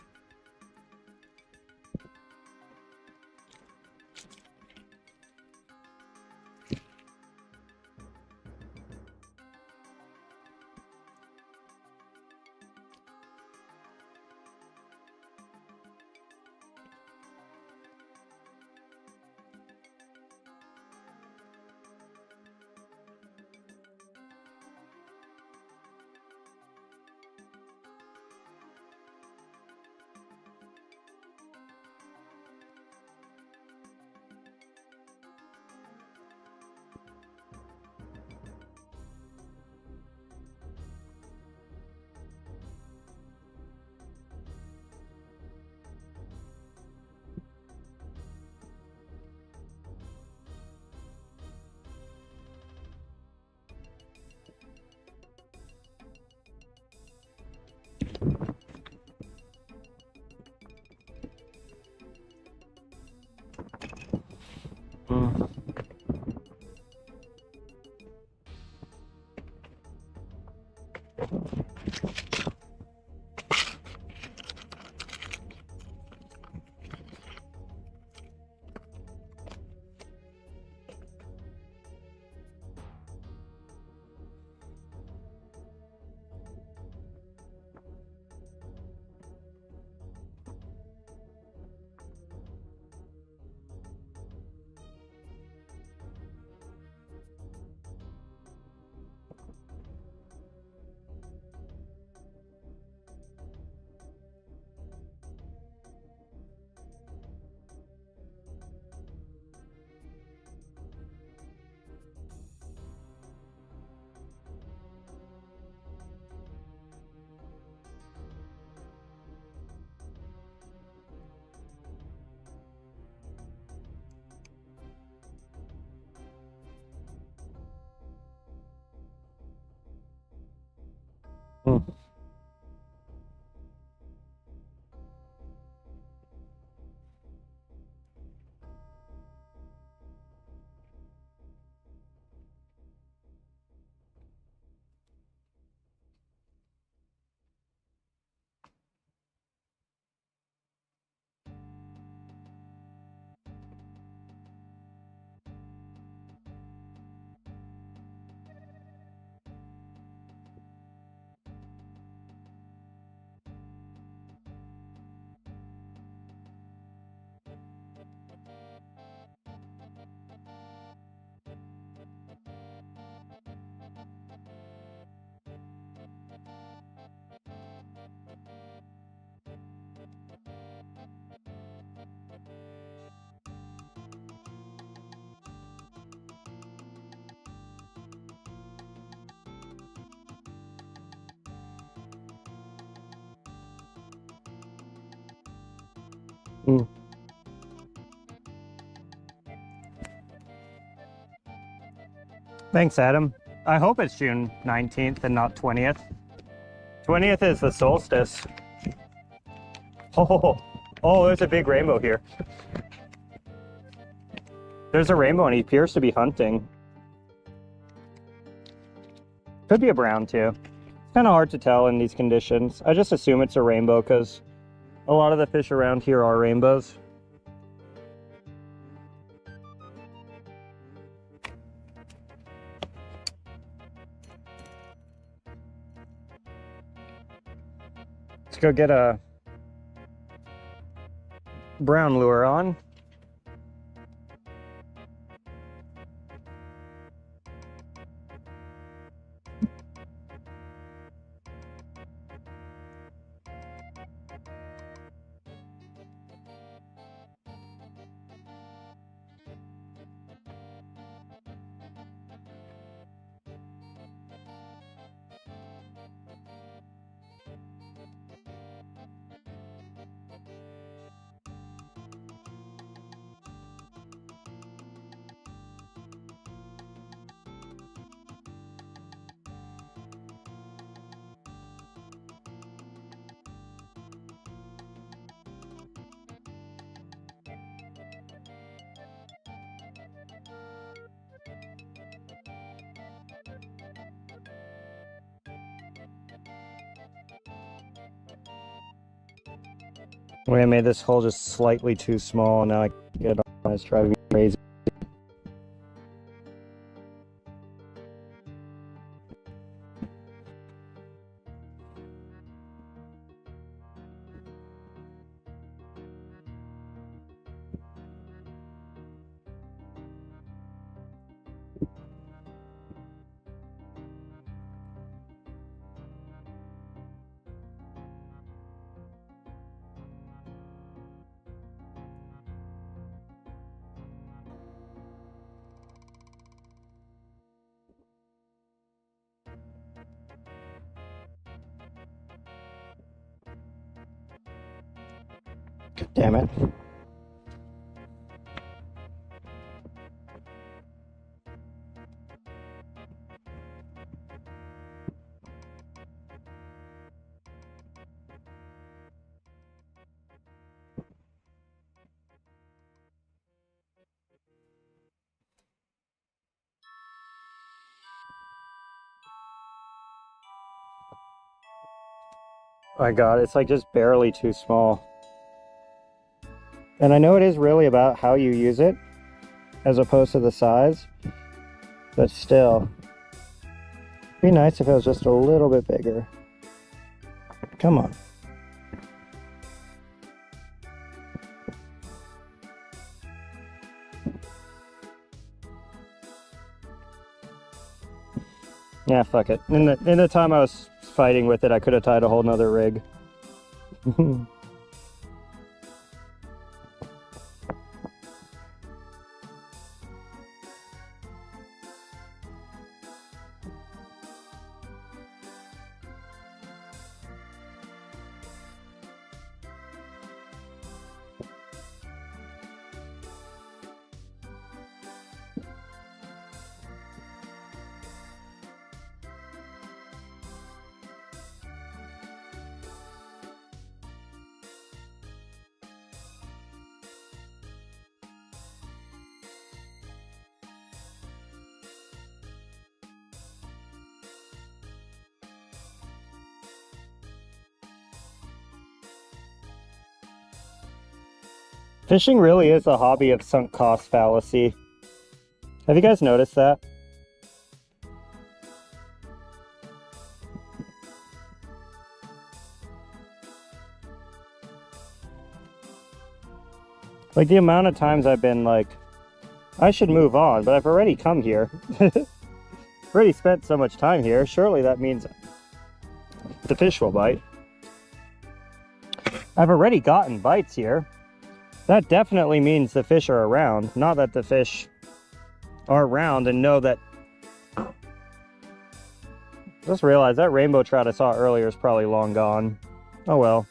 S1: Mm. Thanks, Adam. I hope it's June 19th and not 20th. 20th is the solstice. Oh, there's a big rainbow here. There's a rainbow and he appears to be hunting. Could be a brown too. It's kind of hard to tell in these conditions. I just assume it's a rainbow because a lot of the fish around here are rainbows. Let's go get a brown lure on. I made this hole just slightly too small. Now I get it on. It's driving me crazy. Damn it. Oh my God, it's like just barely too small. And I know it is really about how you use it as opposed to the size, but still, it'd be nice if it was just a little bit bigger. Come on. Yeah, fuck it. In the time I was fighting with it, I could have tied a whole nother rig. Fishing really is a hobby of sunk cost fallacy. Have you guys noticed that? Like the amount of times I've been like, I should move on, but I've already come here. Already spent so much time here. Surely that means the fish will bite. I've already gotten bites here. That definitely means the fish are around, not that the fish are around and know that. Just realized that rainbow trout I saw earlier is probably long gone. Oh well.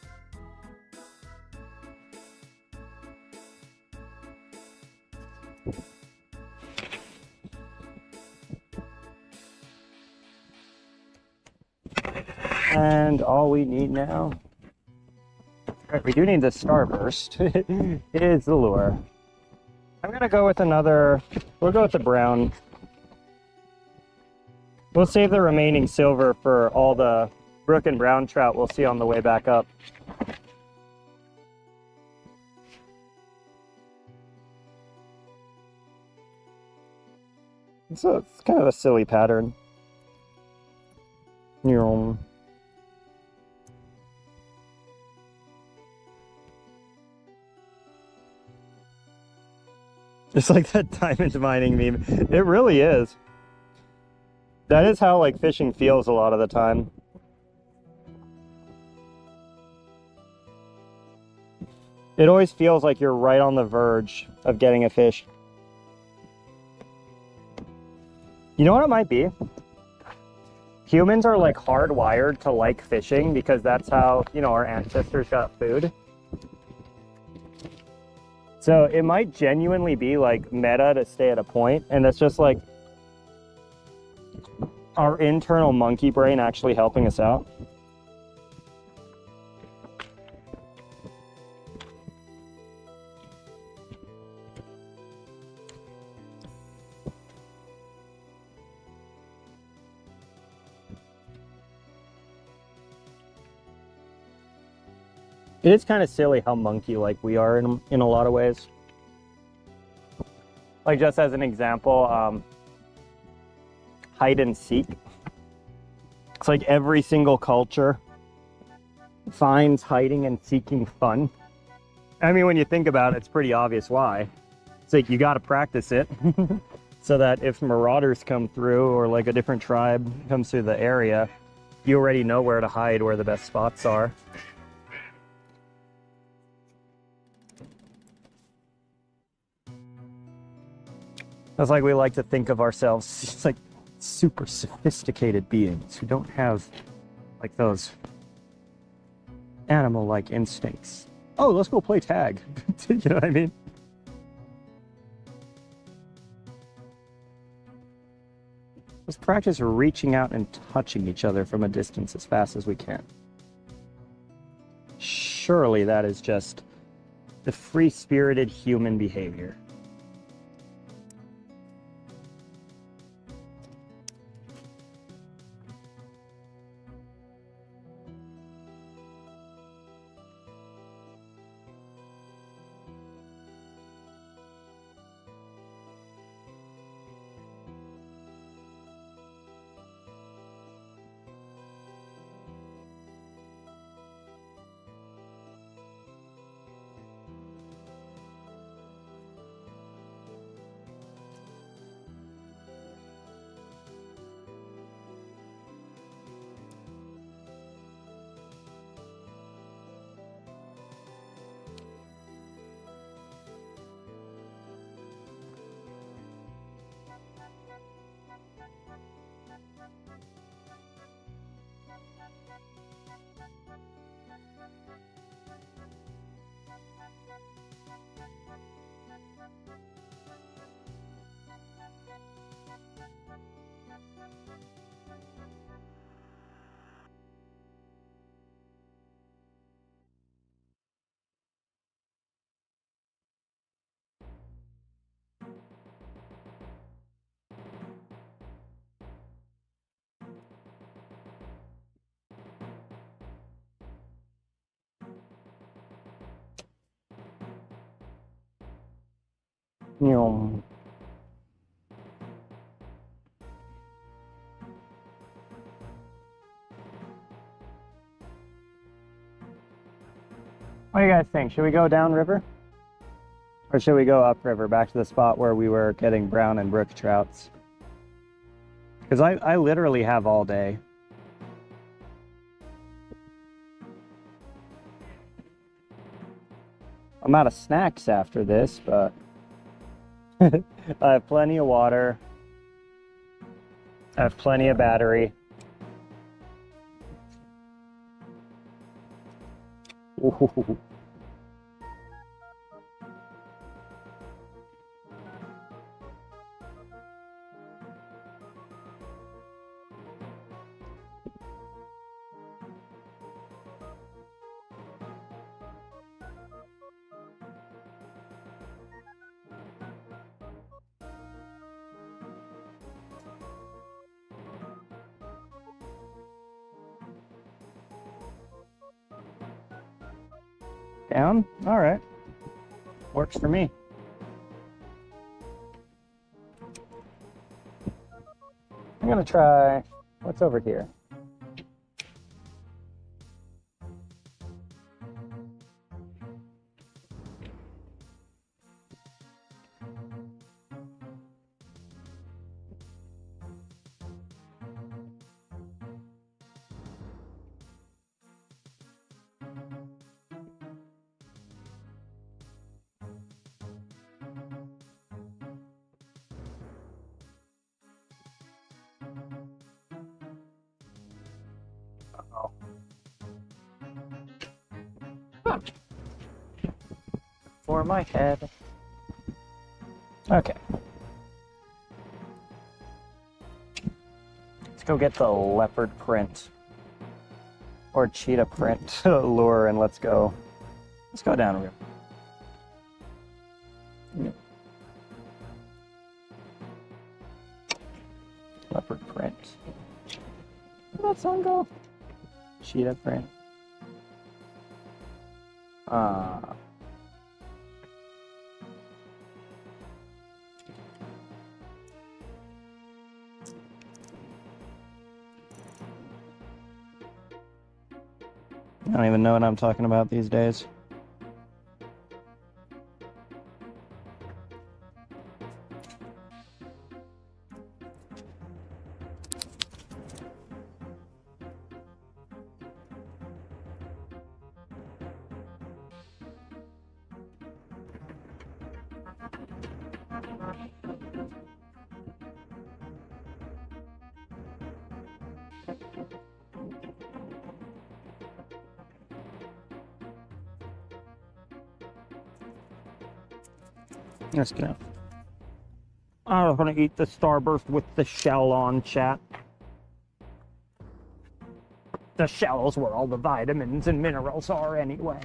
S1: And all we need now, right, we do need the starburst, is the lure. I'm gonna go with we'll go with the brown. We'll save the remaining silver for all the brook and brown trout we'll see on the way back up. So it's kind of a silly pattern. It's like that diamond mining meme. It really is. That is how like fishing feels a lot of the time. It always feels like you're right on the verge of getting a fish. You know what it might be? Humans are like hardwired to like fishing because that's how, you know, our ancestors got food. So it might genuinely be like meta to stay at a point, and that's just like our internal monkey brain actually helping us out. It is kind of silly how monkey-like we are in a lot of ways. Like just as an example, hide and seek. It's like every single culture finds hiding and seeking fun. I mean, when you think about it, it's pretty obvious why. It's like you got to practice it so that if marauders come through or like a different tribe comes through the area, you already know where to hide, where the best spots are. It's like we like to think of ourselves as like super sophisticated beings who don't have like those animal-like instincts. Oh, let's go play tag. You know what I mean? Let's practice reaching out and touching each other from a distance as fast as we can. Surely that is just the free-spirited human behavior. What do you guys think? Should we go downriver? Or should we go upriver back to the spot where we were getting brown and brook trouts? Because I literally have all day. I'm out of snacks after this, but I have plenty of water. I have plenty of battery. Ooh. Down? All right. Works for me. I'm gonna try, what's over here? Uh-oh. For my head. Okay. Let's go get the leopard print. Or cheetah print lure and let's go down real. Leopard print. Where'd that song go? Cheetah print. I don't even know what I'm talking about these days. Just gonna. I was gonna eat the Starburst with the shell on, chat. The shell's where all the vitamins and minerals are anyway.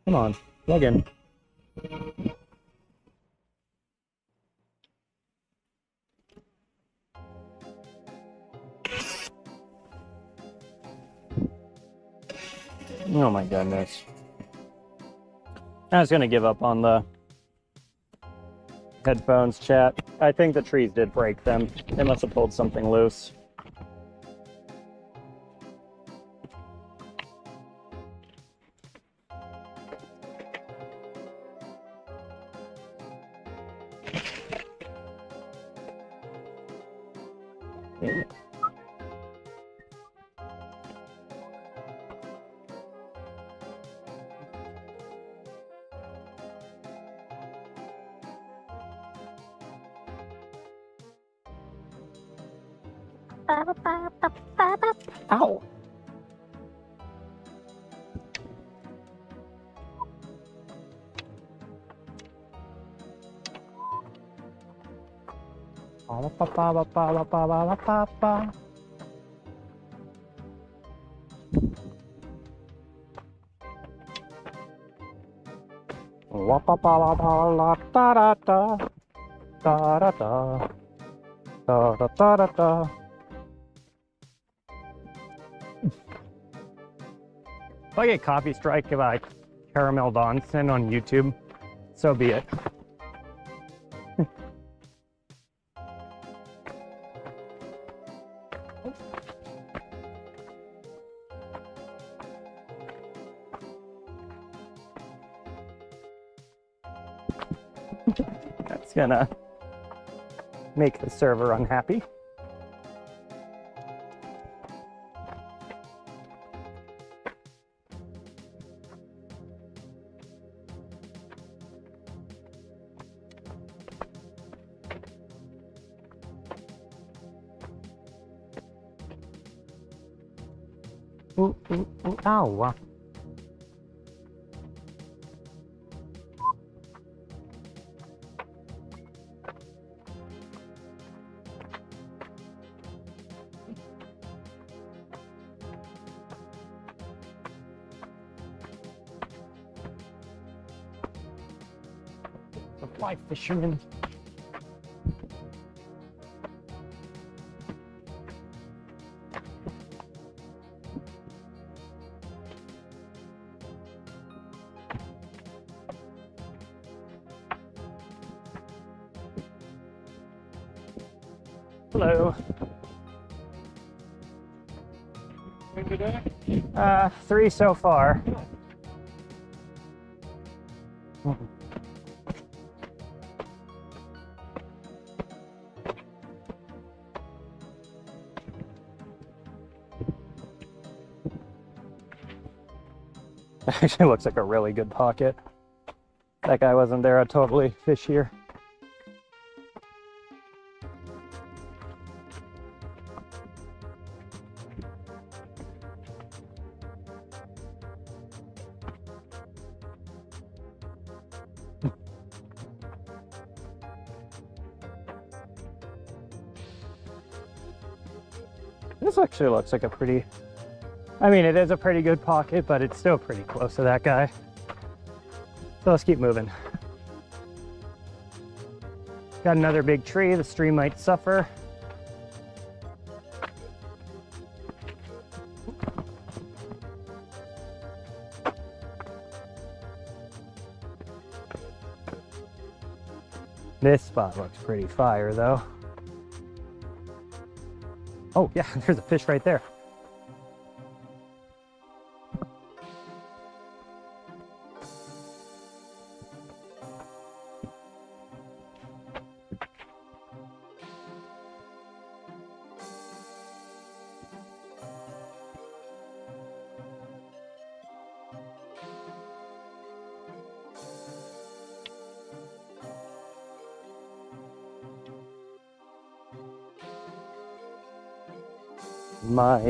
S1: Come on, plug in. Oh my goodness. I was gonna give up on the headphones, chat. I think the trees did break them. They must have pulled something loose. Ow. If I get copy strike by Caramel Donson on YouTube, so be it. That's gonna make the server unhappy. Ooh, ooh, ooh, ow. Fly fisherman. Hello. 3 so far. Actually looks like a really good pocket. That guy wasn't there, I'd totally fish here. This actually looks like a pretty, I mean, it is a pretty good pocket, but it's still pretty close to that guy. So let's keep moving. Got another big tree, the stream might suffer. This spot looks pretty fire though. Oh yeah, there's a fish right there. My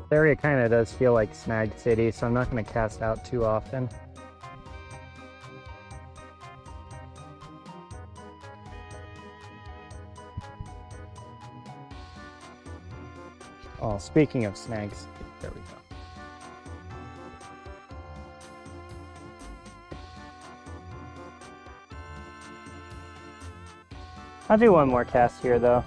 S1: This area kind of does feel like Snag City, so I'm not going to cast out too often. Oh, speaking of snags, there we go. I'll do one more cast here though.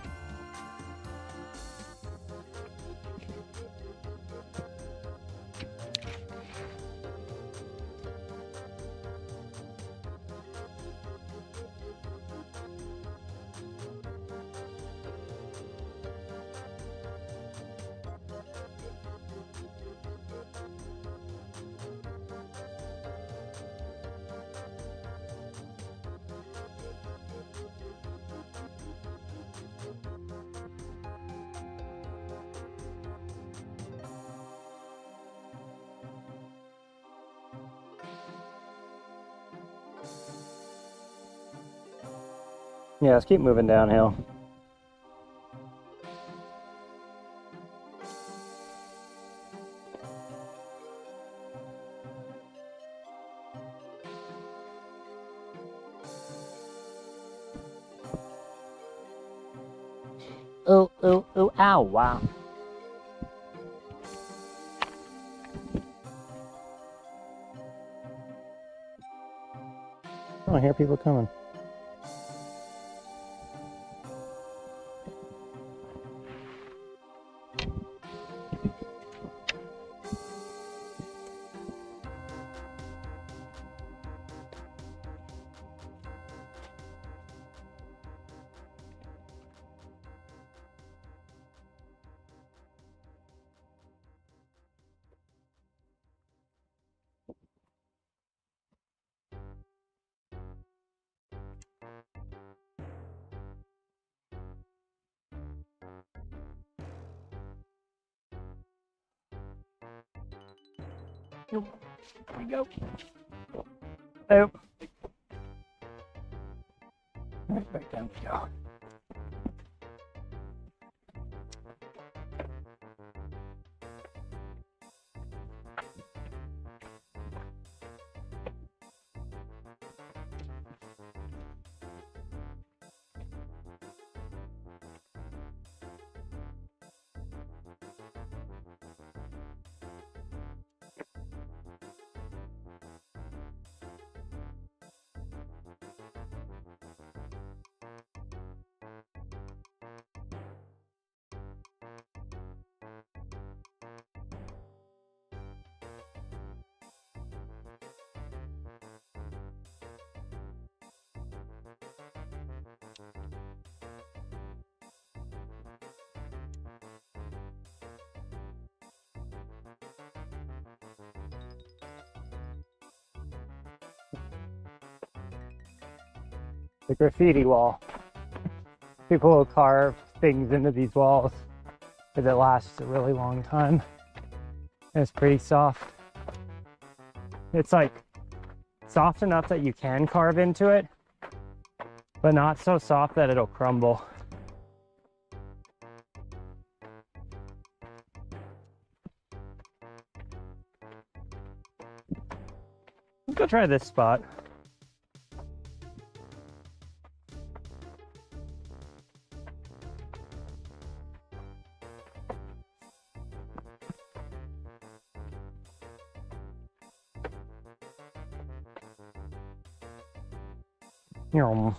S1: Yeah, let's keep moving downhill. Oh, Oh, wow. Oh, I hear people coming. Here we go. Oh. Right back down we go. The graffiti wall. People will carve things into these walls because it lasts a really long time. And it's pretty soft. It's like soft enough that you can carve into it, but not so soft that it'll crumble. Let's go try this spot. Yum.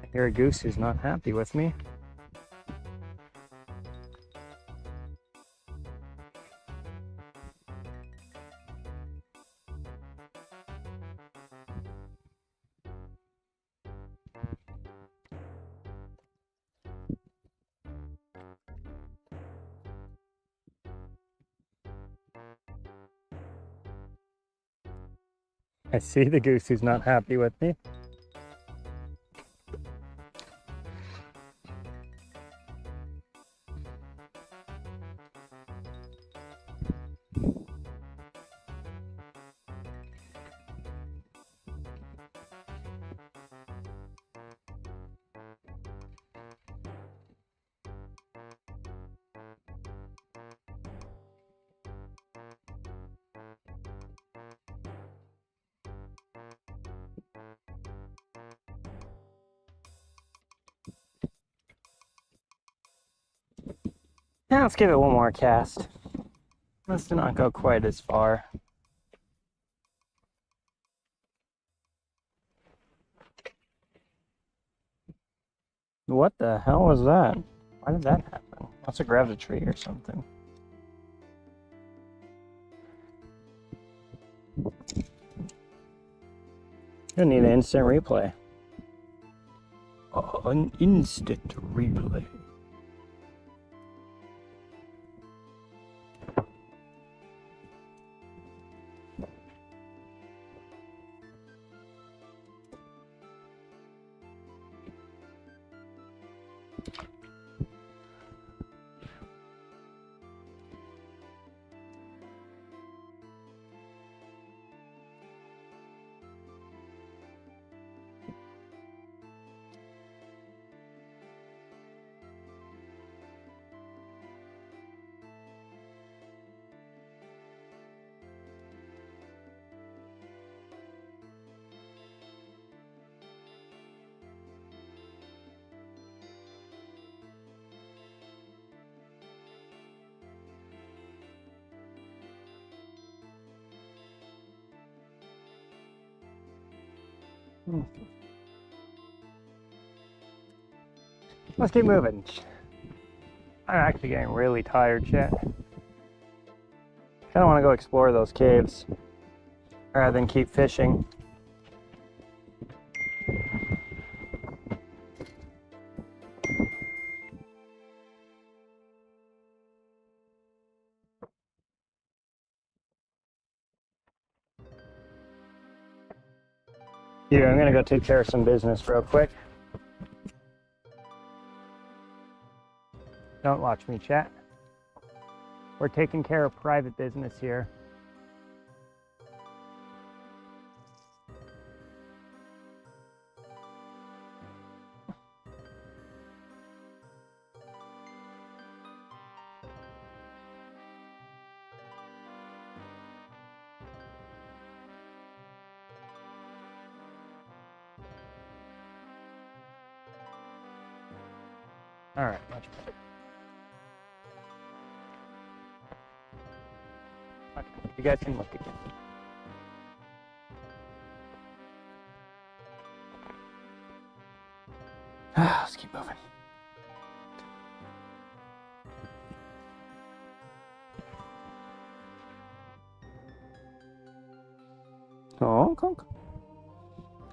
S1: I hear a goose who's not happy with me. I see the goose who's not happy with me. Now let's give it one more cast. Let's not go quite as far. What the hell was that? Why did that happen? Must have grabbed a tree or something. You need an instant replay. An instant replay. Let's keep moving. I'm actually getting really tired, Chet. Kind of want to go explore those caves rather than keep fishing. Yeah, I'm gonna go take care of some business real quick. Don't watch me, chat. We're taking care of private business here. All right, much better. Okay, you guys can look again. Let's keep moving. Oh, conk.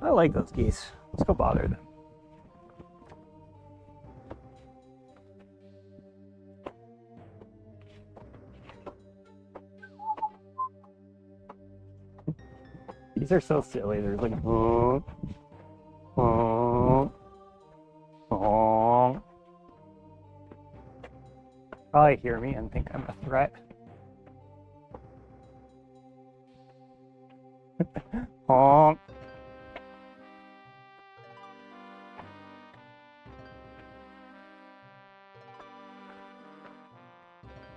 S1: I like those geese. Let's go bother them. These are so silly. They're like, oh, oh, oh. Probably hear me and think I'm a threat. Honk.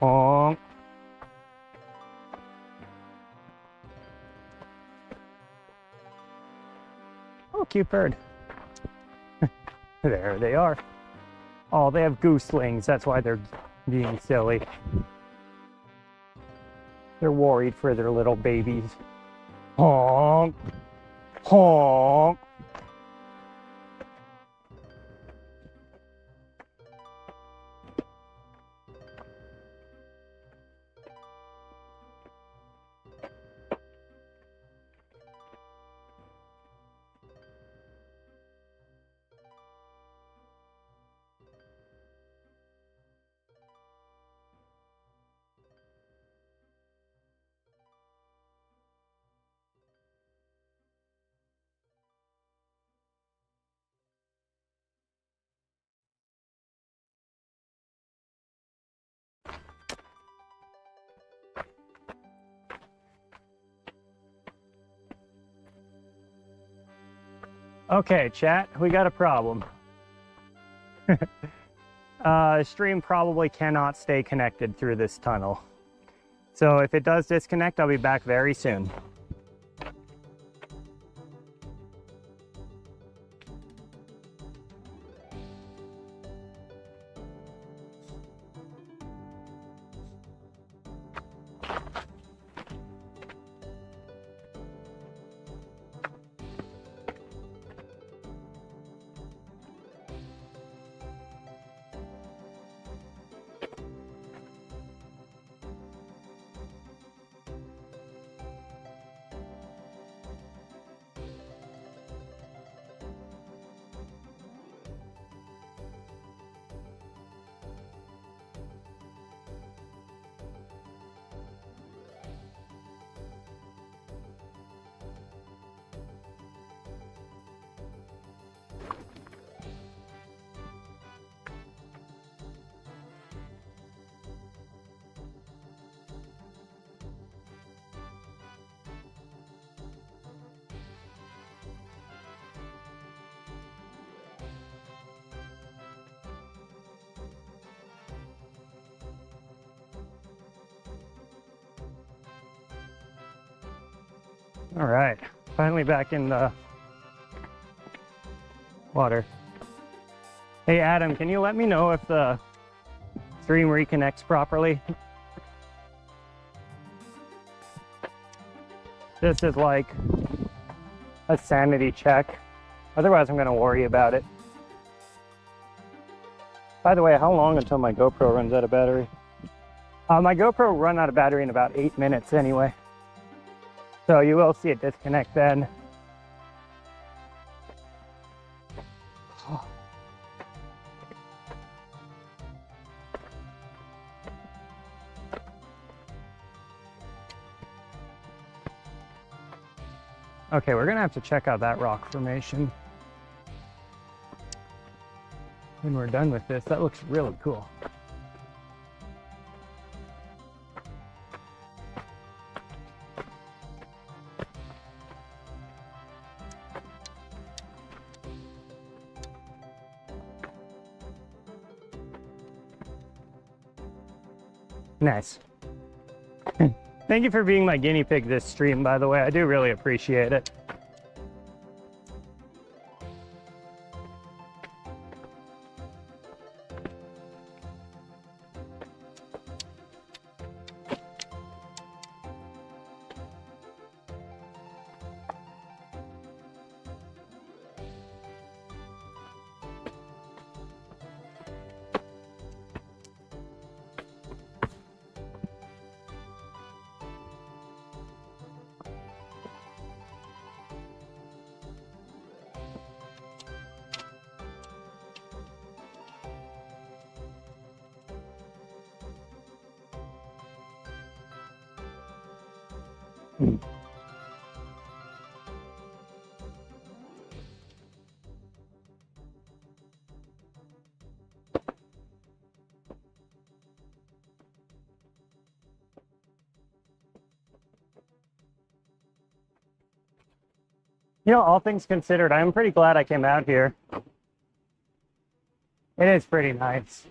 S1: Honk. Oh, cute bird. There they are. Oh, they have gooselings. That's why they're being silly. They're worried for their little babies. Honk. Honk. Okay, chat, we got a problem. Stream probably cannot stay connected through this tunnel. So if it does disconnect, I'll be back very soon. All right, finally back in the water. Hey Adam, can you let me know if the stream reconnects properly? This is like a sanity check. Otherwise, I'm going to worry about it. By the way, how long until my GoPro runs out of battery? My GoPro will run out of battery in about 8 minutes anyway. So you will see it disconnect then. Okay, we're gonna have to check out that rock formation when we're done with this. That looks really cool. Nice. Thank you for being my guinea pig this stream, by the way. I do really appreciate it. You know, all things considered, I'm pretty glad I came out here. It is pretty nice.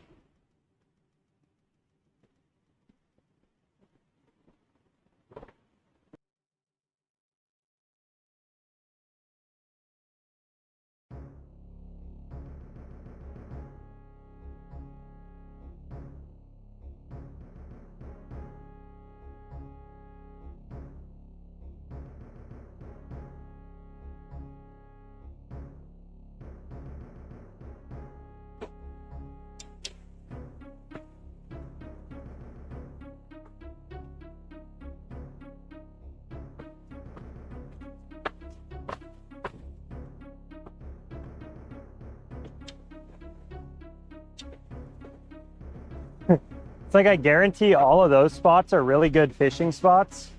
S1: It's like I guarantee all of those spots are really good fishing spots,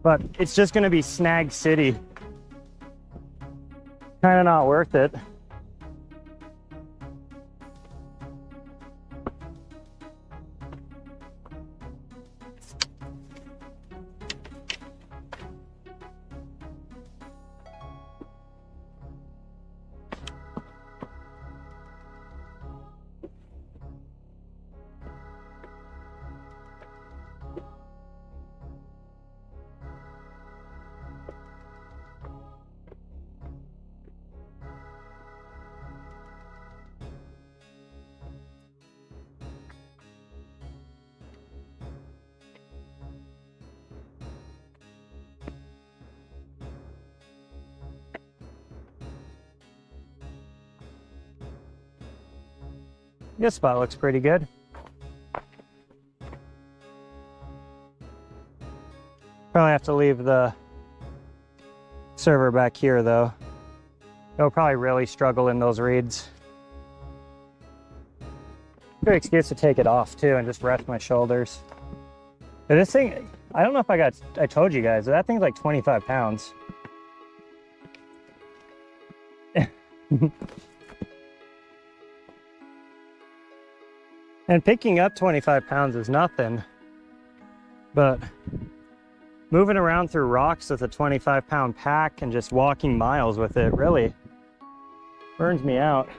S1: but it's just gonna be Snag City. Kind of not worth it. This spot looks pretty good. Probably have to leave the server back here though. It'll probably really struggle in those reeds. Good excuse to take it off too and just rest my shoulders. But this thing, I don't know if I told you guys, that thing's like 25 pounds. And picking up 25 pounds is nothing, but moving around through rocks with a 25-pound pack and just walking miles with it really burns me out.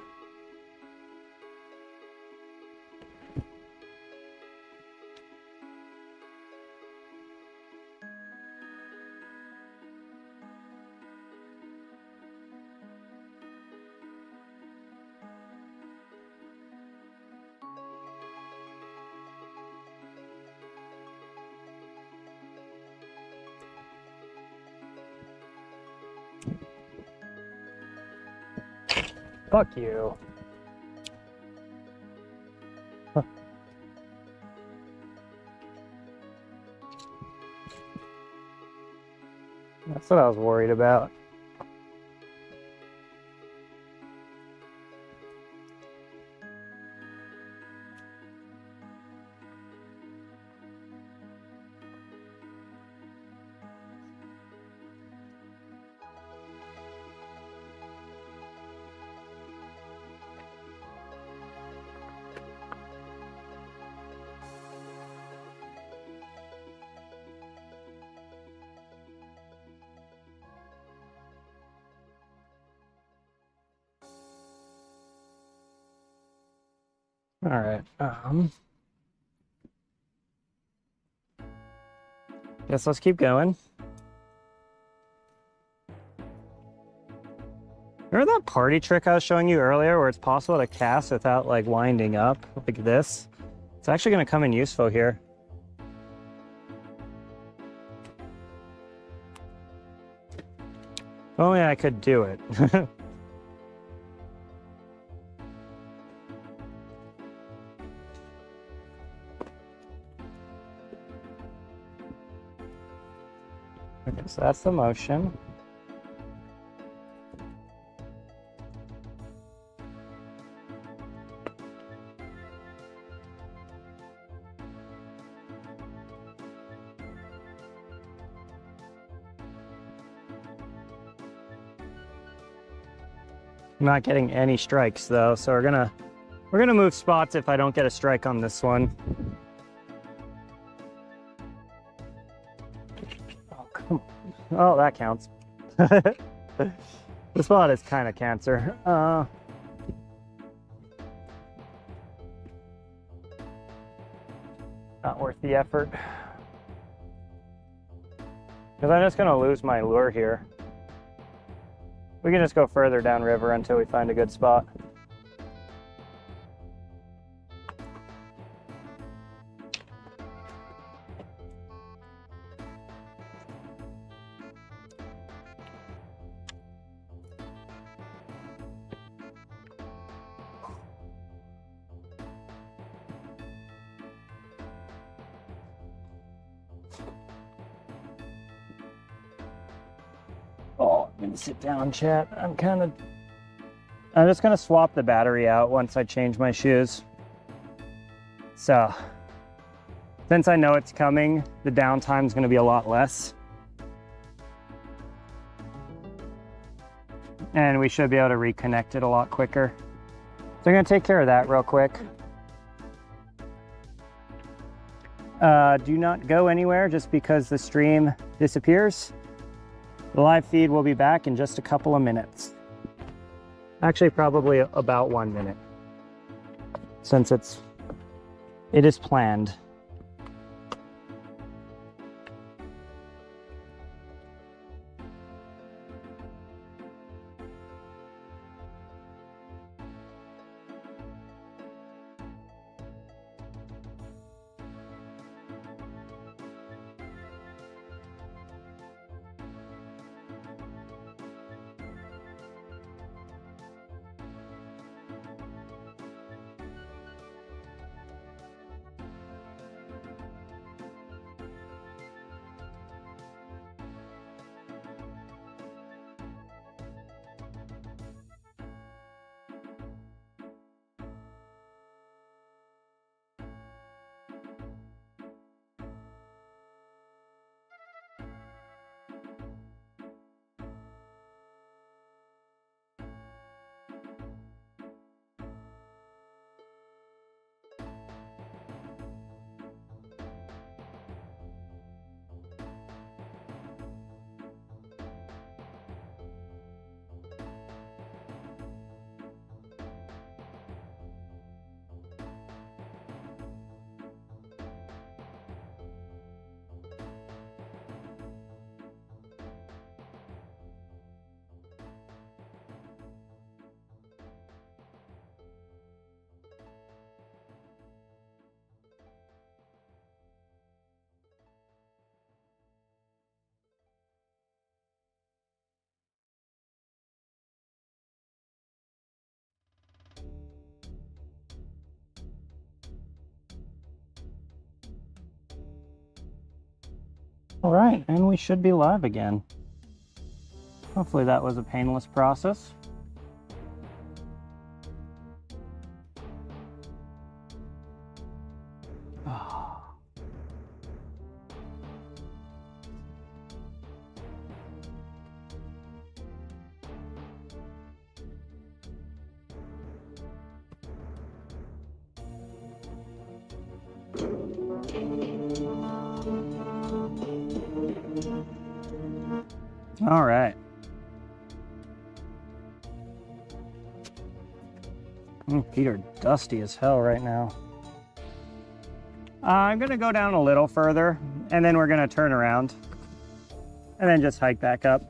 S1: Fuck you. That's what I was worried about. All right. Guess let's keep going. Remember that party trick I was showing you earlier where it's possible to cast without like winding up like this? It's actually going to come in useful here. If only I could do it. Okay, so that's the motion. I'm not getting any strikes though, so we're gonna move spots if I don't get a strike on this one. Oh, come on. Oh, that counts. The spot is kind of cancer. Not worth the effort. Because I'm just gonna lose my lure here. We can just go further downriver until we find a good spot. Oh, I'm gonna sit down, chat. I'm just gonna swap the battery out once I change my shoes. So, since I know it's coming, the downtime's gonna be a lot less. And we should be able to reconnect it a lot quicker. So I'm gonna take care of that real quick. Do not go anywhere just because the stream disappears. The live feed will be back in just a couple of minutes. Actually, probably about 1 minute, since it is planned. All right, and we should be live again. Hopefully that was a painless process. All right. Feet are dusty as hell right now. I'm gonna go down a little further and then we're gonna turn around and then just hike back up.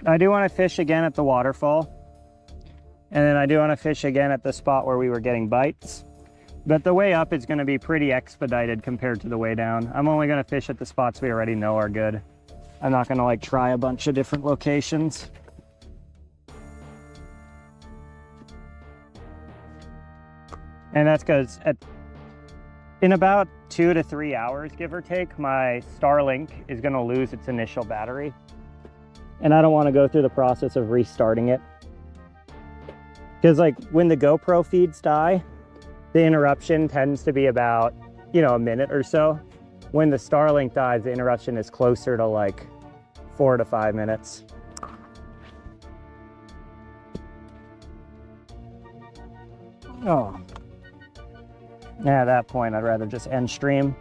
S1: I do want to fish again at the waterfall, and then I do want to fish again at the spot where we were getting bites. But the way up is going to be pretty expedited compared to the way down. I'm only going to fish at the spots we already know are good. I'm not going to like try a bunch of different locations. And that's because in about 2 to 3 hours, give or take, my Starlink is going to lose its initial battery. And I don't want to go through the process of restarting it. Because like when the GoPro feeds die, the interruption tends to be about, you know, a minute or so. When the Starlink dies, the interruption is closer to like 4 to 5 minutes. Oh. Yeah, at that point, I'd rather just end stream.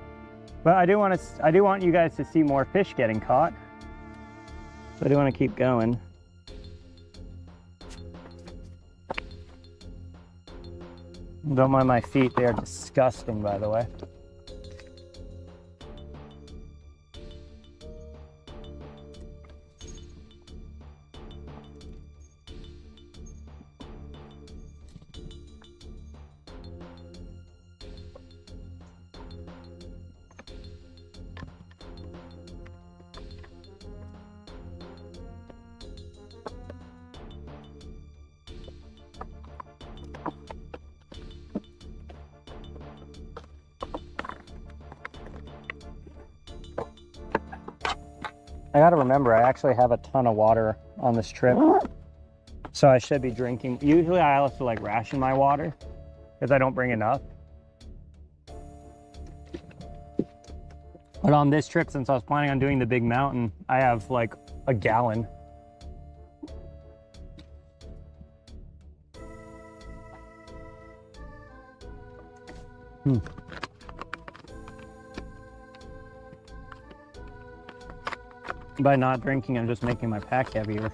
S1: But I do want you guys to see more fish getting caught. So I do want to keep going. Don't mind my feet, they are disgusting, by the way. I gotta remember, I actually have a ton of water on this trip, so I should be drinking. Usually I have to like ration my water because I don't bring enough. But on this trip, since I was planning on doing the big mountain, I have like a gallon. By not drinking, I'm just making my pack heavier.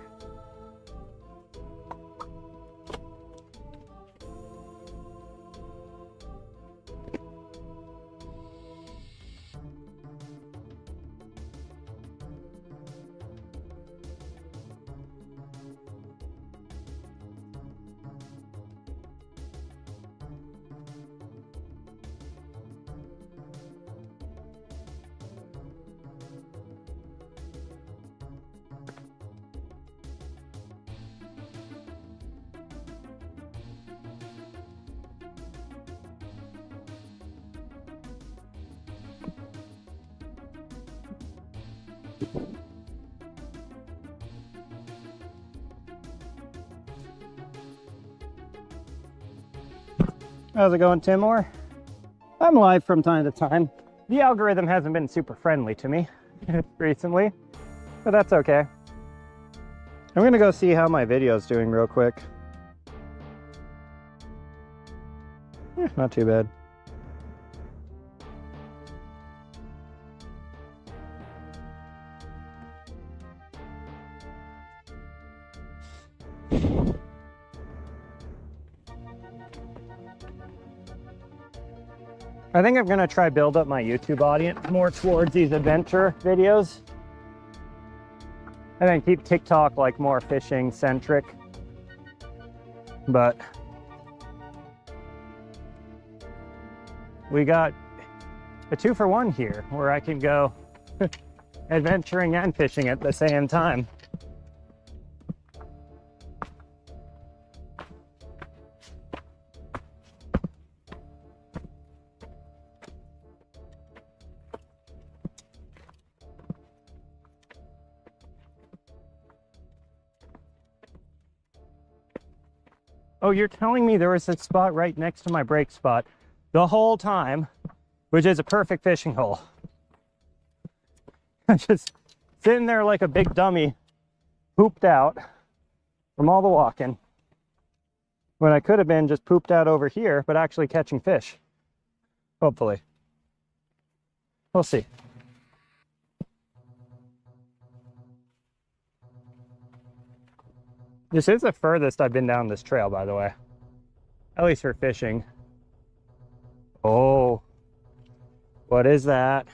S1: How's it going, Timor? I'm live from time to time. The algorithm hasn't been super friendly to me recently, but that's okay. I'm gonna go see how my video's doing real quick. Not too bad. I think I'm gonna try build up my YouTube audience more towards these adventure videos. And then keep TikTok like more fishing centric. But we got a 2-for-1 here where I can go adventuring and fishing at the same time. Oh, you're telling me there was a spot right next to my break spot the whole time, which is a perfect fishing hole. I'm just sitting there like a big dummy, pooped out from all the walking, when I could have been just pooped out over here, but actually catching fish. Hopefully. We'll see. This is the furthest I've been down this trail, by the way. At least for fishing. Oh, what is that?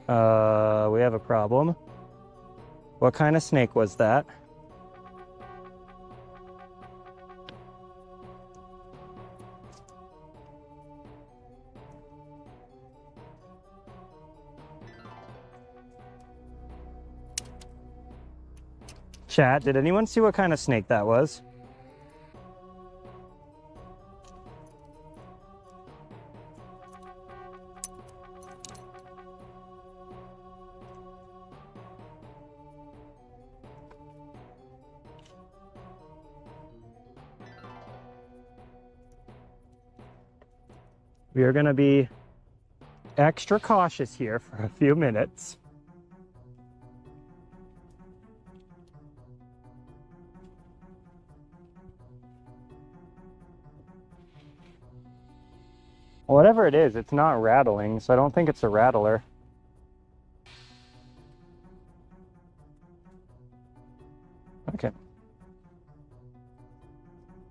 S1: We have a problem. What kind of snake was that? Chat, did anyone see what kind of snake that was? We are going to be extra cautious here for a few minutes. Whatever it is, it's not rattling, so I don't think it's a rattler. Okay.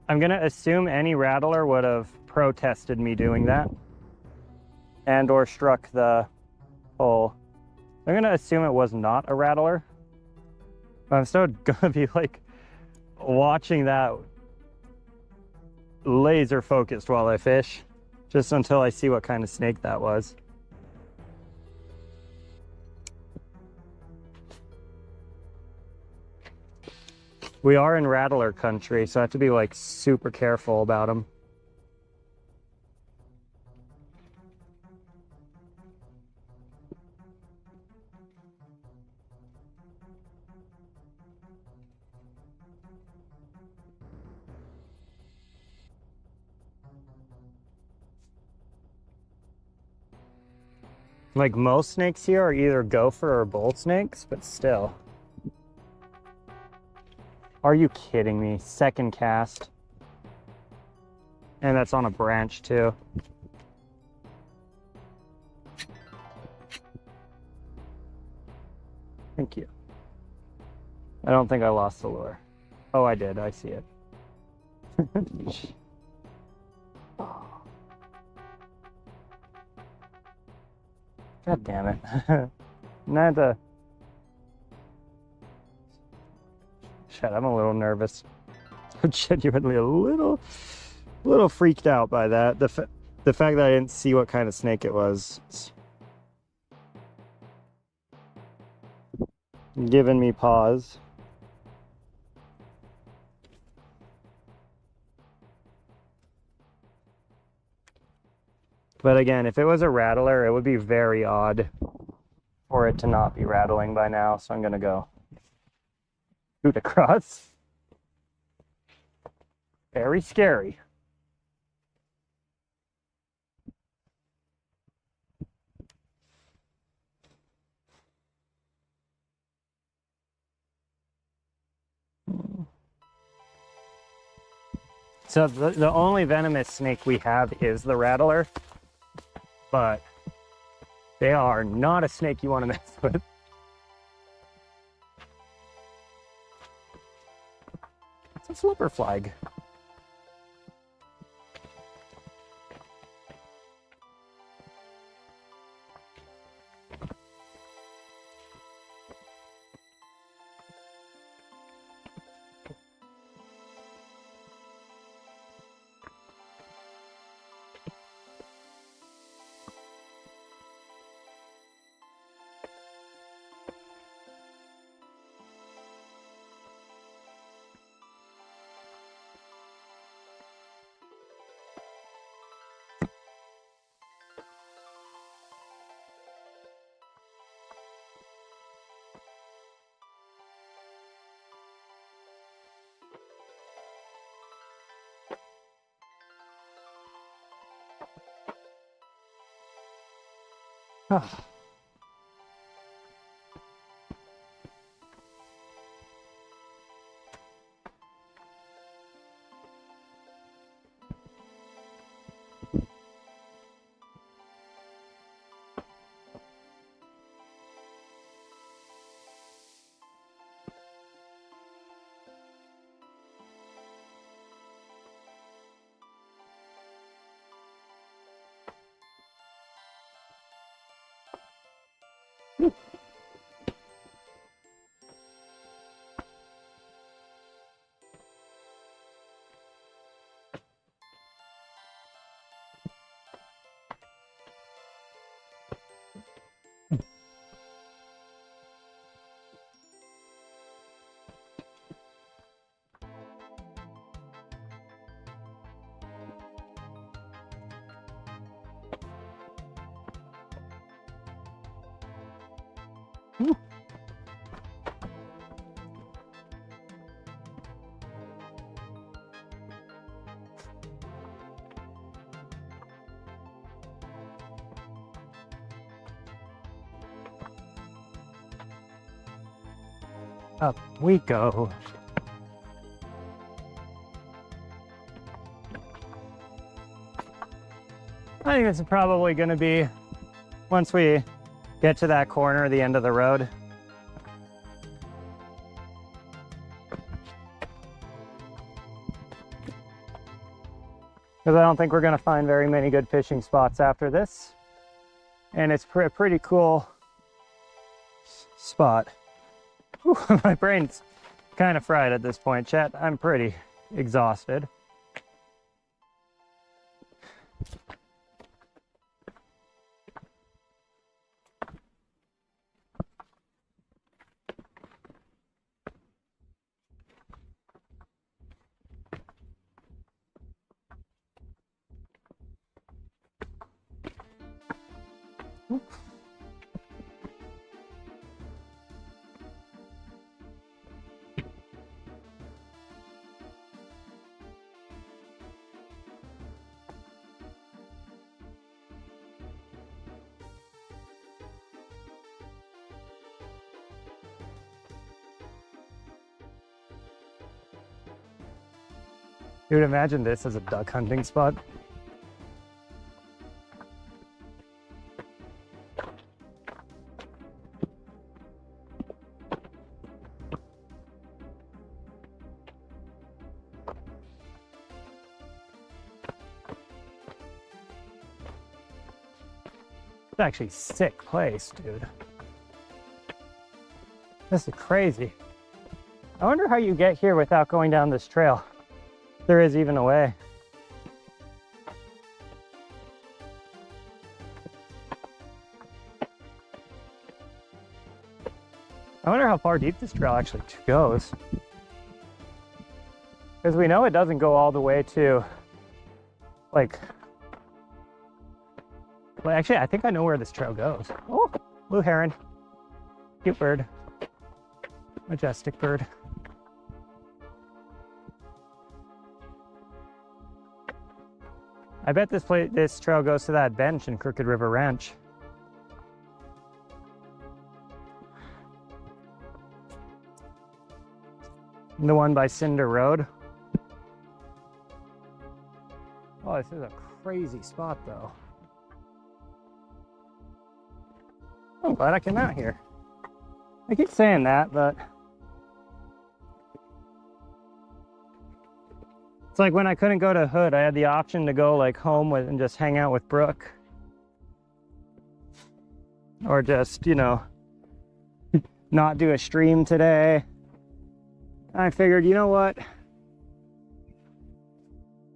S1: I'm gonna assume any rattler would have protested me doing that and or struck the hole. I'm gonna assume it was not a rattler. But I'm still gonna be like watching that laser focused while I fish, just until I see what kind of snake that was. We are in rattler country, so I have to be like super careful about them. Like most snakes here are either gopher or bull snakes, but still. Are you kidding me? Second cast. And that's on a branch too. Thank you. I don't think I lost the lure. Oh, I did. I see it. God damn it. Nada. Shit, I'm a little nervous. I'm genuinely a little freaked out by that. The fact that I didn't see what kind of snake it was, giving me pause. But again, if it was a rattler, it would be very odd for it to not be rattling by now. So I'm gonna go shoot across. Very scary. So the only venomous snake we have is the rattler, but they are not a snake you want to mess with. It's a flipper flag. Ah. Up we go. I think this is probably going to be, once we get to that corner, the end of the road. Because I don't think we're going to find very many good fishing spots after this. And it's a pretty cool spot. Whew, my brain's kind of fried at this point, chat. I'm pretty exhausted. Dude, imagine this as a duck hunting spot. It's actually a sick place, dude. This is crazy. I wonder how you get here without going down this trail. There is even a way. I wonder how far deep this trail actually goes. Because we know it doesn't go all the way to, like, well, actually, I think I know where this trail goes. Oh, blue heron. Cute bird. Majestic bird. I bet this trail goes to that bench in Crooked River Ranch. And the one by Cinder Road. Oh, this is a crazy spot, though. I'm glad I came out here. I keep saying that, but it's like when I couldn't go to Hood, I had the option to go like home with and just hang out with Brooke. Or just, you know, not do a stream today. I figured, you know what?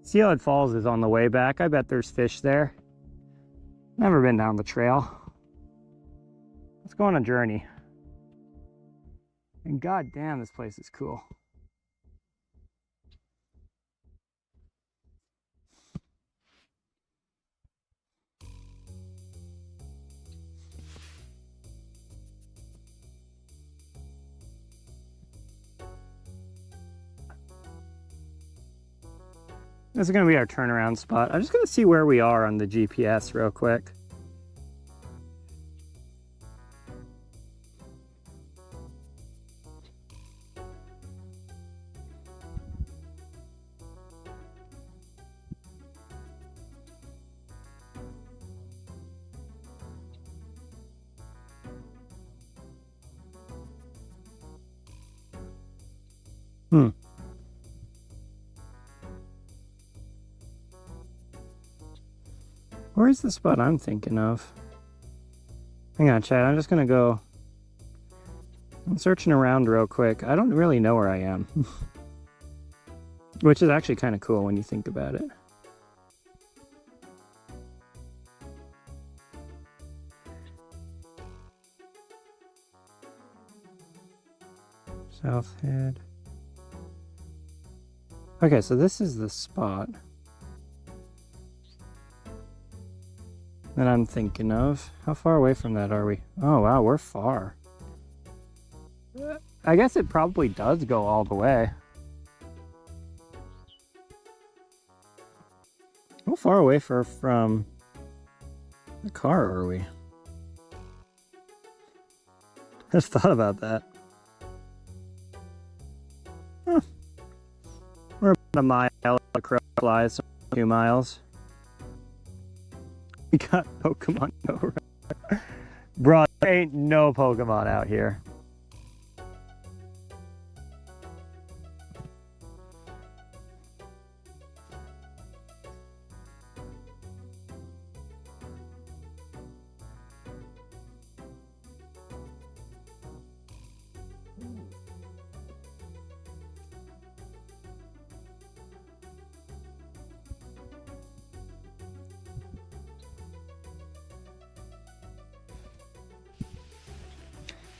S1: Steelhead Falls is on the way back. I bet there's fish there. Never been down the trail. Let's go on a journey. And god damn, this place is cool. This is going to be our turnaround spot. I'm just going to see where we are on the GPS real quick. Where's the spot I'm thinking of? Hang on, Chad. I'm just gonna go. I'm searching around real quick. I don't really know where I am. Which is actually kind of cool when you think about it. South Head. Okay, so this is the spot that I'm thinking of. How far away from that are we? Oh wow, we're far. I guess it probably does go all the way. How far away from the car are we? Just thought about that. Huh. We're about a mile, a crow flies, so 2 miles. We got Pokemon Go. Bro, there ain't no Pokemon out here.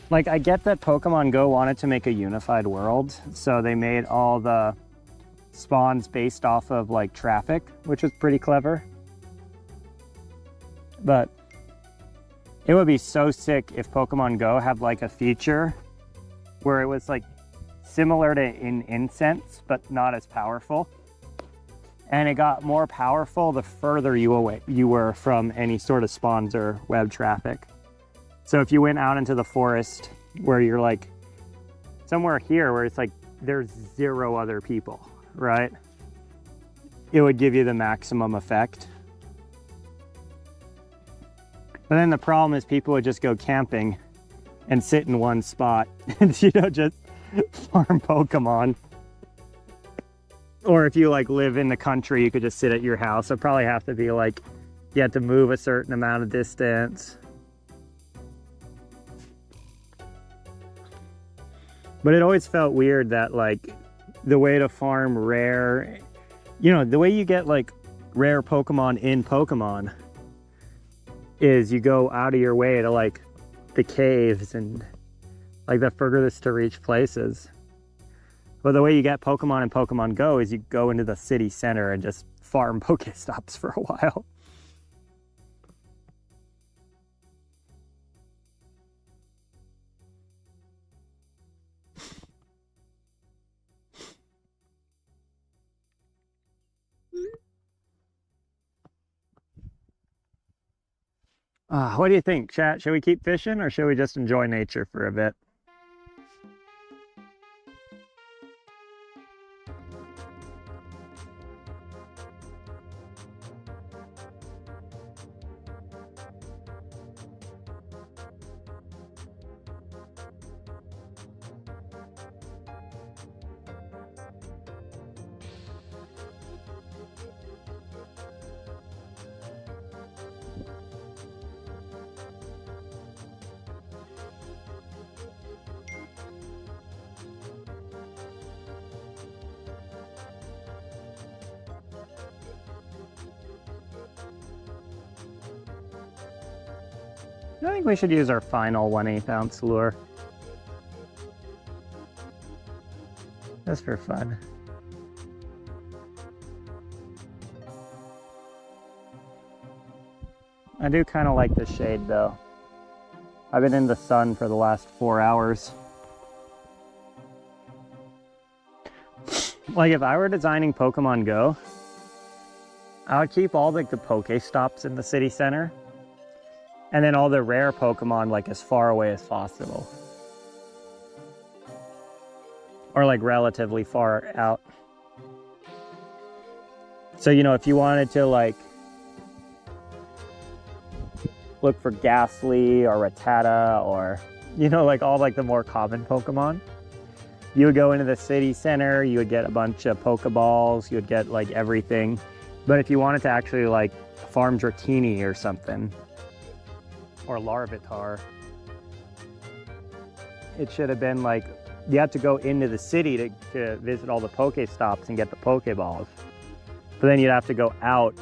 S1: Like, I get that Pokemon Go wanted to make a unified world, so they made all the spawns based off of, like, traffic, which was pretty clever. But it would be so sick if Pokemon Go had, like, a feature where it was, like, similar to Incense, but not as powerful. And it got more powerful the further you were from any sort of spawns or web traffic. So if you went out into the forest where you're like somewhere here where it's like there's 0 other people, right? It would give you the maximum effect. But then the problem is people would just go camping and sit in one spot and, you know, just farm Pokemon. Or if you like live in the country, you could just sit at your house. It'd probably have to be like you have to move a certain amount of distance. But it always felt weird that, like, the way to farm rare, you know, the way you get, like, rare Pokemon in Pokemon is you go out of your way to, like, the caves and, like, the furthest to reach places. But the way you get Pokemon in Pokemon Go is you go into the city center and just farm Pokestops for a while. What do you think, chat? Should we keep fishing or should we just enjoy nature for a bit? I think we should use our final 1/8 ounce lure. Just for fun. I do kind of like the shade though. I've been in the sun for the last 4 hours. Like if I were designing Pokemon Go, I would keep all like the Pokestops in the city center. And then all the rare Pokemon like as far away as possible. Or like relatively far out. So, you know, if you wanted to like look for Ghastly or Rattata or, you know, like all like the more common Pokemon, you would go into the city center, you would get a bunch of Pokeballs, you would get like everything. But if you wanted to actually like Farm Dratini or something. Or Larvitar. It should have been like, you have to go into the city to visit all the Pokestops and get the Pokeballs. But then you'd have to go out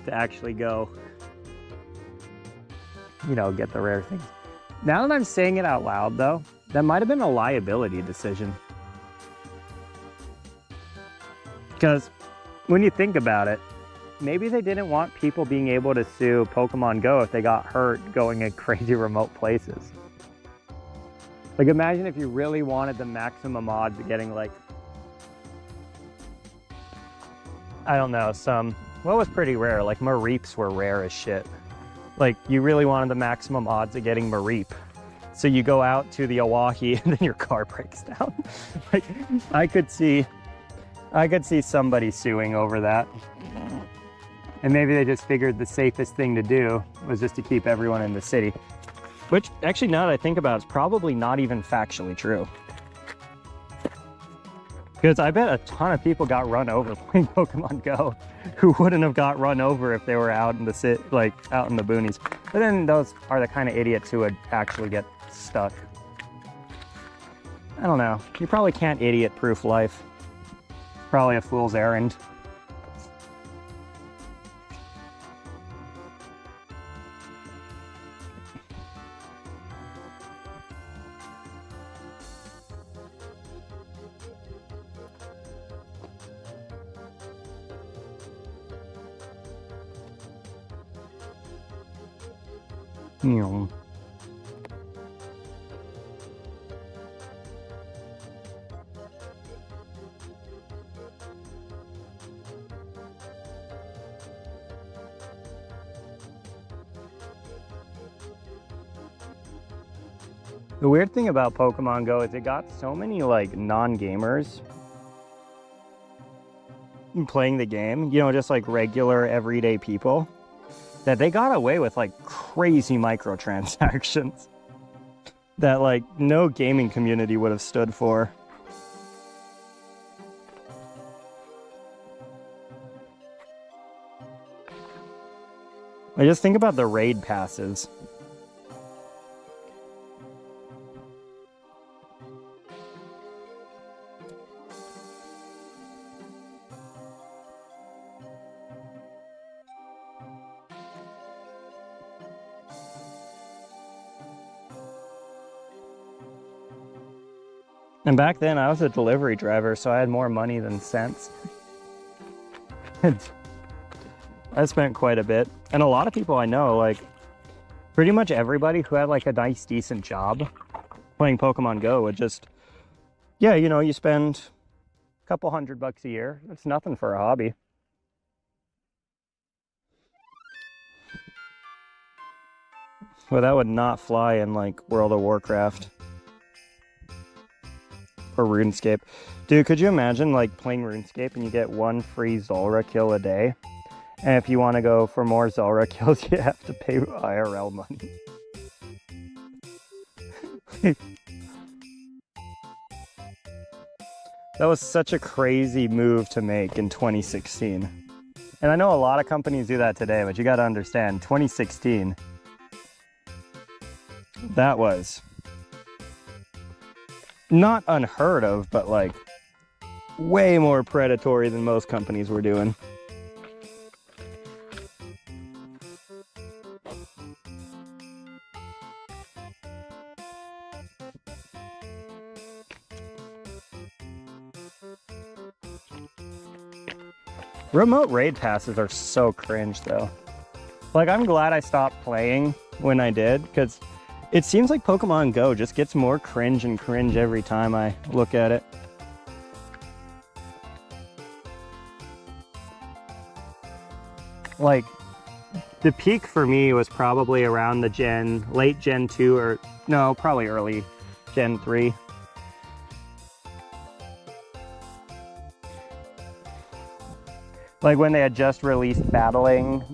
S1: to actually go, you know, get the rare things. Now that I'm saying it out loud though, that might have been a liability decision. Because when you think about it, maybe they didn't want people being able to sue Pokemon Go if they got hurt going in crazy remote places. Like imagine if you really wanted the maximum odds of getting like, I don't know, what was pretty rare, like Mareeps were rare as shit. Like you really wanted the maximum odds of getting Mareep. So you go out to the Oahe and then your car breaks down. Like I could see somebody suing over that. And maybe they just figured the safest thing to do was just to keep everyone in the city. Which, actually, now that I think about it, is probably not even factually true. Because I bet a ton of people got run over playing Pokemon Go who wouldn't have got run over if they were out in the out in the boonies. But then those are the kind of idiots who would actually get stuck. I don't know. You probably can't idiot-proof life. Probably a fool's errand. You. The weird thing about Pokemon Go is it got so many like non-gamers playing the game, you know, just like regular everyday people, that they got away with like crazy microtransactions that like no gaming community would have stood for. I just think about the raid passes. And back then I was a delivery driver, so I had more money than cents. I spent quite a bit. And a lot of people I know, like pretty much everybody who had like a nice, decent job playing Pokemon Go would just, yeah, you know, you spend a couple $100 a year. It's nothing for a hobby. Well, that would not fly in like World of Warcraft. Or RuneScape. Dude, could you imagine like playing RuneScape and you get one free Zulrah kill a day? And if you want to go for more Zulrah kills, you have to pay IRL money. That was such a crazy move to make in 2016. And I know a lot of companies do that today, but you got to understand, 2016, that was not unheard of, but like way more predatory than most companies were doing. Remote raid passes are so cringe though. Like I'm glad I stopped playing when I did, because it seems like Pokemon Go just gets more cringe and cringe every time I look at it. Like, the peak for me was probably around the late Gen 2, or no, probably early Gen 3. Like when they had just released battling.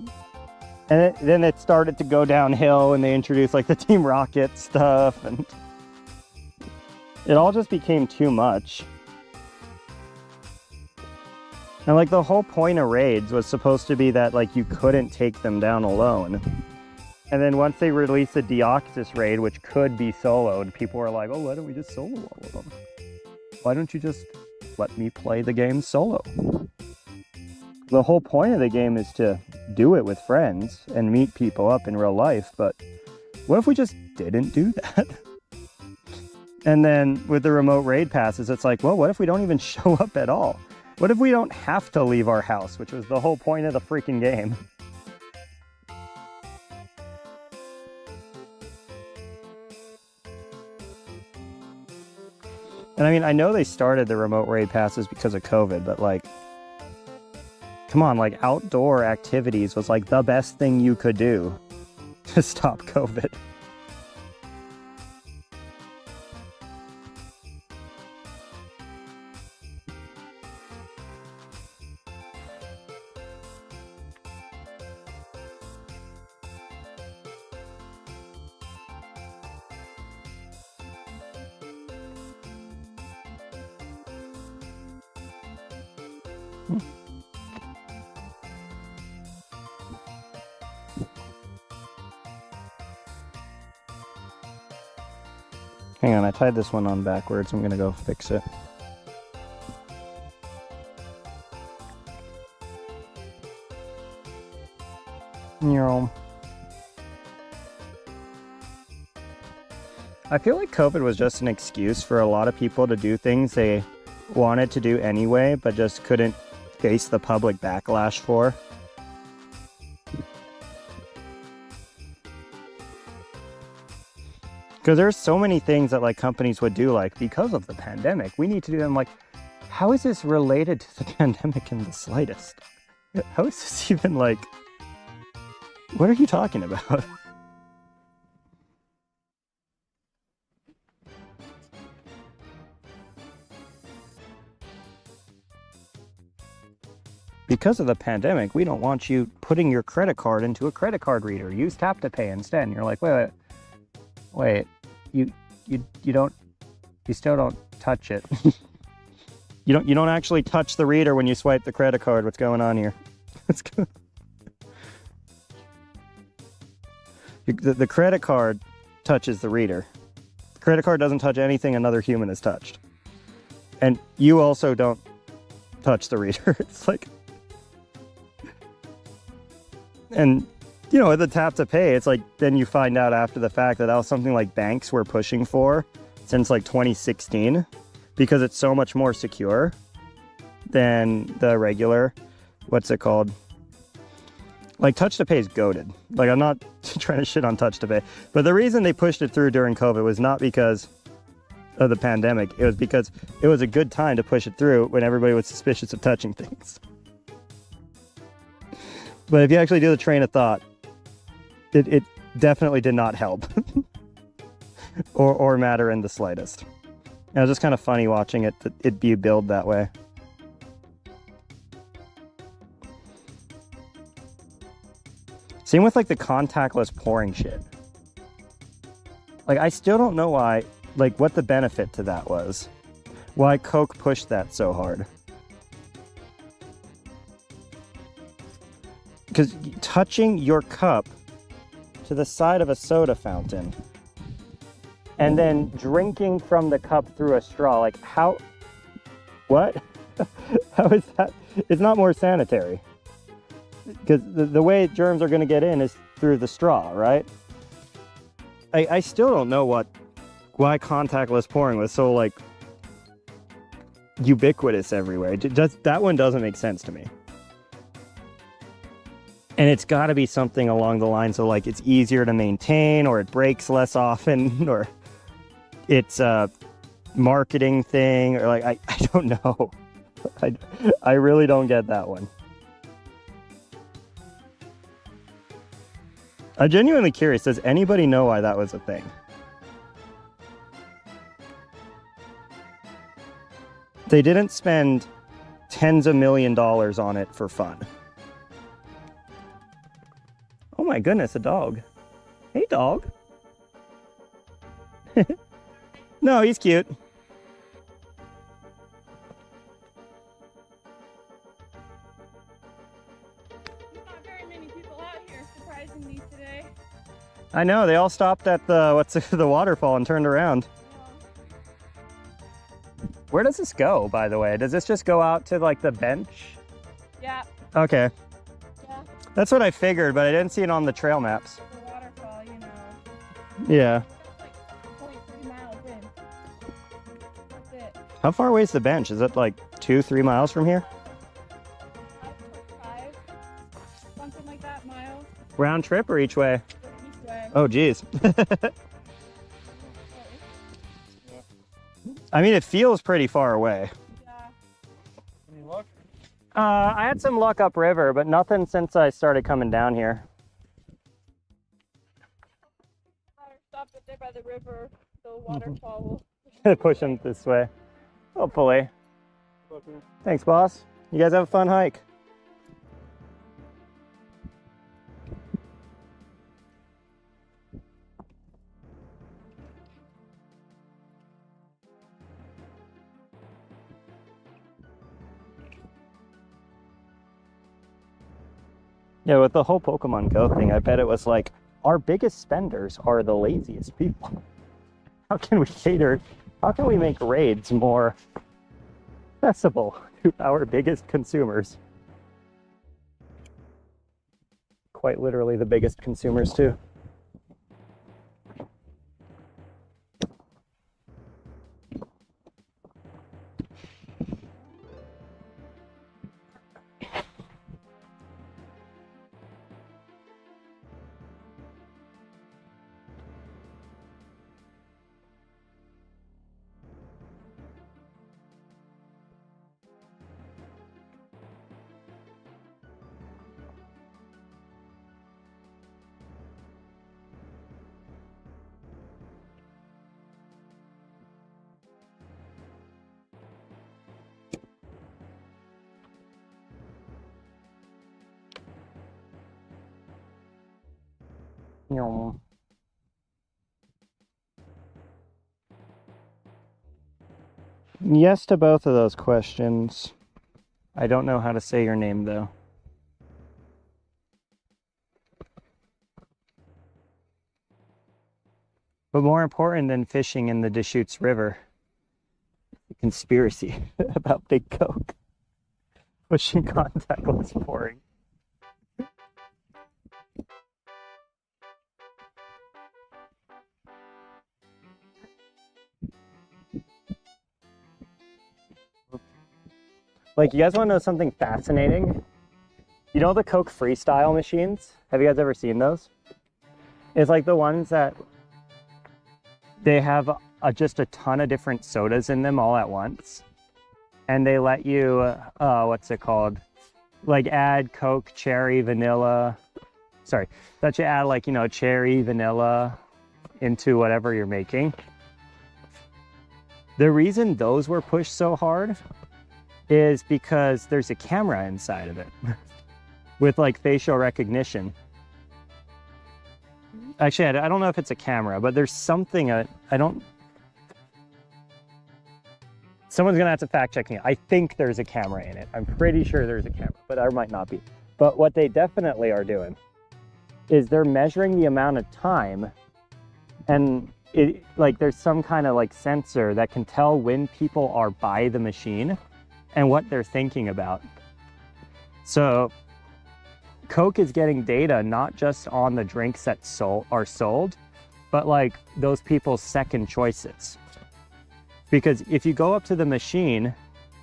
S1: And then it started to go downhill and they introduced like the Team Rocket stuff and it all just became too much. And like the whole point of raids was supposed to be that like you couldn't take them down alone. And then once they released the Deoxys raid, which could be soloed, people were like, oh, why don't we just solo all of them? Why don't you just let me play the game solo? The whole point of the game is to do it with friends and meet people up in real life, but what if we just didn't do that? And then with the remote raid passes, it's like, well, what if we don't even show up at all? What if we don't have to leave our house, which was the whole point of the freaking game? And I mean, I know they started the remote raid passes because of COVID, but like, come on, like outdoor activities was like the best thing you could do to stop COVID. Hang on, I tied this one on backwards. I'm gonna go fix it. I feel like COVID was just an excuse for a lot of people to do things they wanted to do anyway, but just couldn't face the public backlash for. Because there's so many things that like companies would do, like because of the pandemic, we need to do them. Like, how is this related to the pandemic in the slightest? How is this even like, what are you talking about? Because of the pandemic, we don't want you putting your credit card into a credit card reader. Use tap to pay instead. And you're like, wait, you still don't touch it. you don't actually touch the reader when you swipe the credit card. What's going on here? The credit card touches the reader. The credit card doesn't touch anything another human has touched. And you also don't touch the reader. It's like, and you know, with the tap to pay, it's like, then you find out after the fact that was something like banks were pushing for since like 2016, because it's so much more secure than the regular, what's it called? Like touch to pay is goated. Like, I'm not trying to shit on touch to pay, but the reason they pushed it through during COVID was not because of the pandemic. It was because it was a good time to push it through when everybody was suspicious of touching things. But if you actually do the train of thought, it definitely did not help or matter in the slightest. And it was just kind of funny watching it be billed that way. Same with like the contactless pouring shit. Like, I still don't know why, like what the benefit to that was. Why Coke pushed that so hard. Because touching your cup to the side of a soda fountain and then drinking from the cup through a straw, like how, what? How is that? It's not more sanitary. Because the way germs are going to get in is through the straw, right? I still don't know why contactless pouring was so like ubiquitous everywhere. That one doesn't make sense to me. And it's got to be something along the lines of like it's easier to maintain, or it breaks less often, or it's a marketing thing, or like I don't know. I really don't get that one. I'm genuinely curious, does anybody know why that was a thing? They didn't spend tens of millions of dollars on it for fun. Oh my goodness, a dog. Hey, dog. No, he's cute. I know, they all stopped at the, what's it, the waterfall and turned around. Where does this go, by the way? Does this just go out to like the bench?
S2: Yeah.
S1: Okay.
S2: Yeah.
S1: That's what I figured, but I didn't see it on the trail maps.
S2: The waterfall, you know.
S1: Yeah.
S2: Like 0.3 miles in. That's it.
S1: How far away is the bench? Is it like 2-3 miles from here?
S2: 5, something like that, miles.
S1: Round trip or each way?
S2: Each way.
S1: Oh, geez. I mean, it feels pretty far away.
S2: Yeah.
S3: Any luck?
S1: I had some luck upriver, but nothing since I started coming down here.
S2: Stop it there by the river. The waterfall
S1: Mm-hmm. Push them this way. Hopefully. Thanks, boss. You guys have a fun hike. Yeah, with the whole Pokemon Go thing, I bet it was like, our biggest spenders are the laziest people. How can we cater, how can we make raids more accessible to our biggest consumers? Quite literally the biggest consumers too. Yes to both of those questions. I don't know how to say your name though. But more important than fishing in the Deschutes River, the conspiracy about Big Coke pushing contactless pouring. Like, you guys want to know something fascinating? You know the Coke Freestyle machines? Have you guys ever seen those? It's like the ones that they have just a ton of different sodas in them all at once. And they let you, what's it called? Like add Coke, cherry, vanilla. Sorry, let you add like, you know, cherry, vanilla into whatever you're making. The reason those were pushed so hard is because there's a camera inside of it with like facial recognition. Actually, I don't know if it's a camera, but there's something, someone's gonna have to fact check me. I think there's a camera in it. I'm pretty sure there's a camera, but there might not be. But what they definitely are doing is they're measuring the amount of time, and it, like, there's some kind of like sensor that can tell when people are by the machine and what they're thinking about. So Coke is getting data not just on the drinks that are sold, but like those people's second choices. Because if you go up to the machine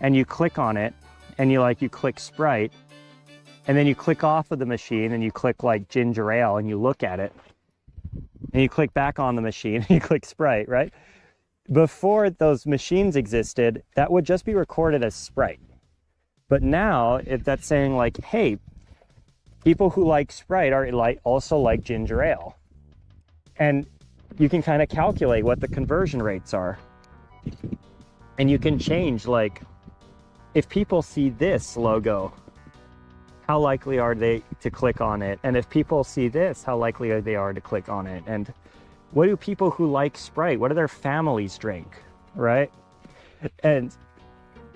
S1: and you click on it and you click Sprite, and then you click off of the machine and you click like ginger ale and you look at it, and you click back on the machine and you click Sprite, right? Before those machines existed, that would just be recorded as Sprite. But now, if that's saying like, hey, people who like Sprite also like ginger ale. And you can kind of calculate what the conversion rates are. And you can change, like, if people see this logo, how likely are they to click on it? And if people see this, how likely are they to click on it? And what do people who like Sprite, what do their families drink, right? And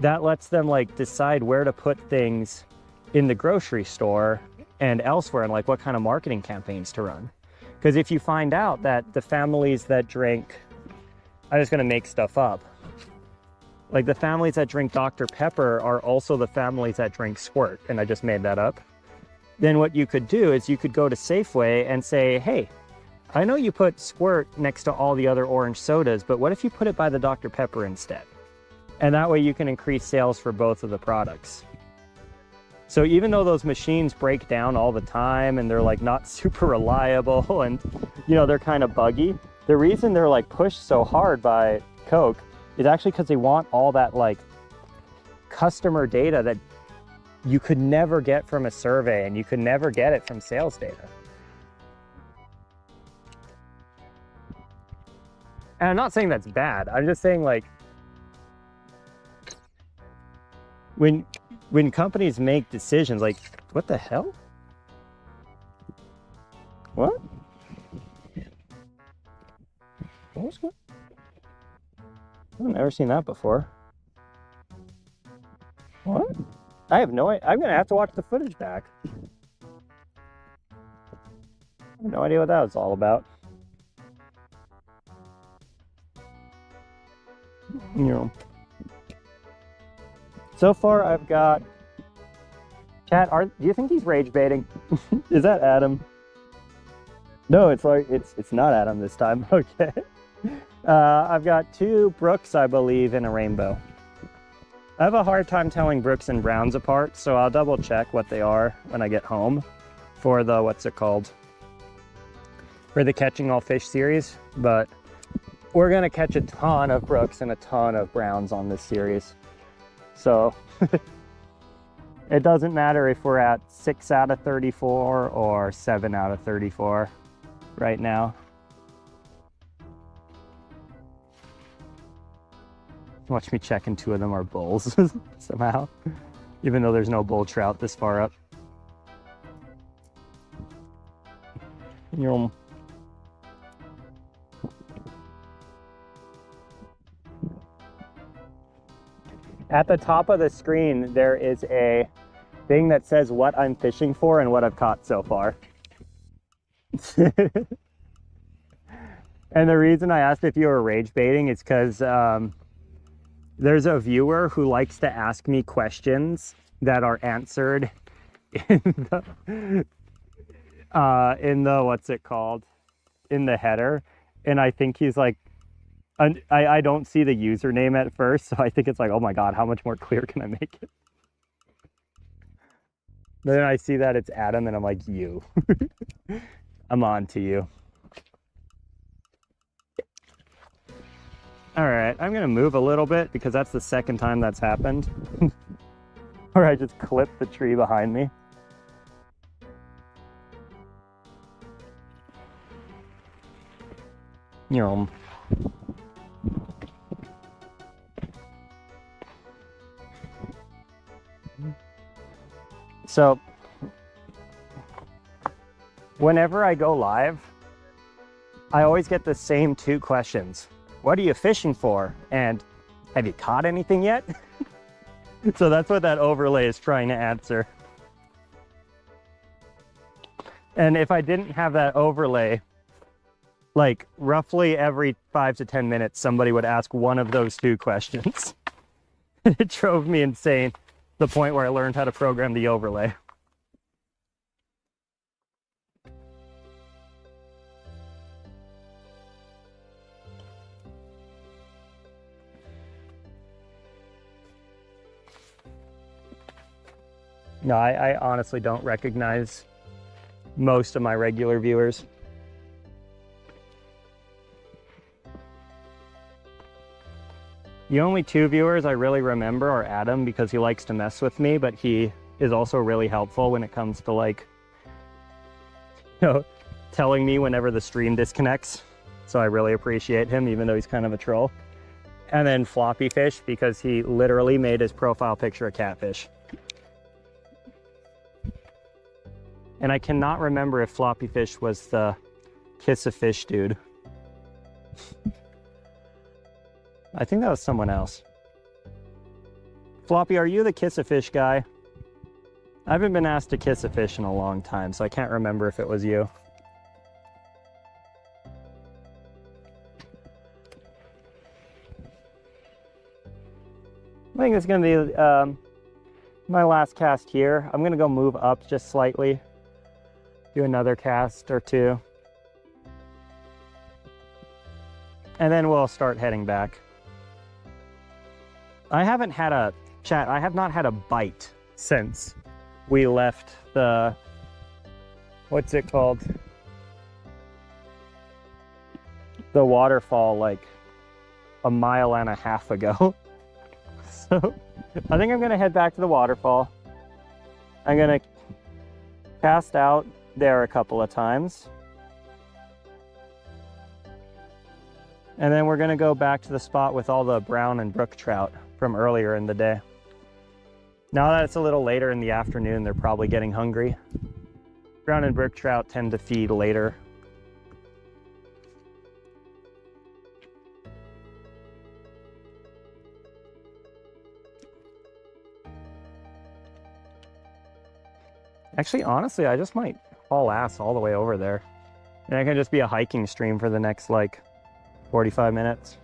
S1: that lets them like decide where to put things in the grocery store and elsewhere, and like what kind of marketing campaigns to run. Because if you find out that the families that drink, I'm just gonna make stuff up, like the families that drink Dr. Pepper are also the families that drink Squirt, and I just made that up, then what you could do is you could go to Safeway and say, hey, I know you put Squirt next to all the other orange sodas, but what if you put it by the Dr. Pepper instead? And that way you can increase sales for both of the products. So even though those machines break down all the time and they're like not super reliable and, you know, they're kind of buggy, the reason they're like pushed so hard by Coke is actually because they want all that like customer data that you could never get from a survey and you could never get it from sales data. And I'm not saying that's bad. I'm just saying, like, when companies make decisions, like, what the hell? What? What was going on? I've never seen that before. What? I have no idea. I'm gonna have to watch the footage back. I have no idea what that was all about. You know. So far, I've got. Chat, do you think he's rage baiting? Is that Adam? No, it's like it's not Adam this time. Okay. I've got 2 Brooks, I believe, and a rainbow. I have a hard time telling Brooks and Browns apart, so I'll double check what they are when I get home for the, what's it called? For the Catching All Fish series, but we're gonna catch a ton of Brooks and a ton of Browns on this series. So it doesn't matter if we're at 6 out of 34 or 7 out of 34 right now. Watch me checking 2 of them are bulls somehow, even though there's no bull trout this far up. At the top of the screen, there is a thing that says what I'm fishing for and what I've caught so far. And the reason I asked if you were rage baiting is because there's a viewer who likes to ask me questions that are answered in the what's it called? In the header. And I think he's like, I don't see the username at first, so I think it's like, oh my God, how much more clear can I make it? But then I see that it's Adam and I'm like, you. I'm on to you. All right, I'm gonna move a little bit because that's the second time that's happened. Or I just clipped the tree behind me. So, whenever I go live, I always get the same 2 questions. What are you fishing for? And have you caught anything yet? So that's what that overlay is trying to answer. And if I didn't have that overlay, like roughly every 5 to 10 minutes, somebody would ask one of those 2 questions. It drove me insane, to the point where I learned how to program the overlay. No, I honestly don't recognize most of my regular viewers. The only 2 viewers I really remember are Adam, because he likes to mess with me, but he is also really helpful when it comes to, like, you know, telling me whenever the stream disconnects. So I really appreciate him, even though he's kind of a troll. And then Floppy Fish, because he literally made his profile picture a catfish. And I cannot remember if Floppy Fish was the Kiss a Fish dude. I think that was someone else. Floppy, are you the Kiss a Fish guy? I haven't been asked to kiss a fish in a long time, so I can't remember if it was you. think it's gonna be my last cast here. I'm gonna go move up just slightly, do another cast or two, and then we'll start heading back. I have not had a bite since we left the, what's it called? The waterfall like a mile and a half ago. So I think I'm gonna head back to the waterfall. I'm gonna cast out there a couple of times. And then we're gonna go back to the spot with all the brown and brook trout from earlier in the day. Now that it's a little later in the afternoon, they're probably getting hungry. Brown and brook trout tend to feed later. Actually, honestly, I just might haul ass all the way over there. And it can just be a hiking stream for the next, like, 45 minutes.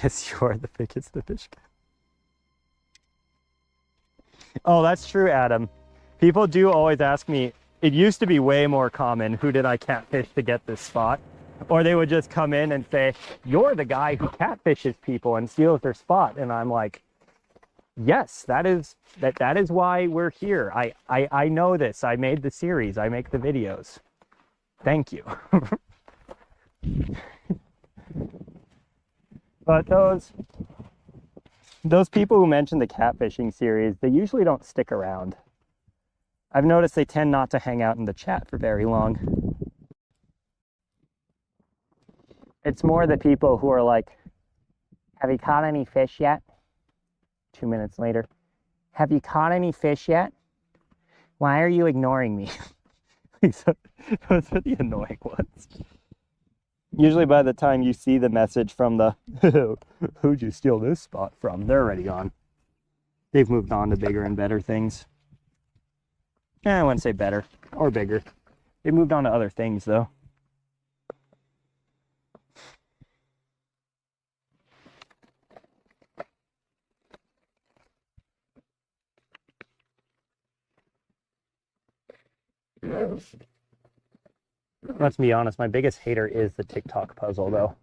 S1: Yes, you are the biggest the fish can. Oh, that's true, Adam. People do always ask me, it used to be way more common, who did I catfish to get this spot? Or they would just come in and say, you're the guy who catfishes people and steals their spot. And I'm like, yes, that is why we're here. I know this. I made the series. I make the videos. Thank you. But those people who mention the catfishing series, they usually don't stick around. I've noticed they tend not to hang out in the chat for very long. It's more the people who are like, have you caught any fish yet? 2 minutes later, have you caught any fish yet? Why are you ignoring me? Those are the annoying ones. Usually by the time you see the message from the, who'd you steal this spot from? They're already gone. They've moved on to bigger and better things. I wouldn't say better or bigger. They moved on to other things though. Let's be honest, my biggest hater is the TikTok puzzle, though.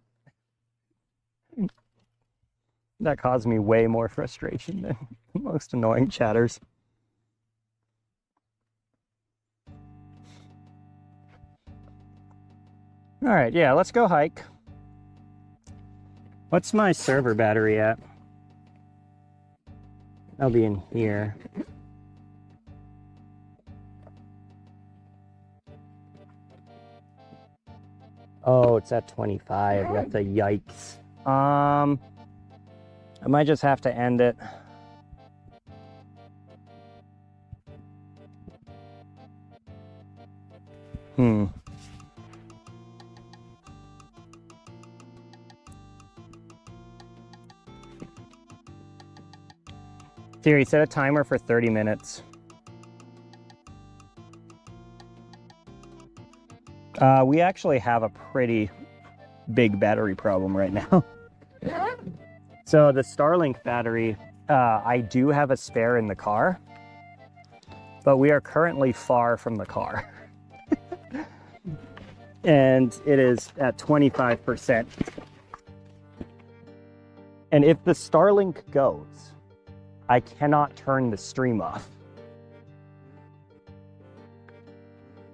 S1: That caused me way more frustration than most annoying chatters. All right, yeah, let's go hike. What's my server battery at? I'll be in here. Oh, it's at 25. That's a yikes. I might just have to end it. Siri, set a timer for 30 minutes. We actually have a pretty big battery problem right now. So the Starlink battery, I do have a spare in the car, but we are currently far from the car. And it is at 25%. And if the Starlink goes, I cannot turn the stream off.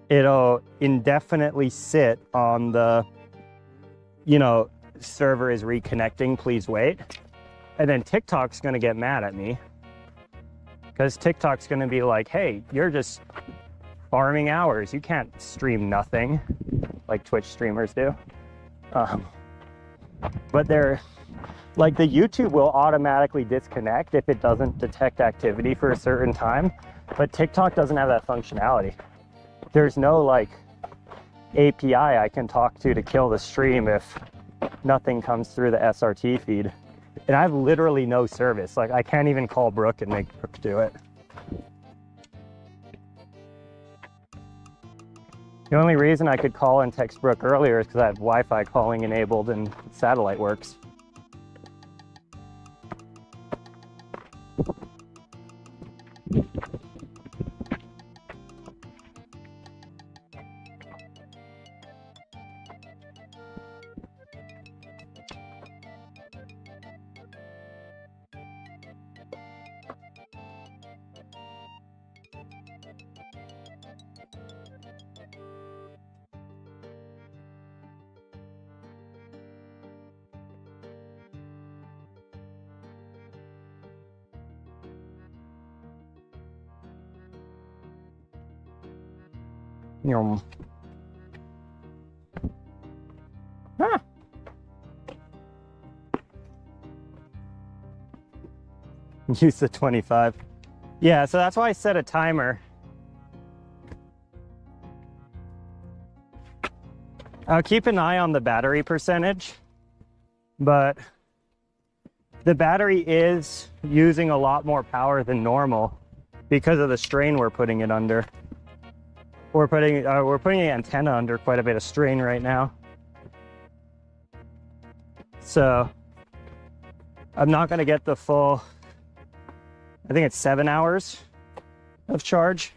S1: It'll indefinitely sit on the, server is reconnecting, please wait. And then TikTok's gonna get mad at me because TikTok's gonna be like, hey, you're just farming hours. You can't stream nothing like Twitch streamers do. But they're like, the YouTube will automatically disconnect if it doesn't detect activity for a certain time, but TikTok doesn't have that functionality. There's no like API I can talk to kill the stream if nothing comes through the SRT feed. And I have literally no service. Like, I can't even call Brooke and make Brooke do it. The only reason I could call and text Brooke earlier is because I have Wi-Fi calling enabled and satellite works. Yum. Ah. Use the 25. Yeah, so that's why I set a timer. I'll keep an eye on the battery percentage, but the battery is using a lot more power than normal because of the strain we're putting it under. We're putting the antenna under quite a bit of strain right now. So I'm not going to get the full, I think it's 7 hours of charge,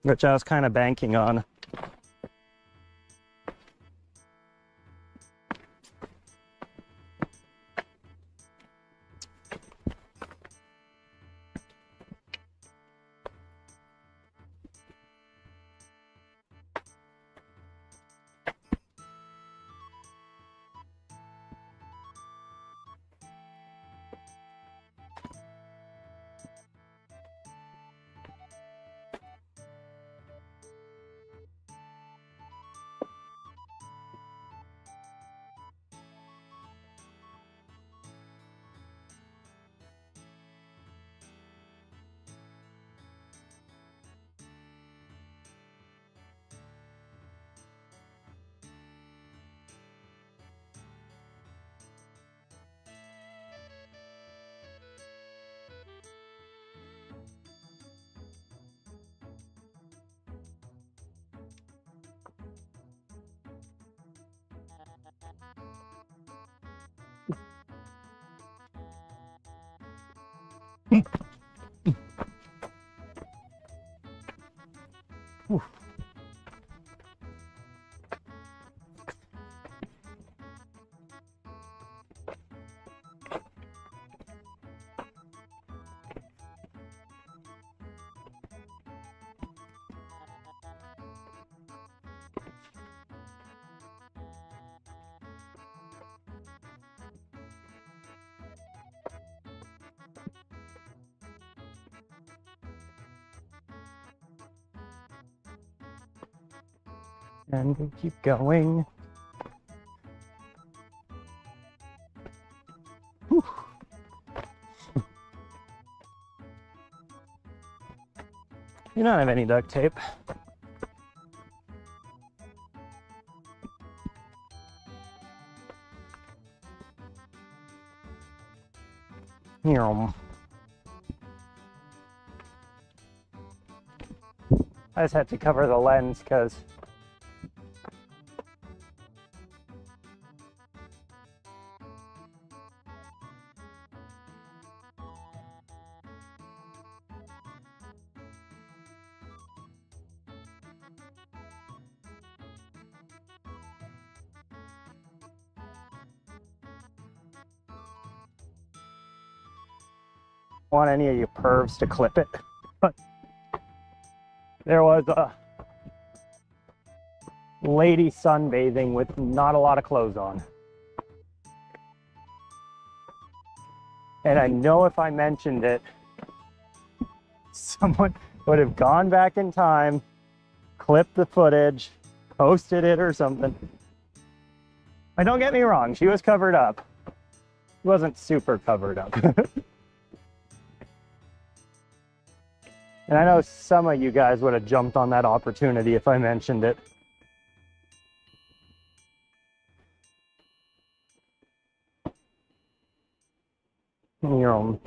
S1: which I was kind of banking on. And we keep going. Whew. You don't have any duct tape. Here. I just had to cover the lens because I want any of you pervs to clip it. But there was a lady sunbathing with not a lot of clothes on. And I know if I mentioned it, someone would have gone back in time, clipped the footage, posted it or something. And don't get me wrong, she was covered up. She wasn't super covered up. And I know some of you guys would have jumped on that opportunity if I mentioned it. Your own.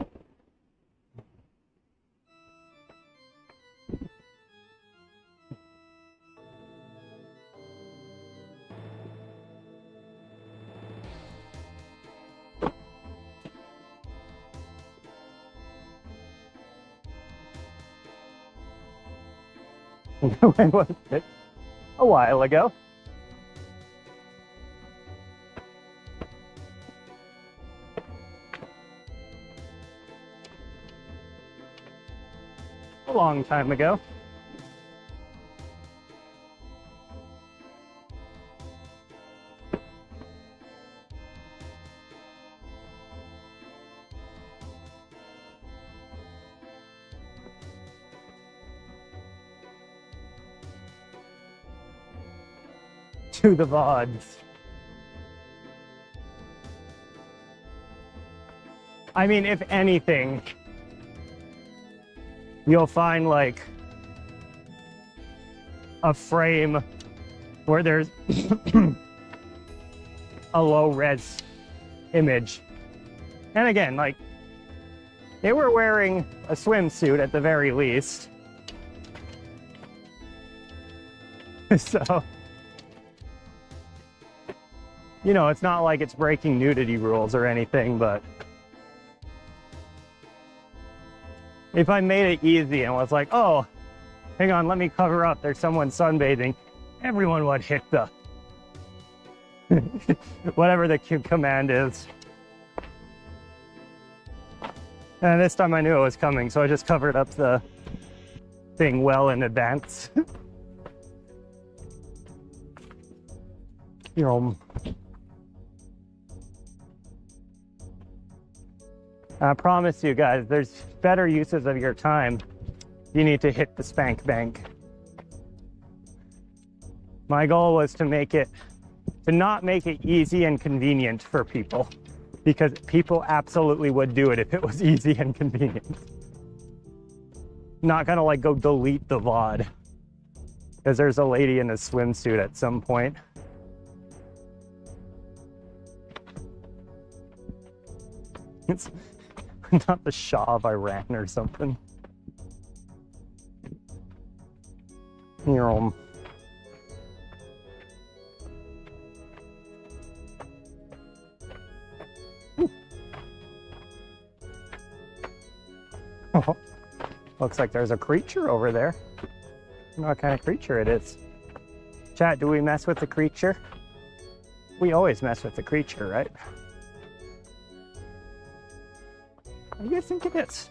S1: When was it? A while ago. A long time ago. to the VODs. I mean, if anything, you'll find like a frame where there's a low res image. And again, like, they were wearing a swimsuit at the very least. So, you know, it's not like it's breaking nudity rules or anything, but if I made it easy and was like, oh, hang on, let me cover up, there's someone sunbathing, everyone would hit the whatever the command is. And this time I knew it was coming, so I just covered up the thing well in advance. You know, I promise you guys, there's better uses of your time. You need to hit the spank bank. My goal was to not make it easy and convenient for people, because people absolutely would do it if it was easy and convenient. Not gonna like go delete the VOD because there's a lady in a swimsuit at some point. It's not the Shah of Iran or something. You oh, looks like there's a creature over there. I don't know what kind of creature it is. Chat, do we mess with the creature? We always mess with the creature, right? What do you guys think it is?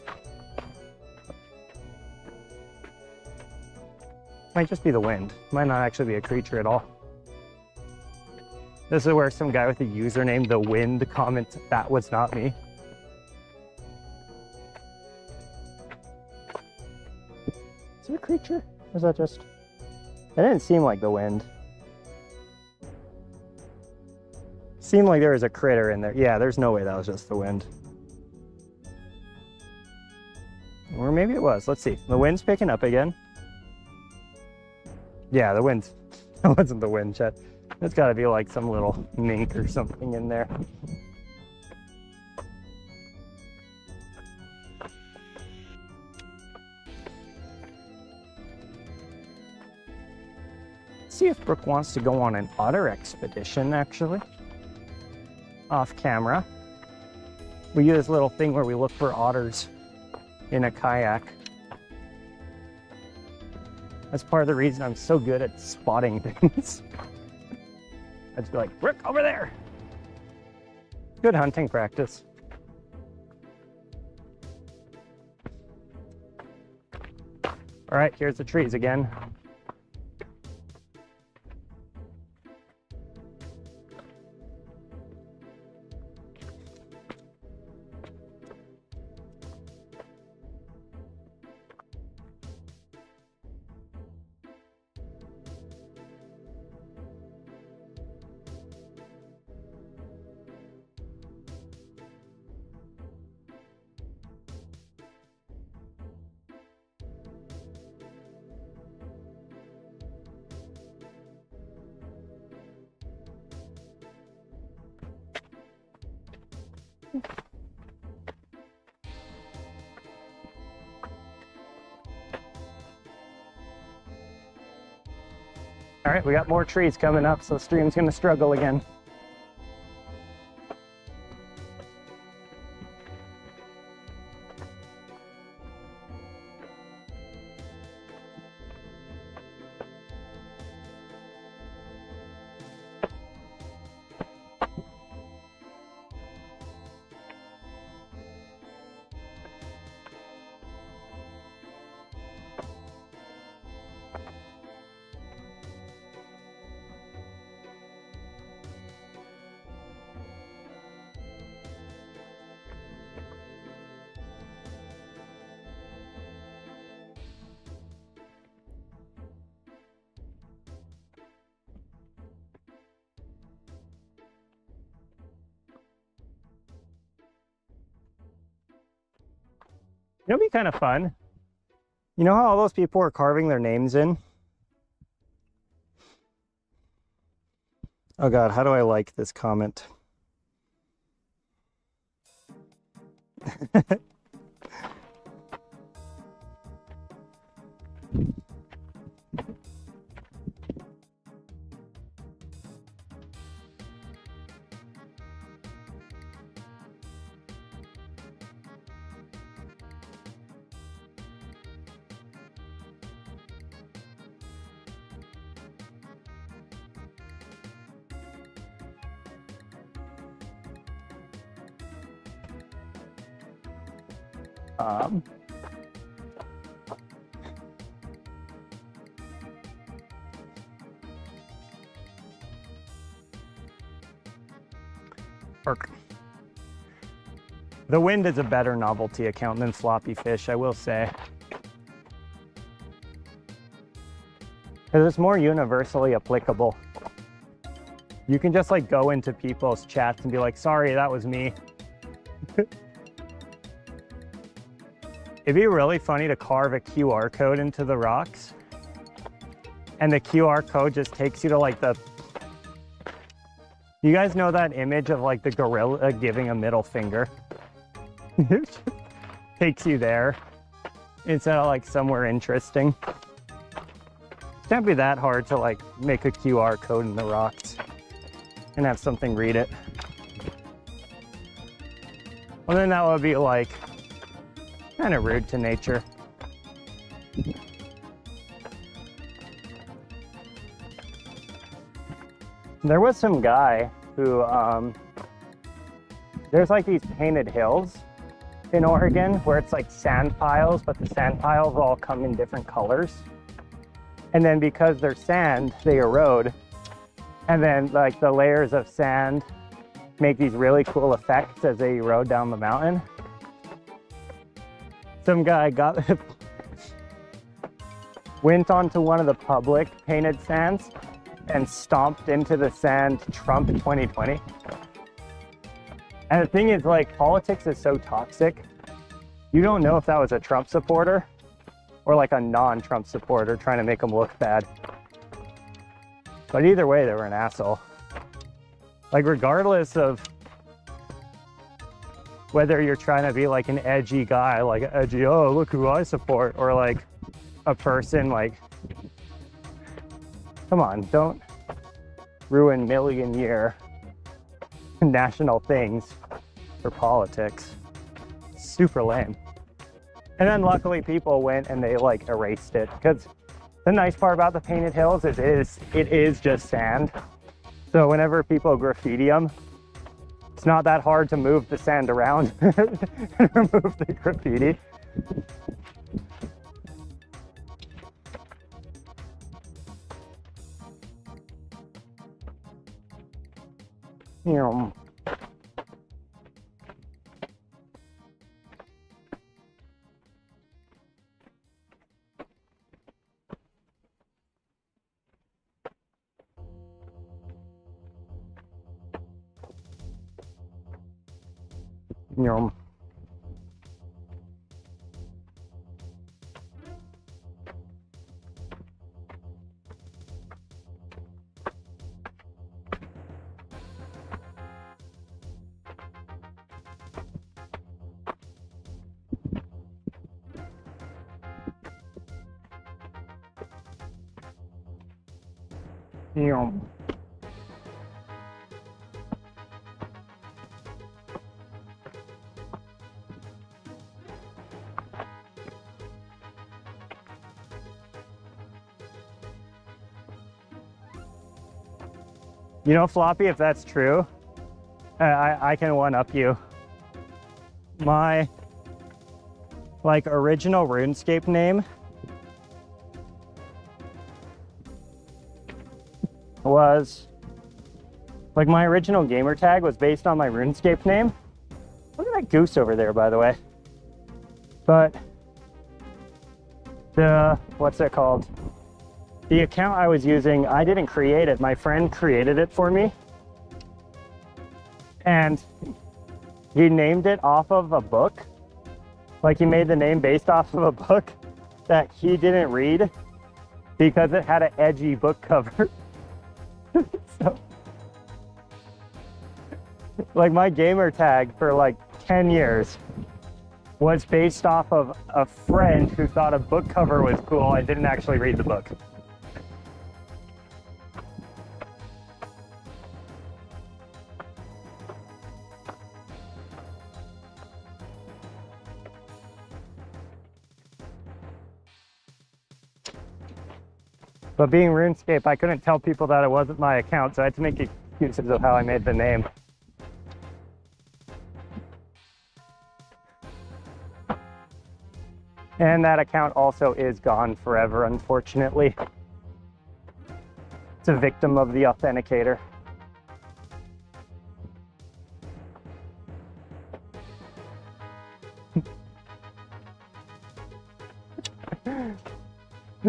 S1: Might just be the wind. Might not actually be a creature at all. This is where some guy with a username, The Wind, comments, that was not me. Is it a creature? Or is that just... It didn't seem like the wind. Seemed like there was a critter in there. Yeah, there's no way that was just the wind. Or maybe it was. Let's see. The wind's picking up again. Yeah, the wind. That wasn't the wind, chat. It's got to be like some little mink or something in there. See if Brooke wants to go on an otter expedition, actually. Off camera. We do this little thing where we look for otters in a kayak. That's part of the reason I'm so good at spotting things. I'd just be like, Brooke, over there! Good hunting practice. All right, here's the trees again. All right, we got more trees coming up, so the stream's gonna struggle again. It'll be kind of fun. You know how all those people are carving their names in? Oh God, how do I like this comment? The wind is a better novelty account than floppy fish, I will say. Because it's more universally applicable. You can just like go into people's chats and be like, sorry, that was me. It'd be really funny to carve a QR code into the rocks. And the QR code just takes you to like the... You guys know that image of like the gorilla giving a middle finger? It takes you there instead of like somewhere interesting. It can't be that hard to like make a QR code in the rocks and have something read it. Well, then that would be like kind of rude to nature. There was some guy who, there's like these painted hills in Oregon where it's like sand piles, but the sand piles all come in different colors. And then because they're sand, they erode. And then like the layers of sand make these really cool effects as they erode down the mountain. Some guy went onto one of the public painted sands and stomped into the sand Trump 2020. And the thing is, like, politics is so toxic. You don't know if that was a Trump supporter or like a non-Trump supporter trying to make him look bad. But either way, they were an asshole. Like, regardless of whether you're trying to be like an edgy guy, like edgy, oh, look who I support, or like a person like, come on, don't ruin million-year national things for politics. Super lame. And then luckily people went and they like erased it, because the nice part about the painted hills is it is just sand. So whenever people graffiti them, it's not that hard to move the sand around and remove the graffiti. You know, You know, Floppy, if that's true, I can one-up you. My, like, original RuneScape name was, like, my original gamer tag was based on my RuneScape name. Look at that goose over there, by the way. But the, what's it called? The account I was using, I didn't create it. My friend created it for me. And he named it off of a book, Like he made the name based off of a book that he didn't read because it had an edgy book cover. So, like my gamer tag for like 10 years was based off of a friend who thought a book cover was cool. I didn't actually read the book. But being RuneScape, I couldn't tell people that it wasn't my account, so I had to make excuses of how I made the name. And that account also is gone forever, unfortunately. It's a victim of the authenticator.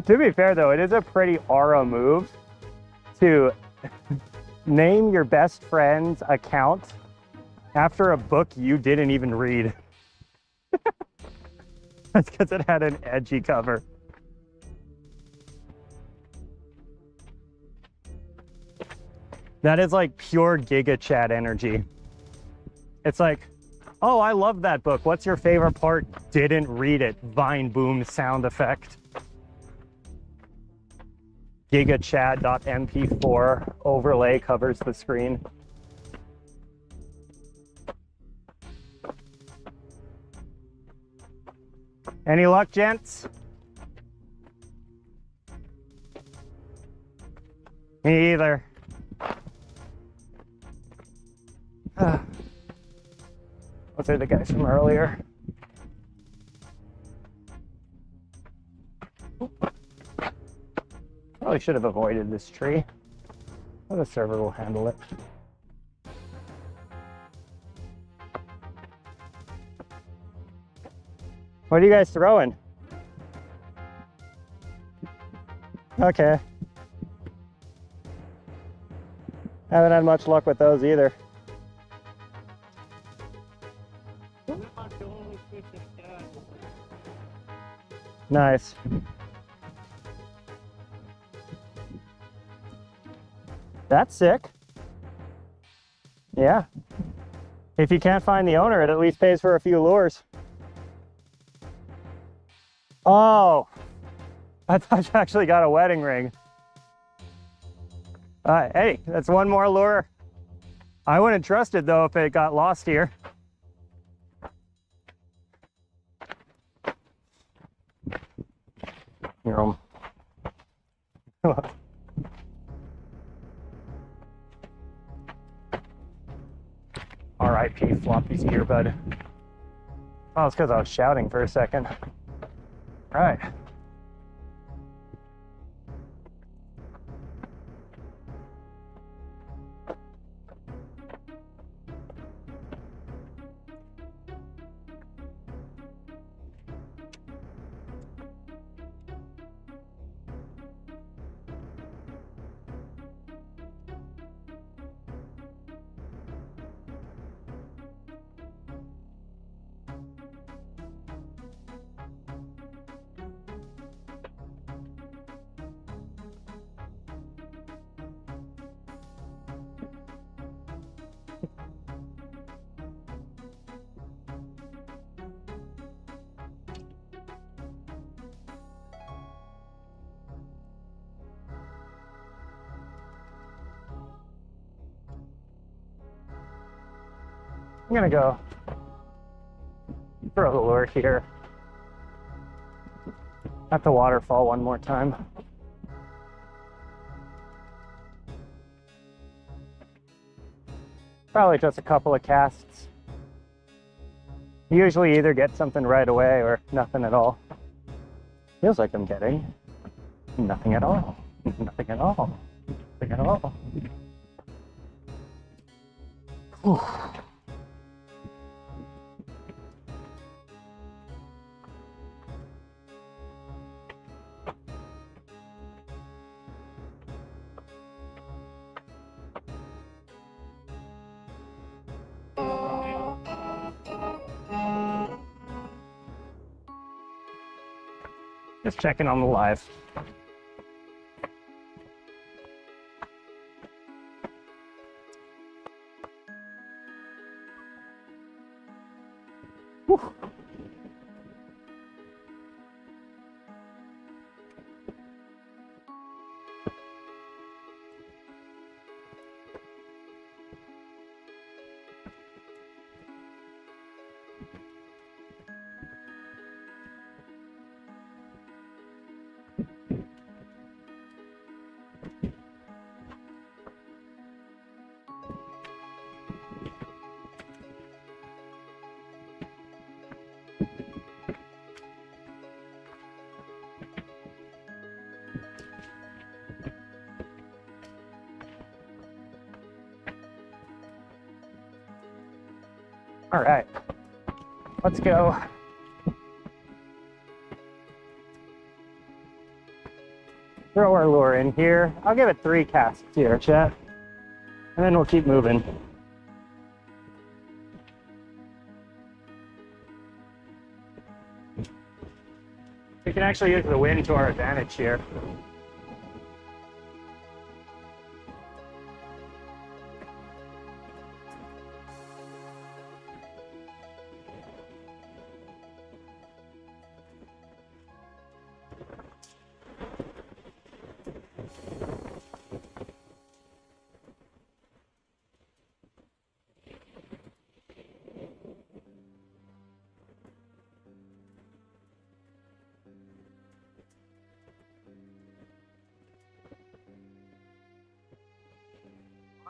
S1: To be fair though, it is a pretty aura move to name your best friend's account after a book you didn't even read. That's because it had an edgy cover. That is like pure Giga Chat energy. It's like, oh, I love that book. What's your favorite part? Didn't read it. Vine boom sound effect. GigaChat.mp4 overlay covers the screen. Any luck, gents? Me either. Those are the guys from earlier. Probably should have avoided this tree. Well, the server will handle it. What are you guys throwing? Okay. Haven't had much luck with those either. Nice. That's sick. Yeah. If you can't find the owner, it at least pays for a few lures. Oh, I thought you actually got a wedding ring. Hey, that's one more lure. I wouldn't trust it though if it got lost here. R.I.P. Floppy's earbud. Oh, it's because I was shouting for a second. All right. I'm gonna go throw the lure here at the waterfall one more time. Probably just a couple of casts. Usually either get something right away or nothing at all. Feels like I'm getting nothing at all. Nothing at all. Nothing at all. Whew. Just checking on the live. Whew. All right, let's go. Throw our lure in here. I'll give it 3 casts here, chat, and then we'll keep moving. We can actually use the wind to our advantage here.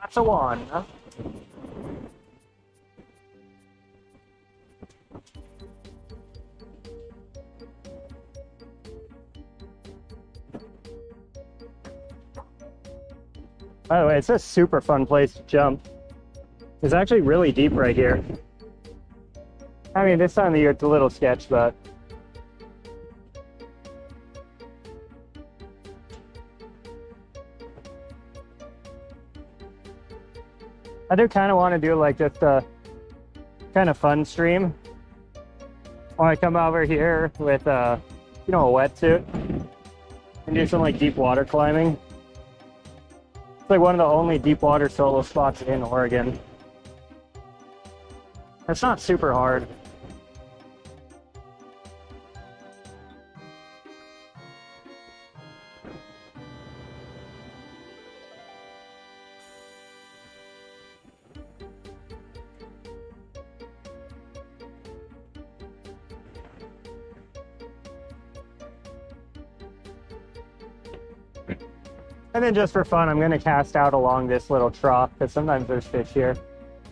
S1: That's a one. By the way, it's a super fun place to jump. It's actually really deep right here. I mean, this time of the year it's a little sketch, but I do kind of want to do like just a kind of fun stream. When I come over here with a wetsuit and do some like deep water climbing. It's like one of the only deep water solo spots in Oregon. It's not super hard. And then just for fun, I'm going to cast out along this little trough because sometimes there's fish here.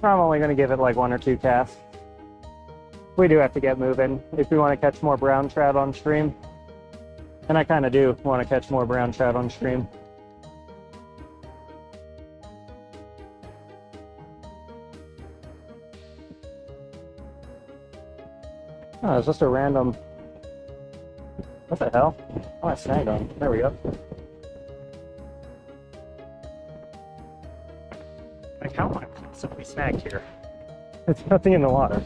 S1: I'm only going to give it like 1 or 2 casts. We do have to get moving if we want to catch more brown trout on stream. And I kind of do want to catch more brown trout on stream. Oh, it's just a random... What the hell? Oh, I snagged on. There we go. Like, how am I possibly snagged here? There's nothing in the water.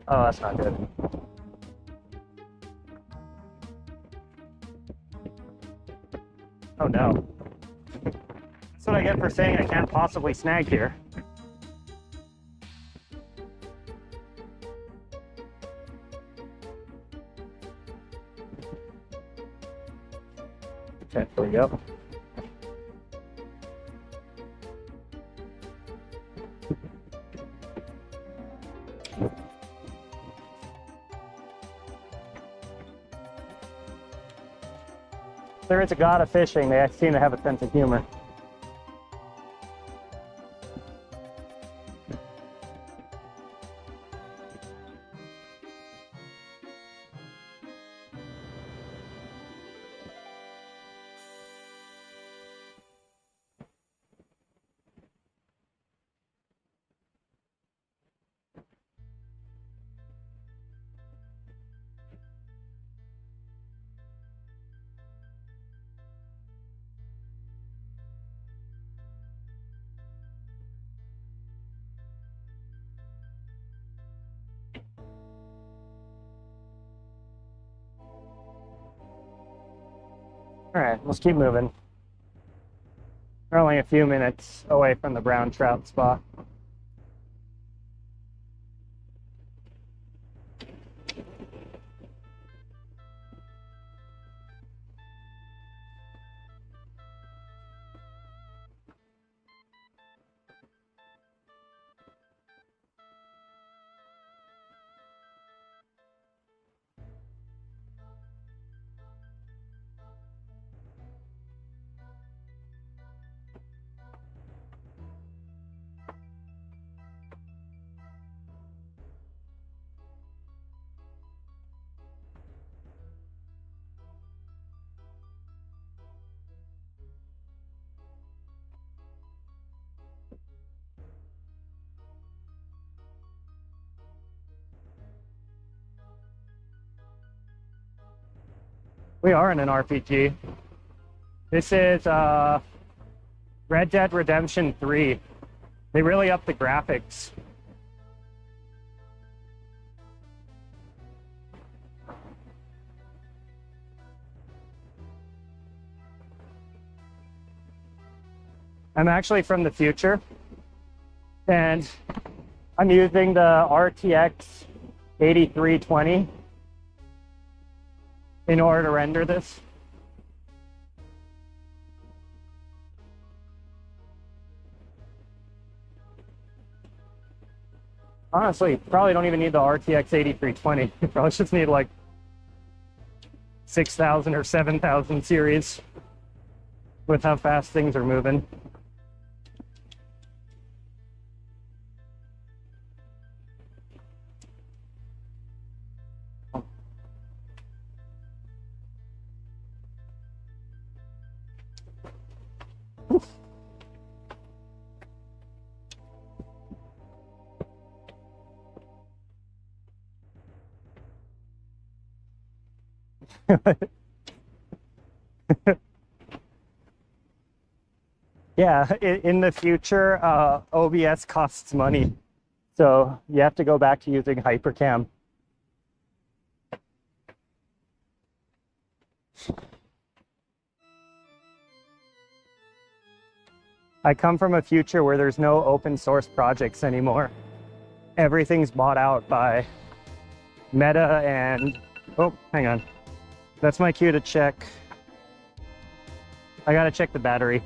S1: Oh, that's not good. Oh no. That's what I get for saying I can't possibly snag here. Okay, there we go. There is a god of fishing. They seem to have a sense of humor. All right, let's keep moving. We're only a few minutes away from the brown trout spot. We are in an RPG. This is Red Dead Redemption 3. They really upped the graphics. I'm actually from the future, and I'm using the RTX 8320 in order to render this. Honestly, probably don't even need the RTX 8320. You probably just need like 6,000 or 7,000 series with how fast things are moving. Yeah, in the future, OBS costs money, so you have to go back to using Hypercam. I come from a future where there's no open source projects anymore. Everything's bought out by Meta and... Oh, hang on. That's my cue to check. I gotta check the battery.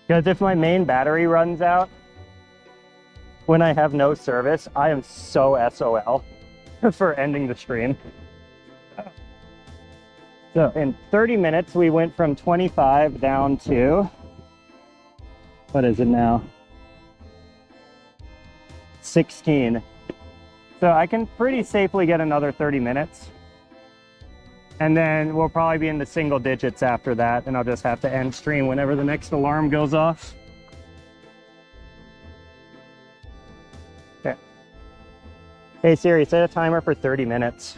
S1: Because if my main battery runs out when I have no service, I am so SOL for ending the stream. So in 30 minutes, we went from 25 down to, what is it now? 16. So I can pretty safely get another 30 minutes. And then we'll probably be in the single digits after that, and I'll just have to end stream whenever the next alarm goes off. Okay. Hey Siri, set a timer for 30 minutes.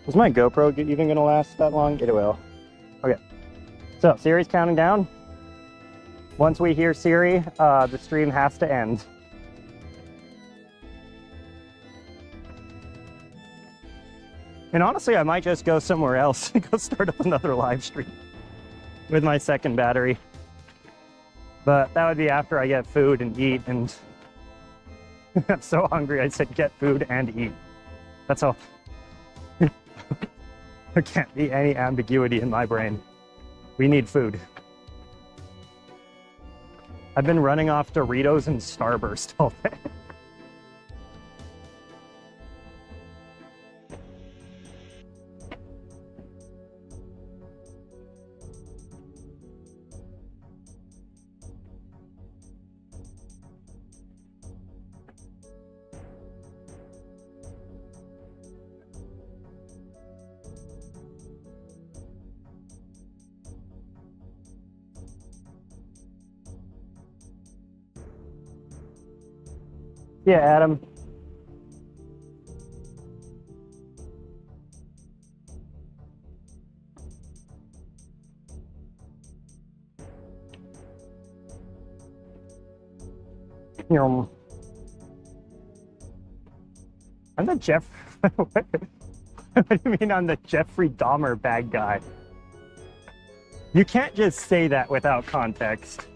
S1: Is my GoPro even gonna last that long? It will. Okay. So Siri's counting down. Once we hear Siri, the stream has to end. And honestly, I might just go somewhere else and go start up another live stream with my second battery. But that would be after I get food and eat, and I'm so hungry I said get food and eat. That's all. There can't be any ambiguity in my brain. We need food. I've been running off Doritos and Starburst all day. Yeah, Adam. I'm the Jeff. What do you mean I'm the Jeffrey Dahmer bad guy? You can't just say that without context.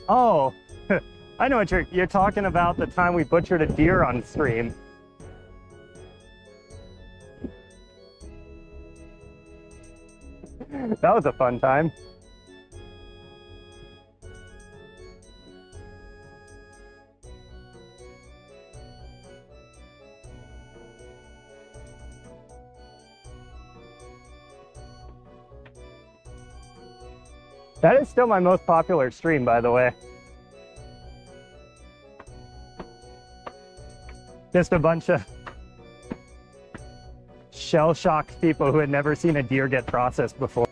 S1: Oh, I know what you're talking about, the time we butchered a deer on stream. That was a fun time. That is still my most popular stream, by the way. Just a bunch of shell-shocked people who had never seen a deer get processed before.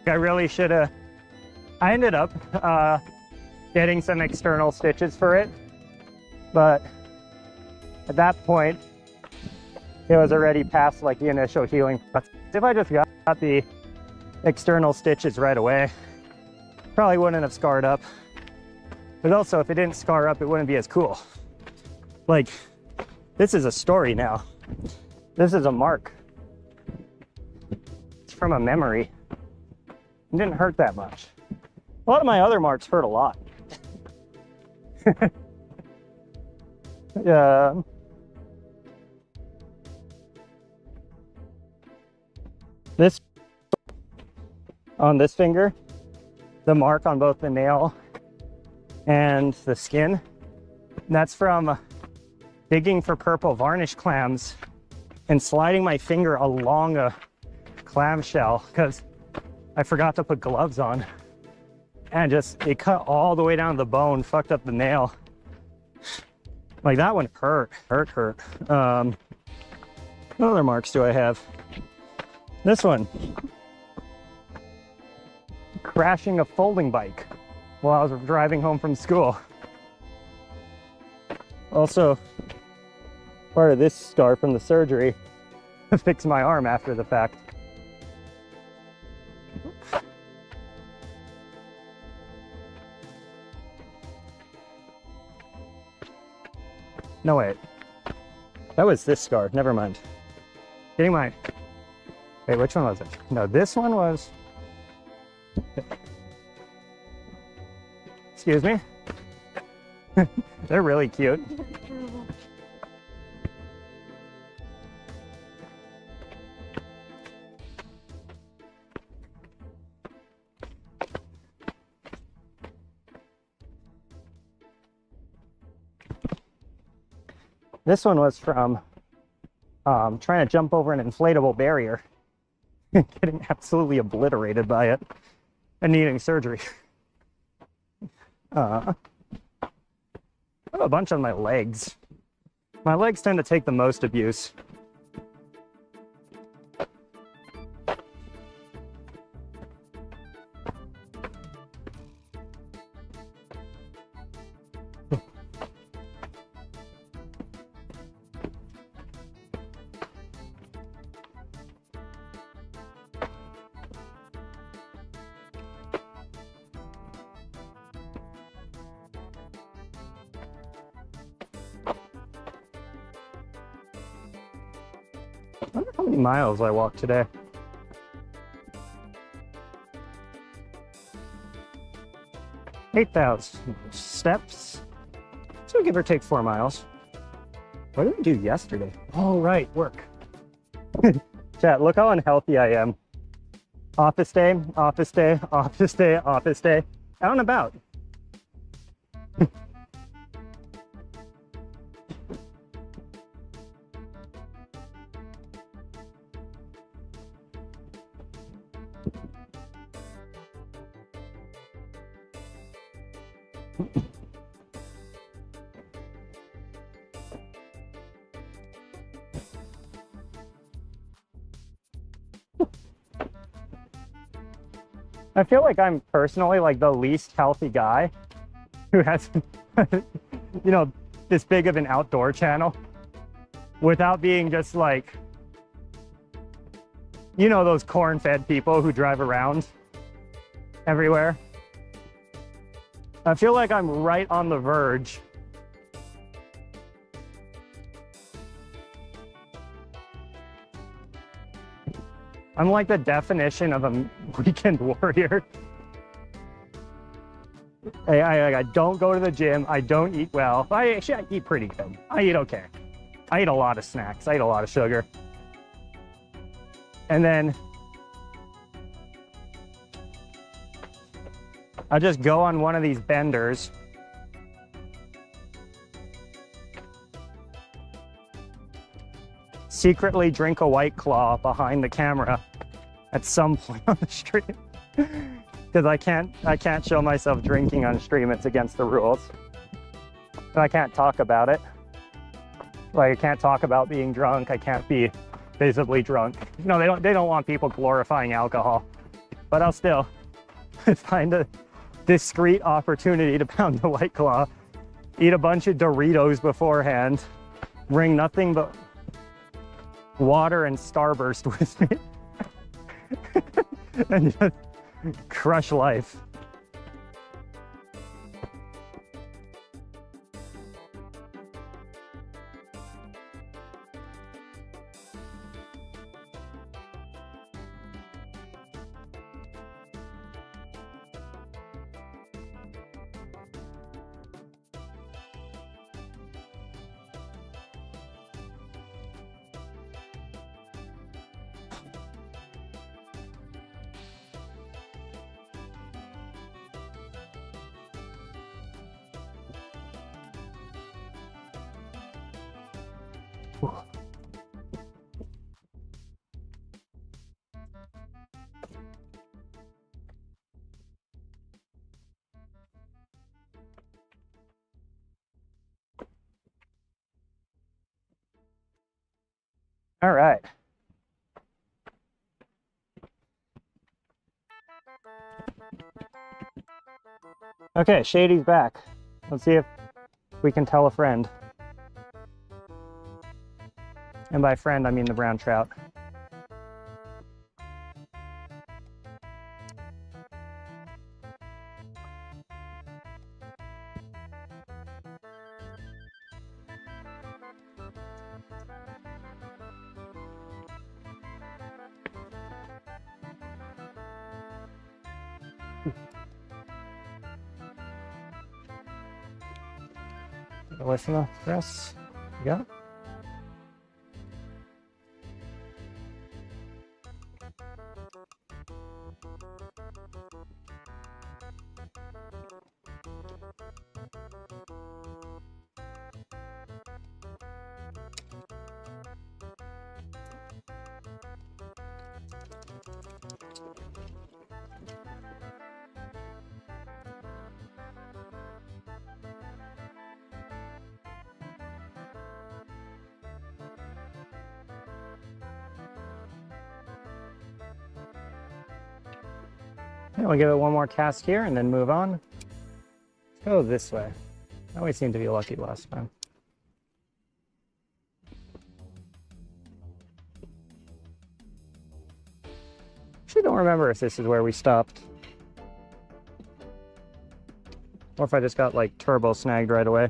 S1: I really should have. I ended up getting some external stitches for it, but at that point it was already past like the initial healing process. If I just got the external stitches right away, probably wouldn't have scarred up. But also, if it didn't scar up, it wouldn't be as cool. Like, this is a story now. This is a mark. It's from a memory. It didn't hurt that much. A lot of my other marks hurt a lot. Yeah. This on this finger, the mark on both the nail and the skin, that's from digging for purple varnish clams and sliding my finger along a clamshell because I forgot to put gloves on, and just it cut all the way down to the bone, fucked up the nail. Like that one hurt. What other marks do I have? This one, crashing a folding bike while I was driving home from school. Also, part of this scar from the surgery to fix my arm after the fact. No, wait. That was this scar. Never mind. Getting my... Wait, which one was it? No, this one was... Excuse me? They're really cute. This one was from trying to jump over an inflatable barrier and getting absolutely obliterated by it and needing surgery. I have a bunch on my legs. My legs tend to take the most abuse. I wonder how many miles I walked today. $8,000 steps. So give or take 4 miles. What did we do yesterday? Oh, right, work. Chat, look how unhealthy I am. Office day, office day, office day, office day. Out and about. I feel like I'm personally like the least healthy guy who has, you know, this big of an outdoor channel without being just like, you know, those corn-fed people who drive around everywhere. I feel like I'm right on the verge. I'm like the definition of a weekend warrior. I don't go to the gym. I don't eat well. I eat pretty good. I eat okay. I eat a lot of snacks. I eat a lot of sugar. And then I just go on one of these benders. Secretly drink a White Claw behind the camera at some point on the stream. Because I can't show myself drinking on stream. It's against the rules. And I can't talk about it. Like, I can't talk about being drunk. I can't be visibly drunk. You know, they don't want people glorifying alcohol. But I'll still find a discreet opportunity to pound the White Claw, eat a bunch of Doritos beforehand, bring nothing but water and Starburst with me, and just crush life. All right. Okay, Shady's back. Let's see if we can tell a friend. And by friend, I mean the brown trout. Listen to Chris. Yeah. And we'll give it one more cast here and then move on. Let's go this way. I always seem to be lucky last time. Actually don't remember if this is where we stopped. Or if I just got like turbo snagged right away.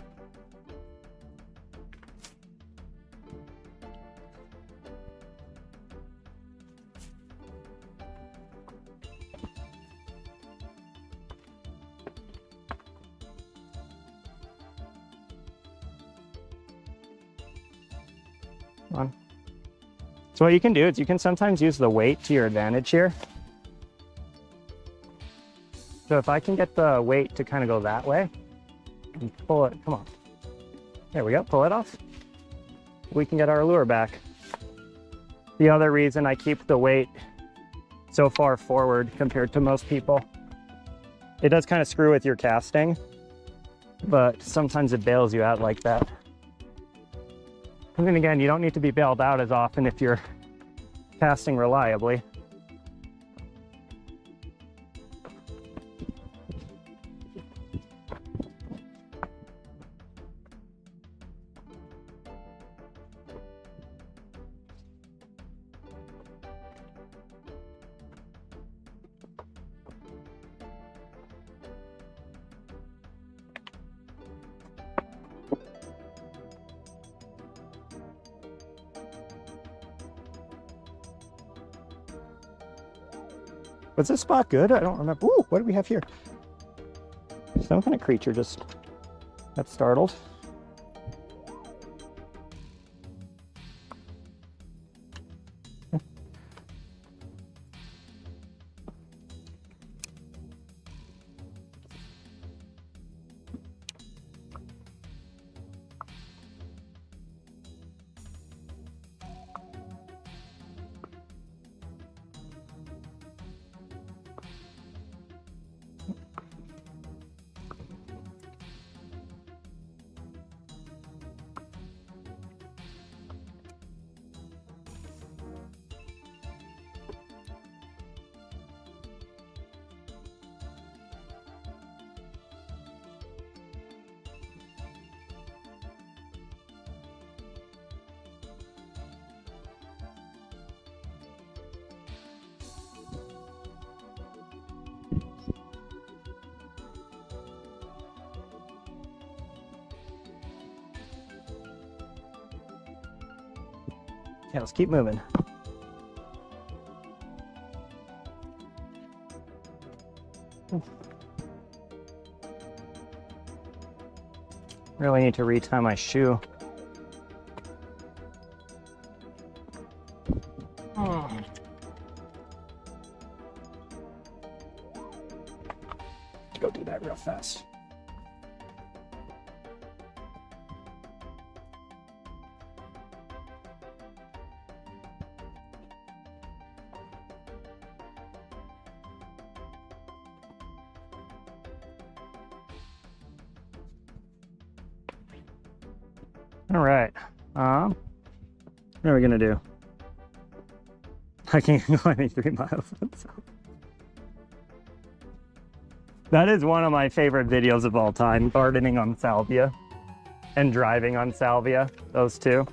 S1: On. So what you can do is you can sometimes use the weight to your advantage here. So if I can get the weight to kind of go that way and pull it, come on. There we go, pull it off. We can get our lure back. The other reason I keep the weight so far forward compared to most people, it does kind of screw with your casting, but sometimes it bails you out like that. And then again, you don't need to be bailed out as often if you're casting reliably. Was this spot good? I don't remember. Ooh, what do we have here? Some kind of creature just got startled. Yeah, let's keep moving. Really need to retie my shoe. Go do that real fast. All right. What are we gonna do? I can't go any 3 miles. That is one of my favorite videos of all time, gardening on salvia and driving on salvia, those two.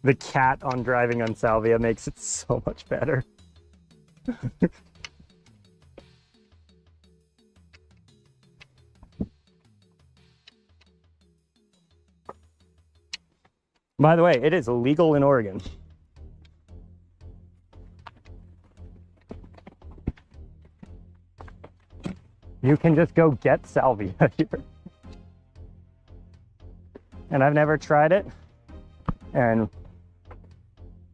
S1: The cat on driving on salvia makes it so much better. By the way, it is illegal in Oregon. You can just go get salvia here. And I've never tried it. And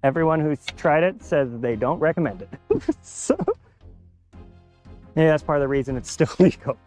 S1: everyone who's tried it says they don't recommend it. So, yeah, that's part of the reason it's still legal.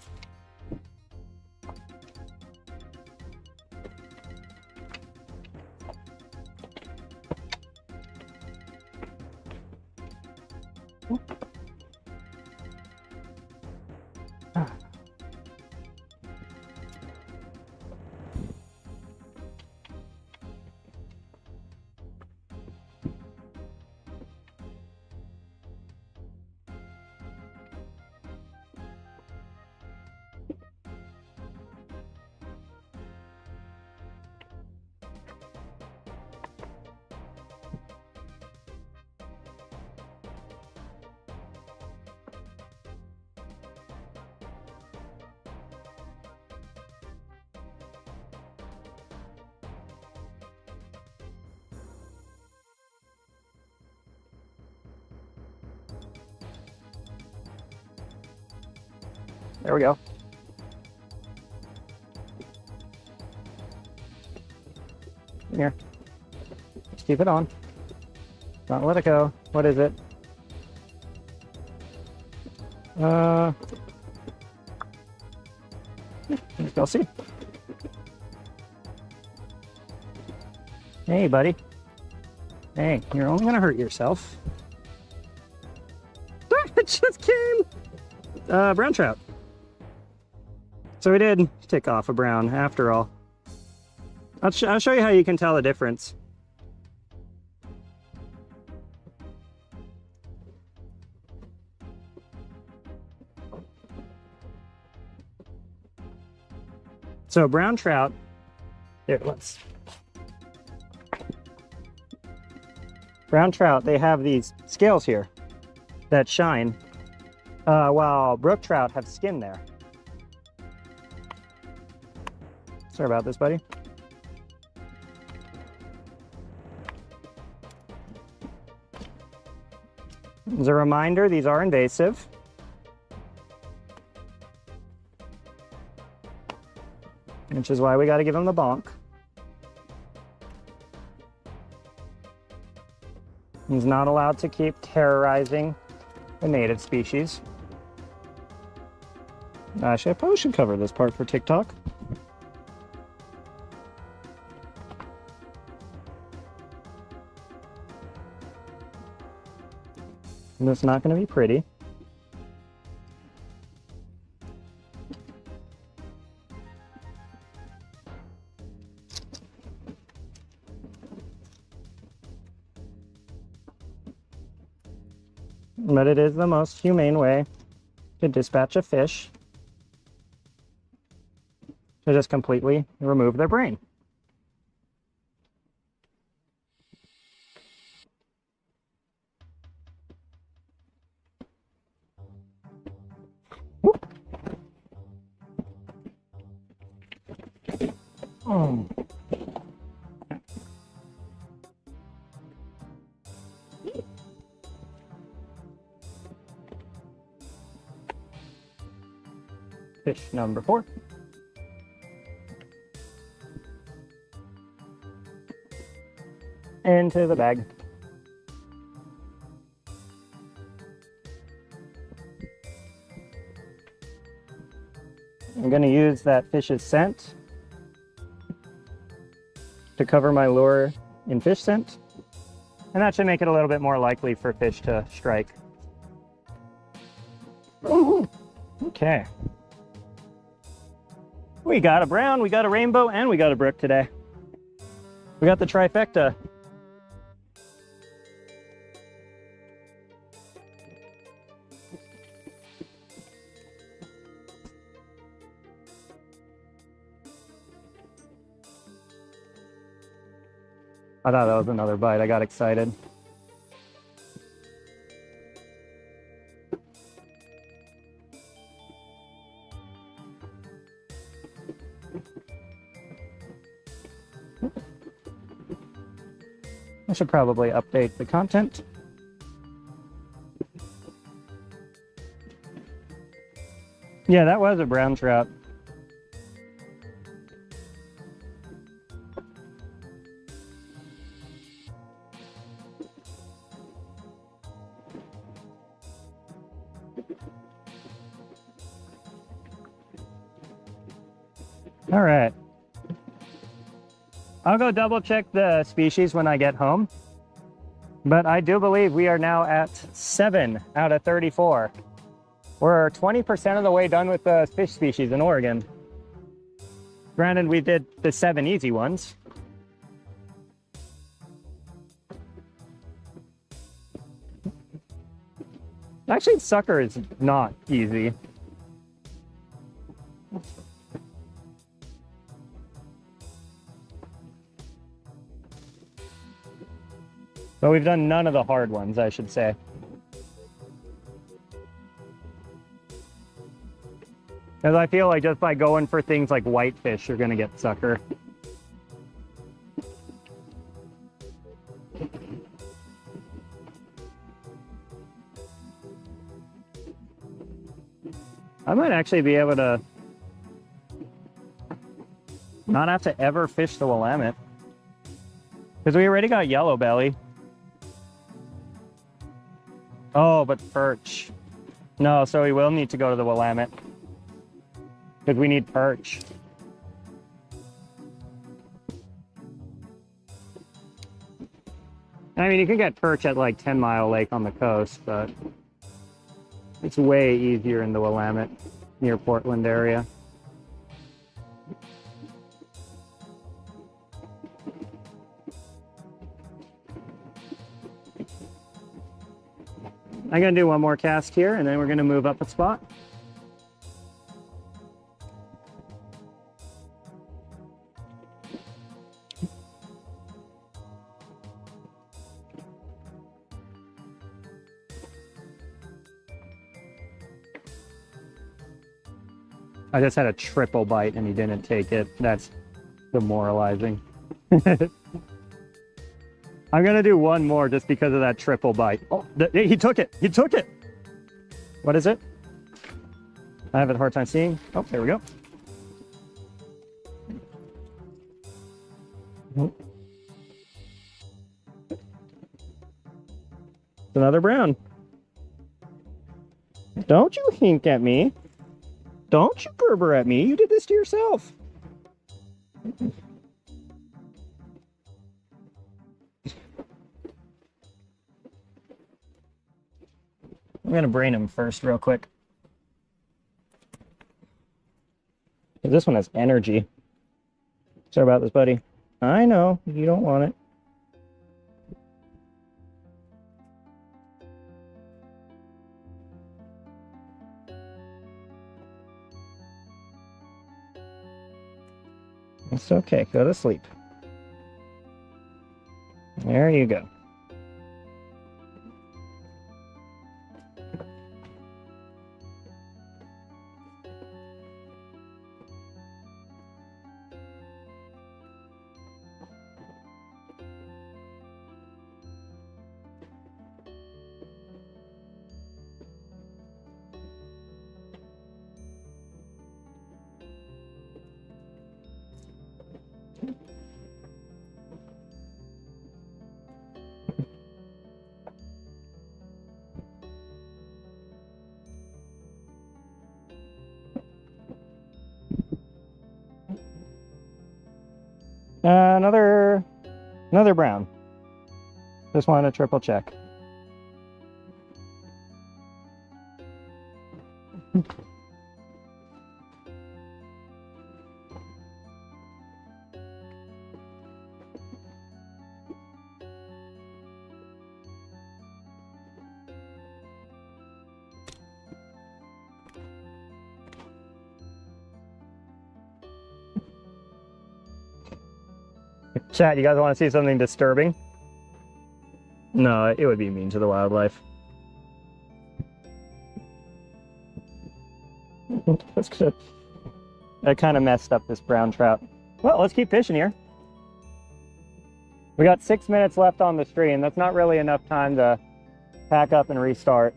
S1: There we go. Here. Just keep it on. Don't let it go. What is it? Let's go see. Hey, buddy. Hey, you're only gonna hurt yourself. It just came. Brown trout. So we did tick off a brown after all. I'll show you how you can tell the difference. So brown trout, here, brown trout, they have these scales here that shine, while brook trout have skin there. Sorry about this, buddy. As a reminder, these are invasive. Which is why we got to give them the bonk. He's not allowed to keep terrorizing the native species. Actually, I probably should cover this part for TikTok. And it's not going to be pretty. But it is the most humane way to dispatch a fish, to just completely remove their brain. Whoop. Oh. Fish number 4. Into the bag. I'm going to use that fish's scent to cover my lure in fish scent, and that should make it a little bit more likely for fish to strike. Okay. We got a brown, we got a rainbow, and we got a brook today. We got the trifecta. I thought that was another bite. I got excited. I should probably update the content. Yeah, that was a brown trout. All right. I'll go double check the species when I get home. But I do believe we are now at 7 out of 34. We're 20% of the way done with the fish species in Oregon. Granted, we did the 7 easy ones. Actually, sucker is not easy. But we've done none of the hard ones, I should say. Because I feel like just by going for things like whitefish, you're going to get sucker. I might actually be able to not have to ever fish the Willamette. Because we already got yellow belly. Oh, but perch. No, so we will need to go to the Willamette. Because we need perch. I mean, you can get perch at like 10 Mile Lake on the coast, but it's way easier in the Willamette near Portland area. I'm going to do one more cast here, and then we're going to move up a spot. I just had a triple bite, and he didn't take it. That's demoralizing. I'm gonna do one more just because of that triple bite. Oh, he took it. He took it. What is it? I have a hard time seeing. Oh, there we go. It's another brown. Don't you hink at me. Don't you Gerber at me. You did this to yourself. I'm gonna brain him first real quick. This one has energy. Sorry about this, buddy. I know, you don't want it. It's okay, go to sleep. There you go. Another brown. Just wanted to triple check. Chat, you guys want to see something disturbing? No, it would be mean to the wildlife. That's good. That kind of messed up this brown trout. Well, let's keep fishing here. We got 6 minutes left on the stream. That's not really enough time to pack up and restart.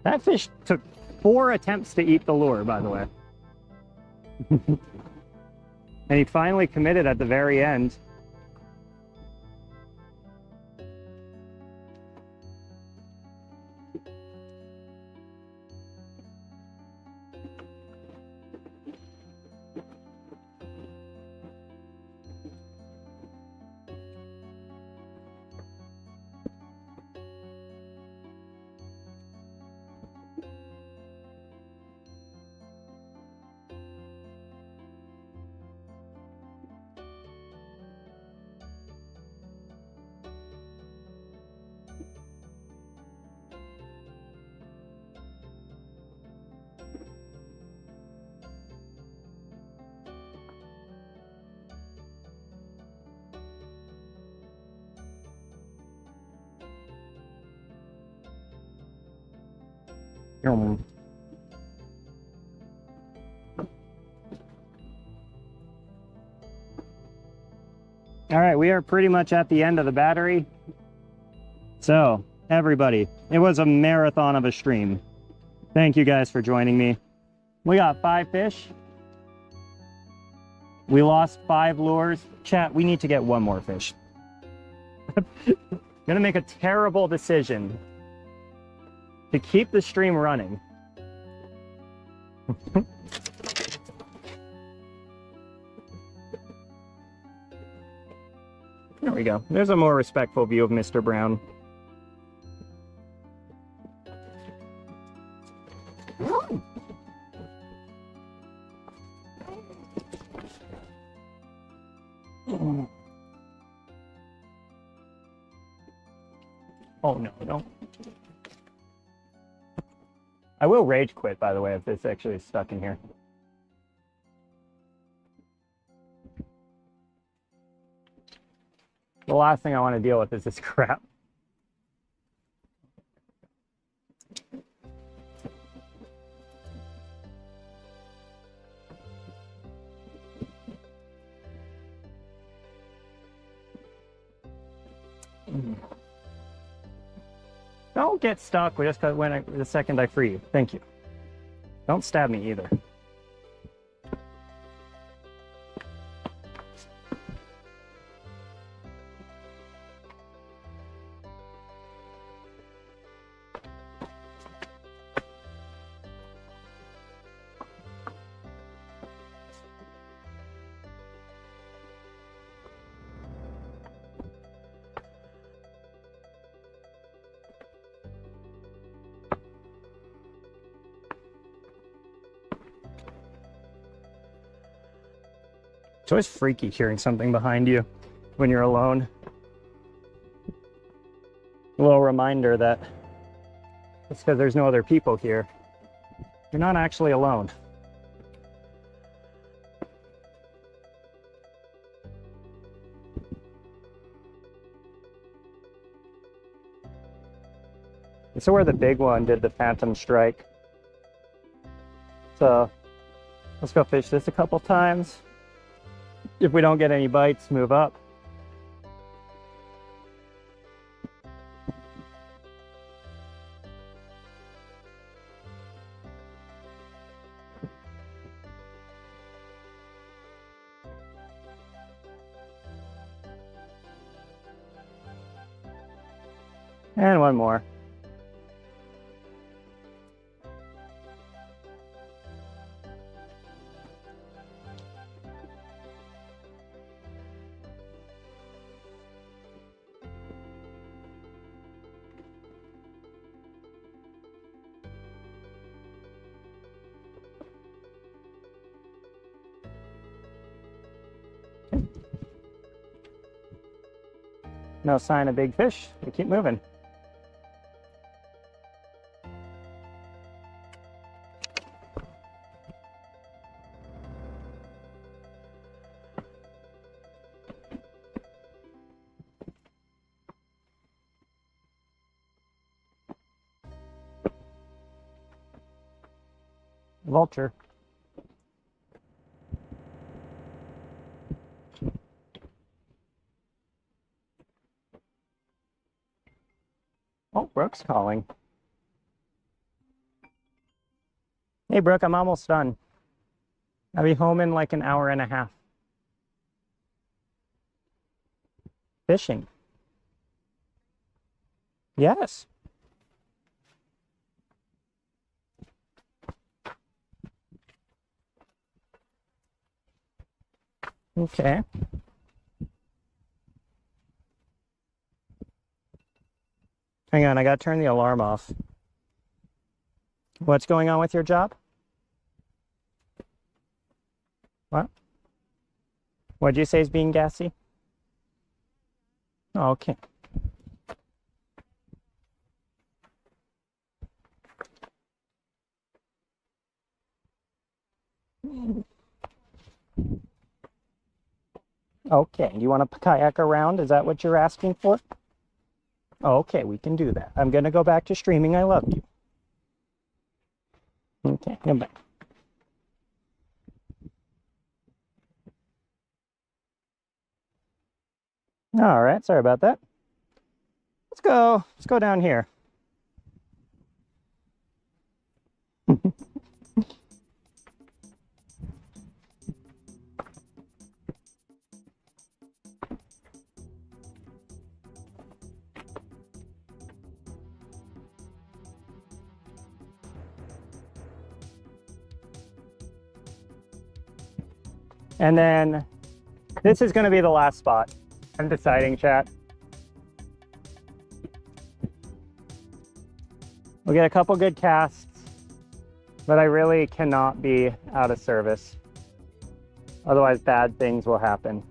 S1: That fish took 4 attempts to eat the lure, by the way. And he finally committed at the very end. All right, we are pretty much at the end of the battery. So, everybody, it was a marathon of a stream. Thank you guys for joining me. We got 5 fish. We lost 5 lures. Chat, we need to get 1 more fish. Gonna make a terrible decision to keep the stream running. There we go. There's a more respectful view of Mr. Brown. Oh no, don't. I will rage quit, by the way, if this actually is stuck in here. The last thing I want to deal with is this crap. Don't get stuck just the second I free you. Thank you. Don't stab me either. It's always freaky hearing something behind you when you're alone. A little reminder that it's because there's no other people here. You're not actually alone. This is where the big one did the phantom strike. So let's go fish this a couple times. If we don't get any bites, move up. And one more. No sign of big fish. We keep moving. Vulture. Oh, Brooke's calling. Hey, Brooke, I'm almost done. I'll be home in like an hour and a half. Fishing. Yes. Okay. Hang on, I gotta turn the alarm off. What's going on with your job? What? What'd you say is being gassy? Oh, okay. Okay, you want to kayak around? Is that what you're asking for? Okay, we can do that. I'm gonna go back to streaming. I love you. Okay, come back. All right, sorry about that. Let's go down here. And then this is going to be the last spot. I'm deciding, chat. We'll get a couple good casts, but I really cannot be out of service. Otherwise, bad things will happen.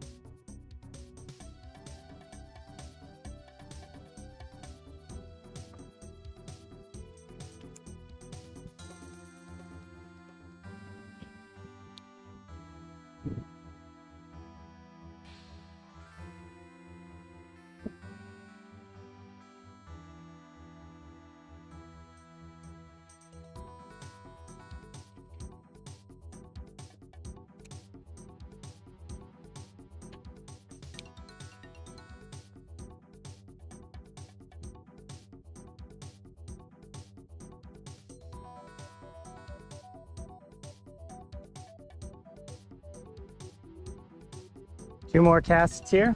S1: 2 more casts here.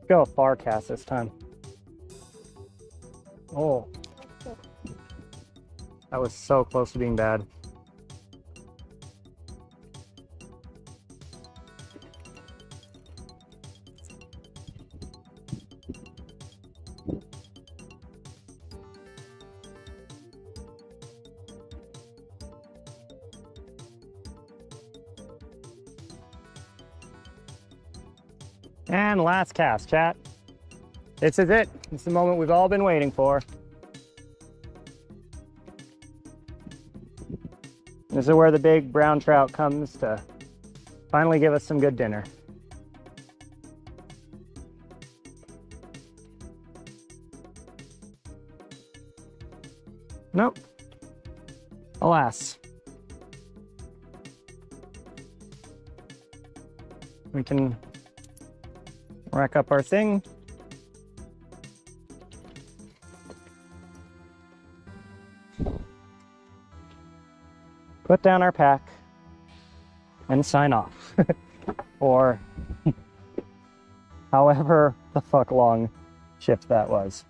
S1: Go far cast this time. Oh, that was so close to being bad. And last cast, chat. This is it. This is the moment we've all been waiting for. This is where the big brown trout comes to finally give us some good dinner. Nope. Alas. We can rack up our thing. Put down our pack and sign off. Or however the fuck long shift that was.